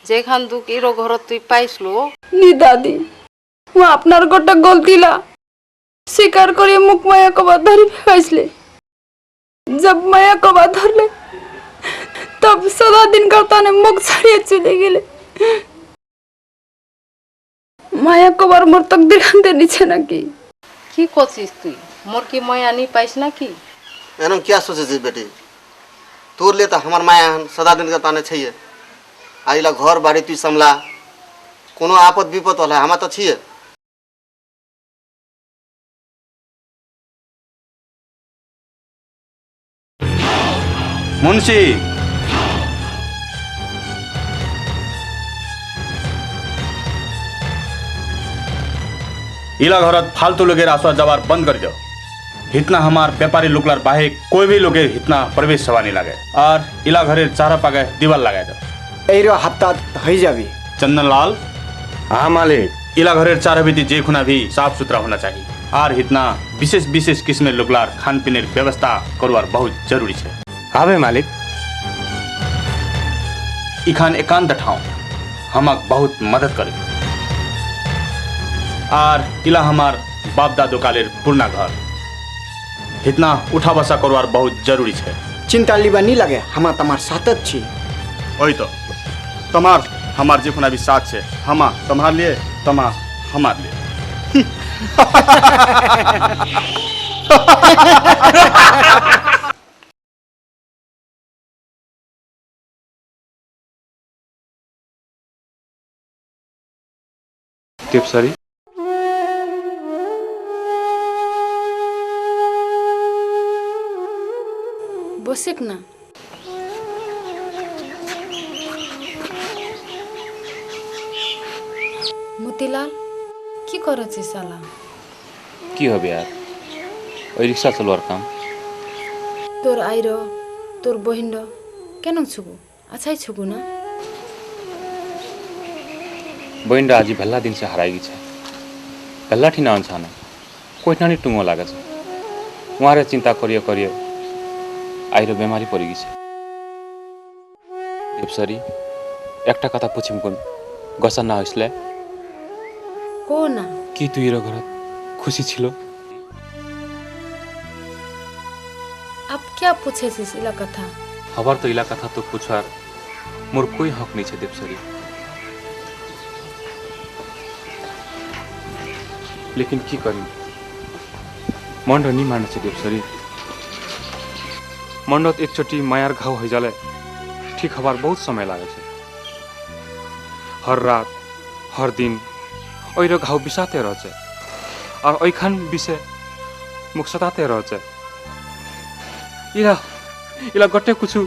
যেখান দুক ইরো ঘর তুই পাইছলো নি দাদি वो আপনার গোটা গলতিলা स्वीकार करिए मुख माया को बात धरी फेंकले। जब माया को बात धरले तब सदा दिन करता ने मुख छाड़िए चले गेले। माया को बार मोर तकदीर खानते नीचे ना की कोशिश तुई मोर की माया नहीं पाइस ना की एनम क्या सोचे छी बेटी तोर ले तो हमार माया सदा दिन का ताने छैये आइला घर बाड़ी तू संभला कोनो आपद विपद होला हम तो छिए। मुंशी इला घरत फालतू लोगेर आसवा जवार बंद कर दो। हितना हमार व्यापारी लोकलार बाहे कोई भी लोगे हितना प्रवेश सवा नहीं लागे और इला घरेर चारा पागे दीवार लगाए दो। एरो हफ्ता हो जाबी। चंदनलाल। हाँ मालिक। इला घरेर चारा बीती जे खुना भी साफ सुथरा होना चाहिए और हितना विशेष विशेष किस्मेर लोकलार खान पीनेर व्यवस्था करवार बहुत जरूरी है। हाँ मालिक। इखान एकांत ठाव हमक बहुत मदद करे और इला हमार बाप दादो कालेर पुरना घर इतना उठा बसा करवार बहुत जरूरी है। चिंता लीबा नहीं लगे हम तमार साथत छी। वही तो तमार हमार जे खुना भी साथ है हमा तुम्हार लिए तमा हमार लिए। देवसरी बसिक ना मोतीलाल की करछि साला की হবে यार ওই রিক্সা চলোয়ার কাম তোর আইর তোর বহিন্ড কেন ছুগু আছাই ছুগু না बहिन आज भेल्ला दिन से हराई छ भेल्ला ठिना अनछान कोई नानी टुंगो लागे छ उहाँरे चिंता करियो करियो आइरो बेमारी पड़ी गई छ। देवसरी एकटा कथा पूछिम कोन गसा ना हइसले को ना कि तुई रो घरत खुशी छिलो। अब क्या पूछे छिस इला कथा हबार तो इला कथा तो पूछार मोर कोई हक नहीं छ। देवसरी लेकिन की करी मंड नहीं माने छ। देवसरी मंडत एक चोटी मायार घाव हो जाले ठीक हबार बहुत समय लागे छ। हर रात हर दिन ओइरो घाव बिसाते रह छ और ओइखान विषय मुख सताते रह छ। इला इला गट्टे कुछु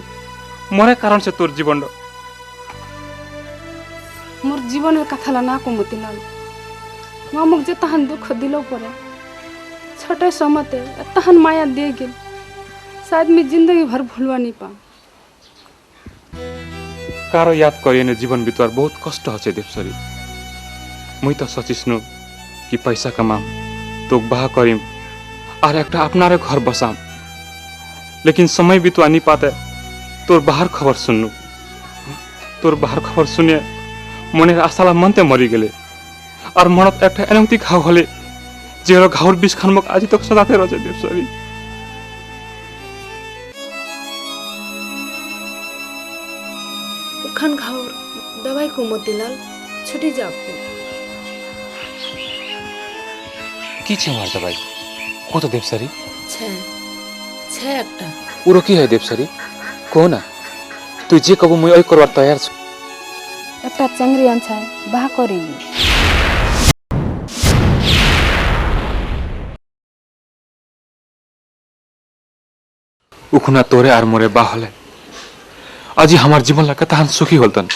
मोरे कारण से तोर जीवन मोर जीवन कथा ना को मोतीलाल मामुक जे तहन दुख दिलो परे छोटे समते तहन माया दे गेल शायद मैं जिंदगी भर भूलवा नहीं पा। कारो याद करिए जीवन बितवार बहुत कष्ट है। देवसरी मुई तो सचिसनु कि पैसा कमाम तो बाह करीम और एक अपनारे घर बसाम लेकिन समय बितवा नहीं पाते तोर बाहर खबर सुननु तोर बाहर खबर सुनिए मने आशाला मनते मरी गेले और मनत एक एनौती घाव हले जेरो घावर बिष खान मक आज तक सदाते रहे। देवसरी उखान घावर दवाई को मोतीलाल छुटी जापको की छे मार दवाई को तो देवसरी छे एकटा उरो की है। देवसरी को ना तू जे कबो मुई ओइ करवार तैयार छु। एकटा चंगरी अनछाय बाह करिबी उखुना तोरे आर मोरे बाहले आज हमार जीवन लगा तहन सुखी होलतन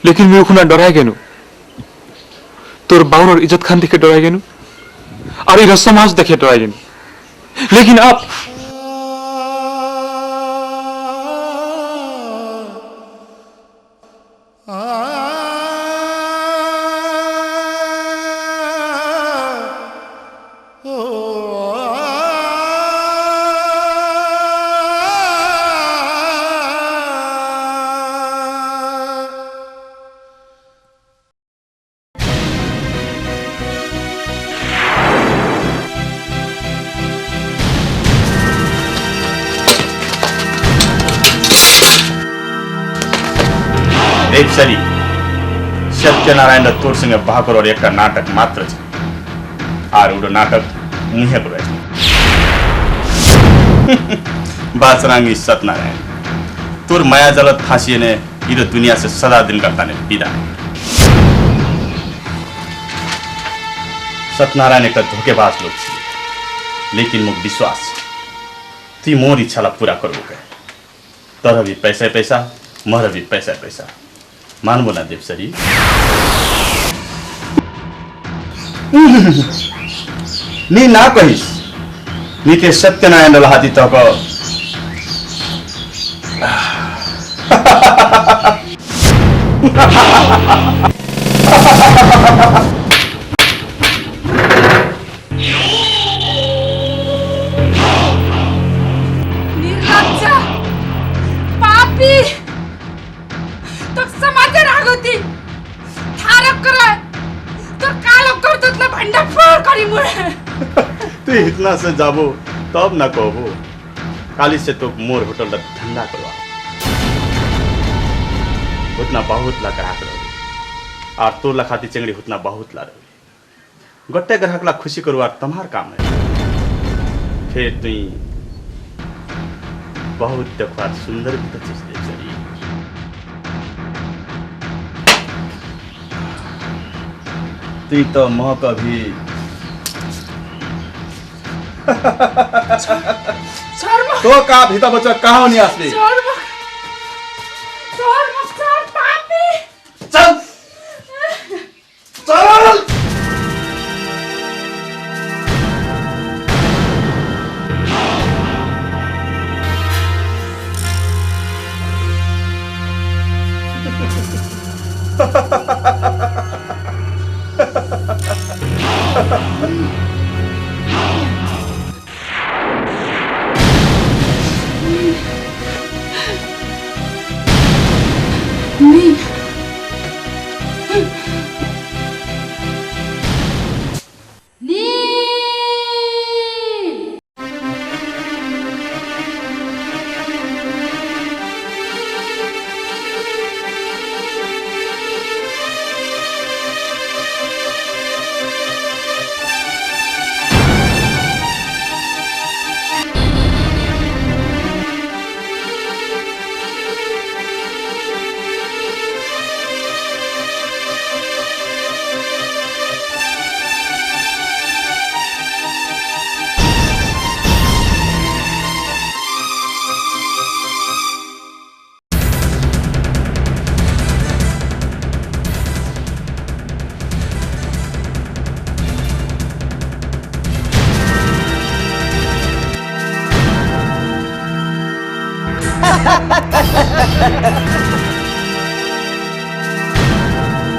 लेकिन मैं उखुना डराय गेनु तोर बाउर और इज्जत खान देखे डराय गेनु और इधर समाज देखे डराय गेनु लेकिन अब देवसरी सत्यनारायण तोर संगे भाकर और एक नाटक मात्र और उडो नाटक मुहे को बासरांगी सत्यनारायण तोर माया जलत फांसी ने इधर दुनिया से सदा दिन करता ने विदा। सत्यनारायण एक धोखेबाज लोग छे, लेकिन मुझ विश्वास ती मोर इच्छा पूरा करो के तर भी पैसा पैसा मर भी पैसा पैसा मानबो ना देवसरी। नी ना कहिस नी ते सत्यनारायण लहाती तक निर्लज्जा पापी तो समाजर आगोती थारक करे तो कालो कर तो भंडा फोड़ करी मुळे तू इतना से जाबो तब ना कहबो काली से तो मोर होटल दा धंधा करवा उतना बहुत ला ग्राहक रहे और तो लखाती चंगड़ी उतना बहुत ला रहे गट्टे ग्राहक ला खुशी करवा तुम्हार काम है। फिर तू बहुत देखवार सुंदर भी तो चीज देवसरी। तू तो मोह का भी तो का भीतर बच्चा कहाँ नहीं आसली चल चल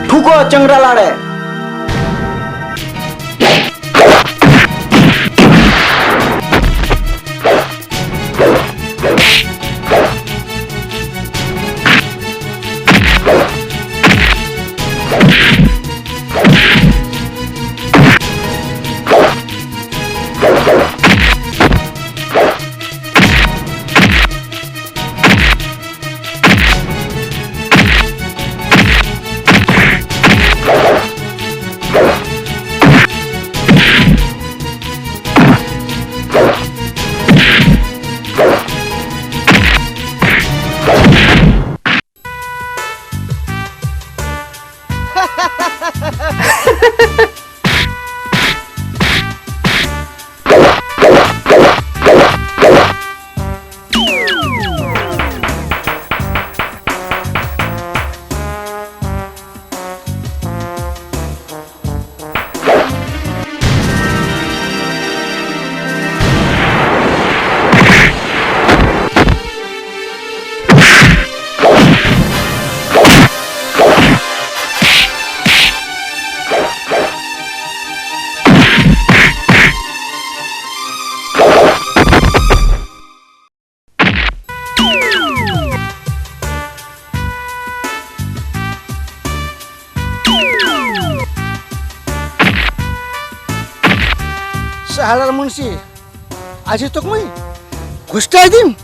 ठुको चंगरा लाड़े हालार मुंशी आज तक मैं घुसटाई दिन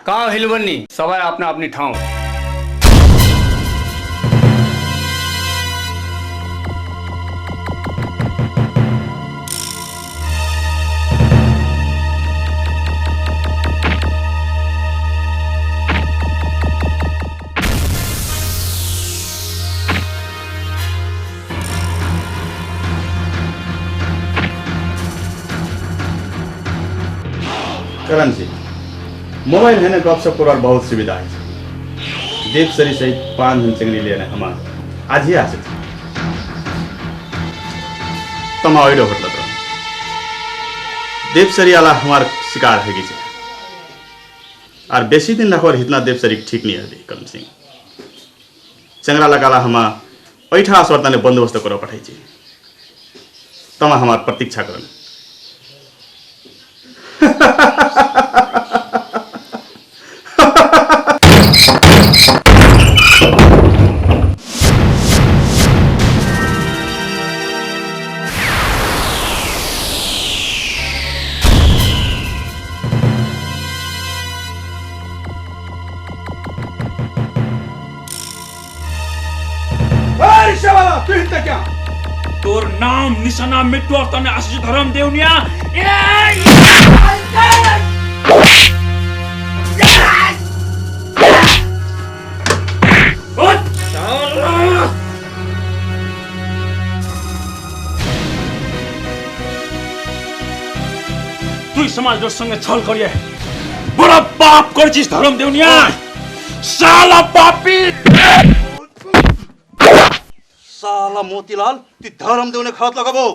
कहाँ हिलबन्नी सबै अपना अपनी ठाउँ। करण जी मोबाइल है ना गपशप कर बहुत सुविधा है। देवसरी सहित 5 दिन चिंगड़ी लेने हम आज ही आसे तम अइलो होटल तो देवसरी वाला हमार शिकार है कि और बेसी दिन रखो इतना देवसरी ठीक नहीं है। करण सिंह चंगरा लगाला हम ऐठा अस्वर्ता ने बंदोबस्त करो पठाई तम हमार प्रतीक्षा करन। तोर नाम निशाना मिटो तने आशीष धर्म देवनिया तू समाज संगे छल करिए बड़ा पाप करछिस धर्म देवनिया साला पापी। साला मोतीलाल ती धर्म देवने खत लगाबो।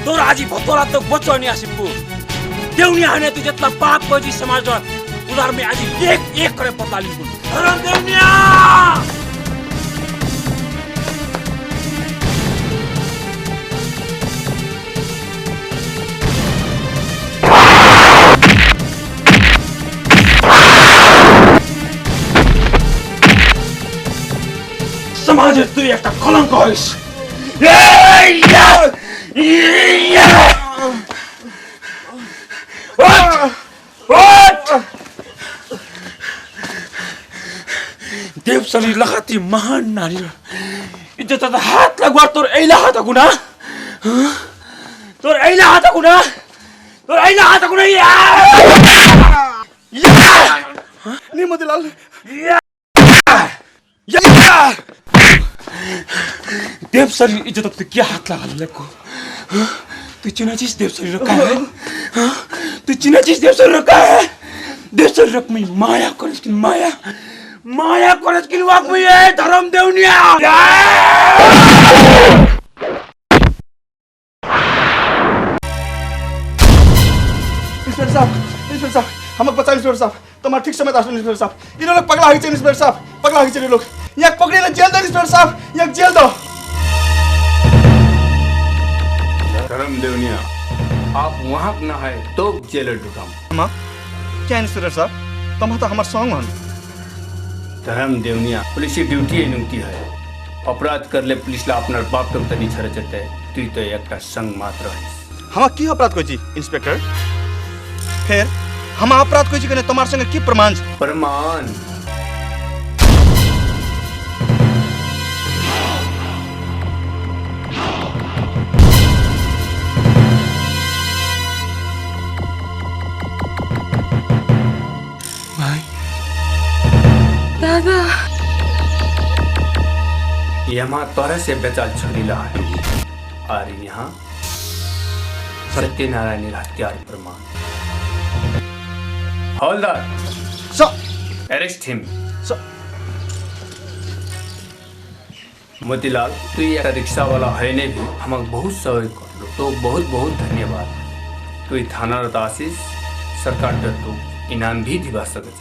तोर आज भतोरा तो बच्चो नहीं आसिपु देवनिया हने तू जितना पाप कोजी समाज उधार में आज एक एक करे पता लिखु धर्म देवनिया। समाज तू एक कलंक होइस। देवसरी लगाती महान नारी इज्जत हाथ लगवा तोर ऐला हाथ गुना तोर ऐला हाथ गुना तोर ऐला हाथ गुना नहीं मोतीलाल देवसरी इज्जत तू क्या हाथ लगा लेको तू चिना चीज देवसरी रखा है तू चिना चीज देवसरी रखा है देवसरी रख में माया करस की माया करस की वाक में है धर्म देवनिया। इंस्पेक्टर साहब हम बचा इंस्पेक्टर साहब तुम्हारा ठीक समय आसो इंस्पेक्टर साहब इन लोग पगला होइछे इंस्पेक्टर साहब पगला होइछे इन लोग यहाँ पकड़े जेल दो इंस्पेक्टर साहब यहाँ जेल दो धर्म देवनिया आप वहाँ न है तो जेल ढुकाम माँ क्या इंस्पेक्टर साहब तुम तो हमारे संग हन धर्म देवनिया पुलिस ड्यूटी नुकती है अपराध करले पुलिस ला अपना बाप तक तनी छरे जते तू तो एक संग मात्र है हम की अपराध कोची इंस्पेक्टर फिर हम अपराध कोची कने तुम्हारे संग की प्रमाण प्रमाण दादा यहाँ तरह से बेचाल छुरी ला है और यहाँ सत्यनारायण हत्यार प्रमाण हवलदार अरेस्ट हिम मोतीलाल तू एक रिक्शा वाला है ने भी हमें बहुत सहयोग कर लो तो बहुत बहुत धन्यवाद तू थाना आशीष सरकार तो इनाम भी दिवा सके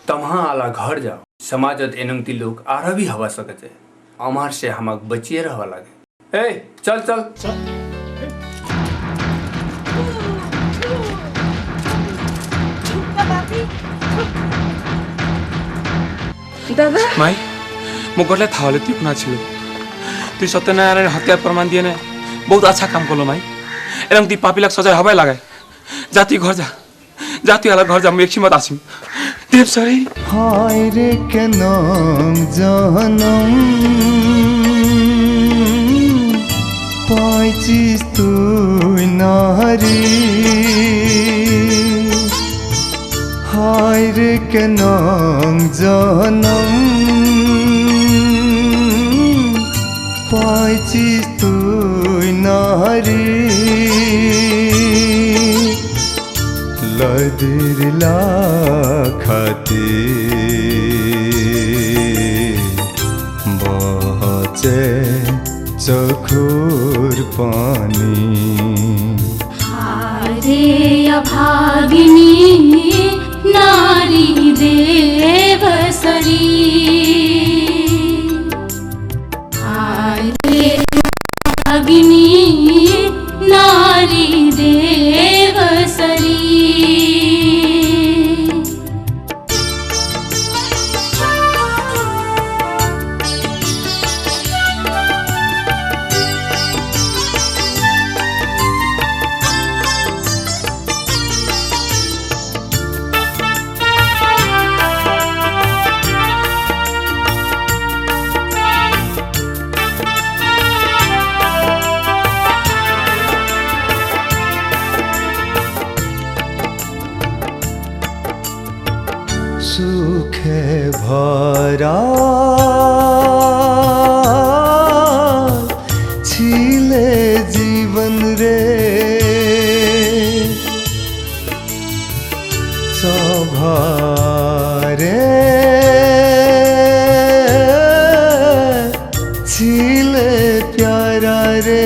तमहा आला घर जाओ समाजत एनंगती लोग आरा भी हवा सके अमार से हमक बचिए रहवा लगे ए चल चल चल दादा माई मो गरले थाले ती पुना छिलो तू सत्यनारायण हत्या प्रमाण दिए ने बहुत अच्छा काम करलो माई एरंग ती पापीलाक सजाय हवाई लागे जाती घर जा जाती वाला घर जा म एकछिन मत आसिम देव सरी हाय रे के नाम जानम पाइचिस तू नारी हाय रे के नाम जानम पाइचिस तू नारी लदिरला खाती बहचे चखुर पानी हारे अभागिनी नारी देव सरी हारे अभागिनी नारी देव सरी सुखे भरा छिले जीवन रे सभारे छिले प्यारा रे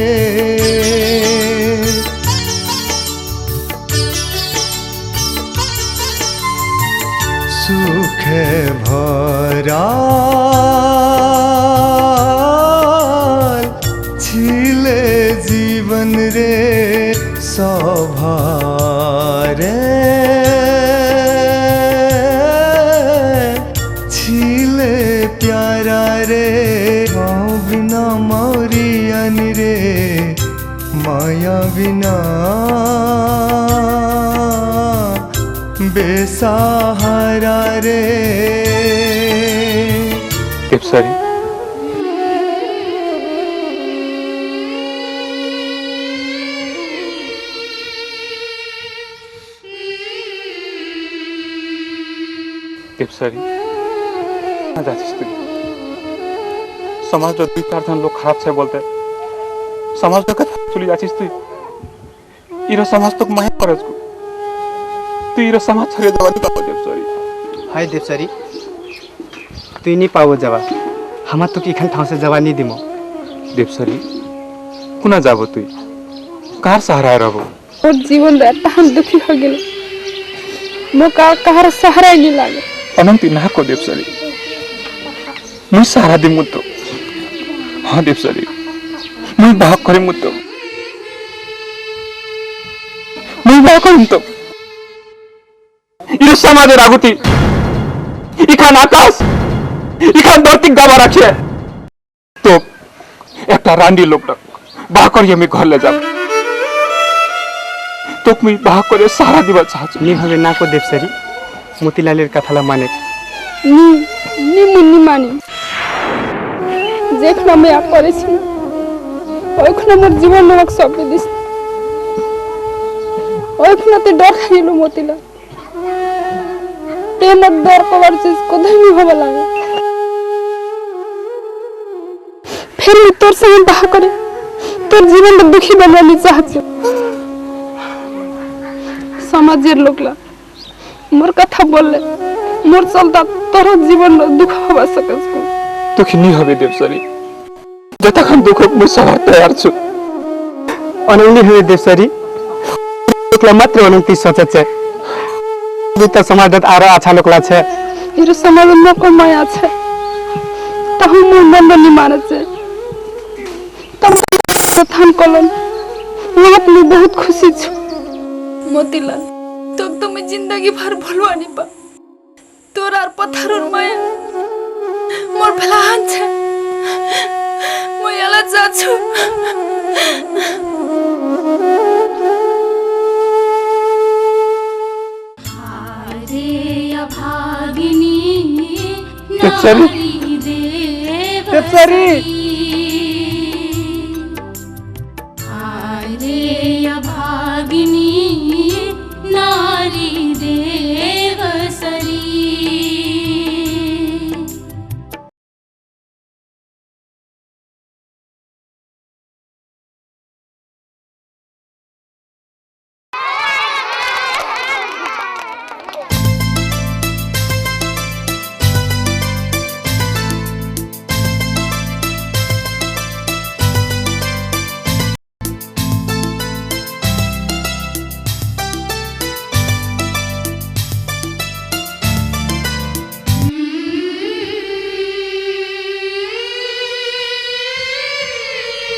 सुखे भरा छिले जीवन रे सभारे छिले प्यारा रे बिना मौरियन रे माया बिना बेसहारा रे सरी सरी जाचिस तुई समाज दुई चार जन लोग खराब से बोलते समाज तो कथा चली जाचिस तुई इरो समाज तो माया करज को तू इरो समाज छरे दवानी पापो देवसरी हाय देवसरी तुई नहीं पाओ जवा हमा तो की खन ठाव से जवानी दिमो देवसरी कुना जाबो तुई कार सहारा रहबो और जीवन तहन दुखी हो गए मोका कहार सहारा नहीं लागे अनंती ना को देवसरी मुई सहारा दी मुतो हाँ देवसरी मुई बाह करे मुतो मुई बाह करे मुतो इस समाज रागुती इखान आकाश इखान धरती गावा रखे तो एक रांडी लोग बाह कर मैं घर ले जा तो मुई बाह करे सहारा दिवा चाहछु नी भावे ना को देवसरी मोतीलालेर कथाला माने नी मुन्नी मानी जेखना मैं आप करे छी ओखना मोर जीवन नरक सपे दिस ओखना ते डर खाइलो मोतीला ते मत डर कवर चीज को धनी होबा लागे फिर मैं तोर संग बाह करे तोर जीवन में दुखी बनवानी चाहछु समाजेर लोगला मोर कथा बोलले मोर चलता तोर जीवन में दुख होबा सकस को दुखी नहीं होबे देवसरी जतखन दुख म सह तैयार छु अनंती हुए देवसरी एकला मात्र अनंती सोचे छे दुटा समाजत आरो अच्छा लोकला छे इरो समाज में को माया छे तहु मोर मन नहीं माने छे तम कथन कलन वहां मैं बहुत खुशी छु मोतीलाल तो मैं जिंदगी भर भूलवा नहीं पा तोर आर पत्थर माया मोर भलान छे मैं याला जाछु देवसरी भागिनी नारी देवसरी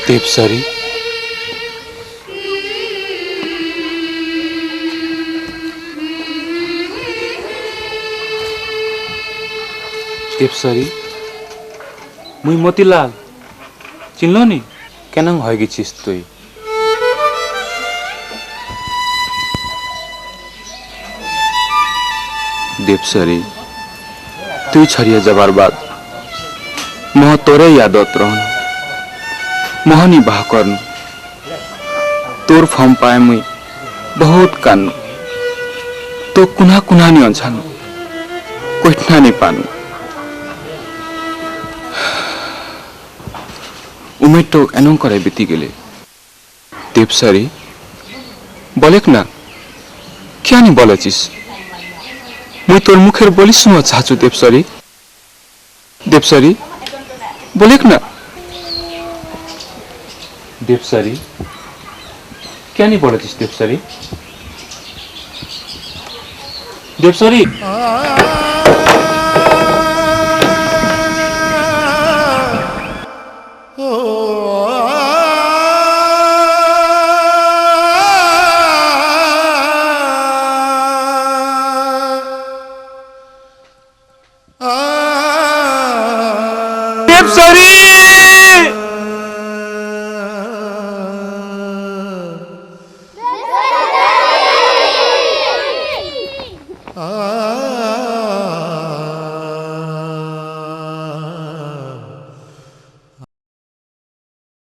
देवसरी देवसरी मुई मोतीलाल चिनलो नी केनंग होय गेछिस तुई देवसरी तुई छड़िया जबार बाद मोह तोरे यादत रहन मोहनी बाह करनु तोर फॉर्म पाए मुई बहुत कानु तो कुना कुना नहीं अछानु कोठना नहीं पानु उमेर तो एनो करे बीती गेले देवसरी बोलेक ना क्या नहीं बोलेछिस मुई तोर मुखेर बोली सुनो चाहछु देवसरी देवसरी बोलेक ना देवसरी क्या नहीं बोला देवसरी देवसरी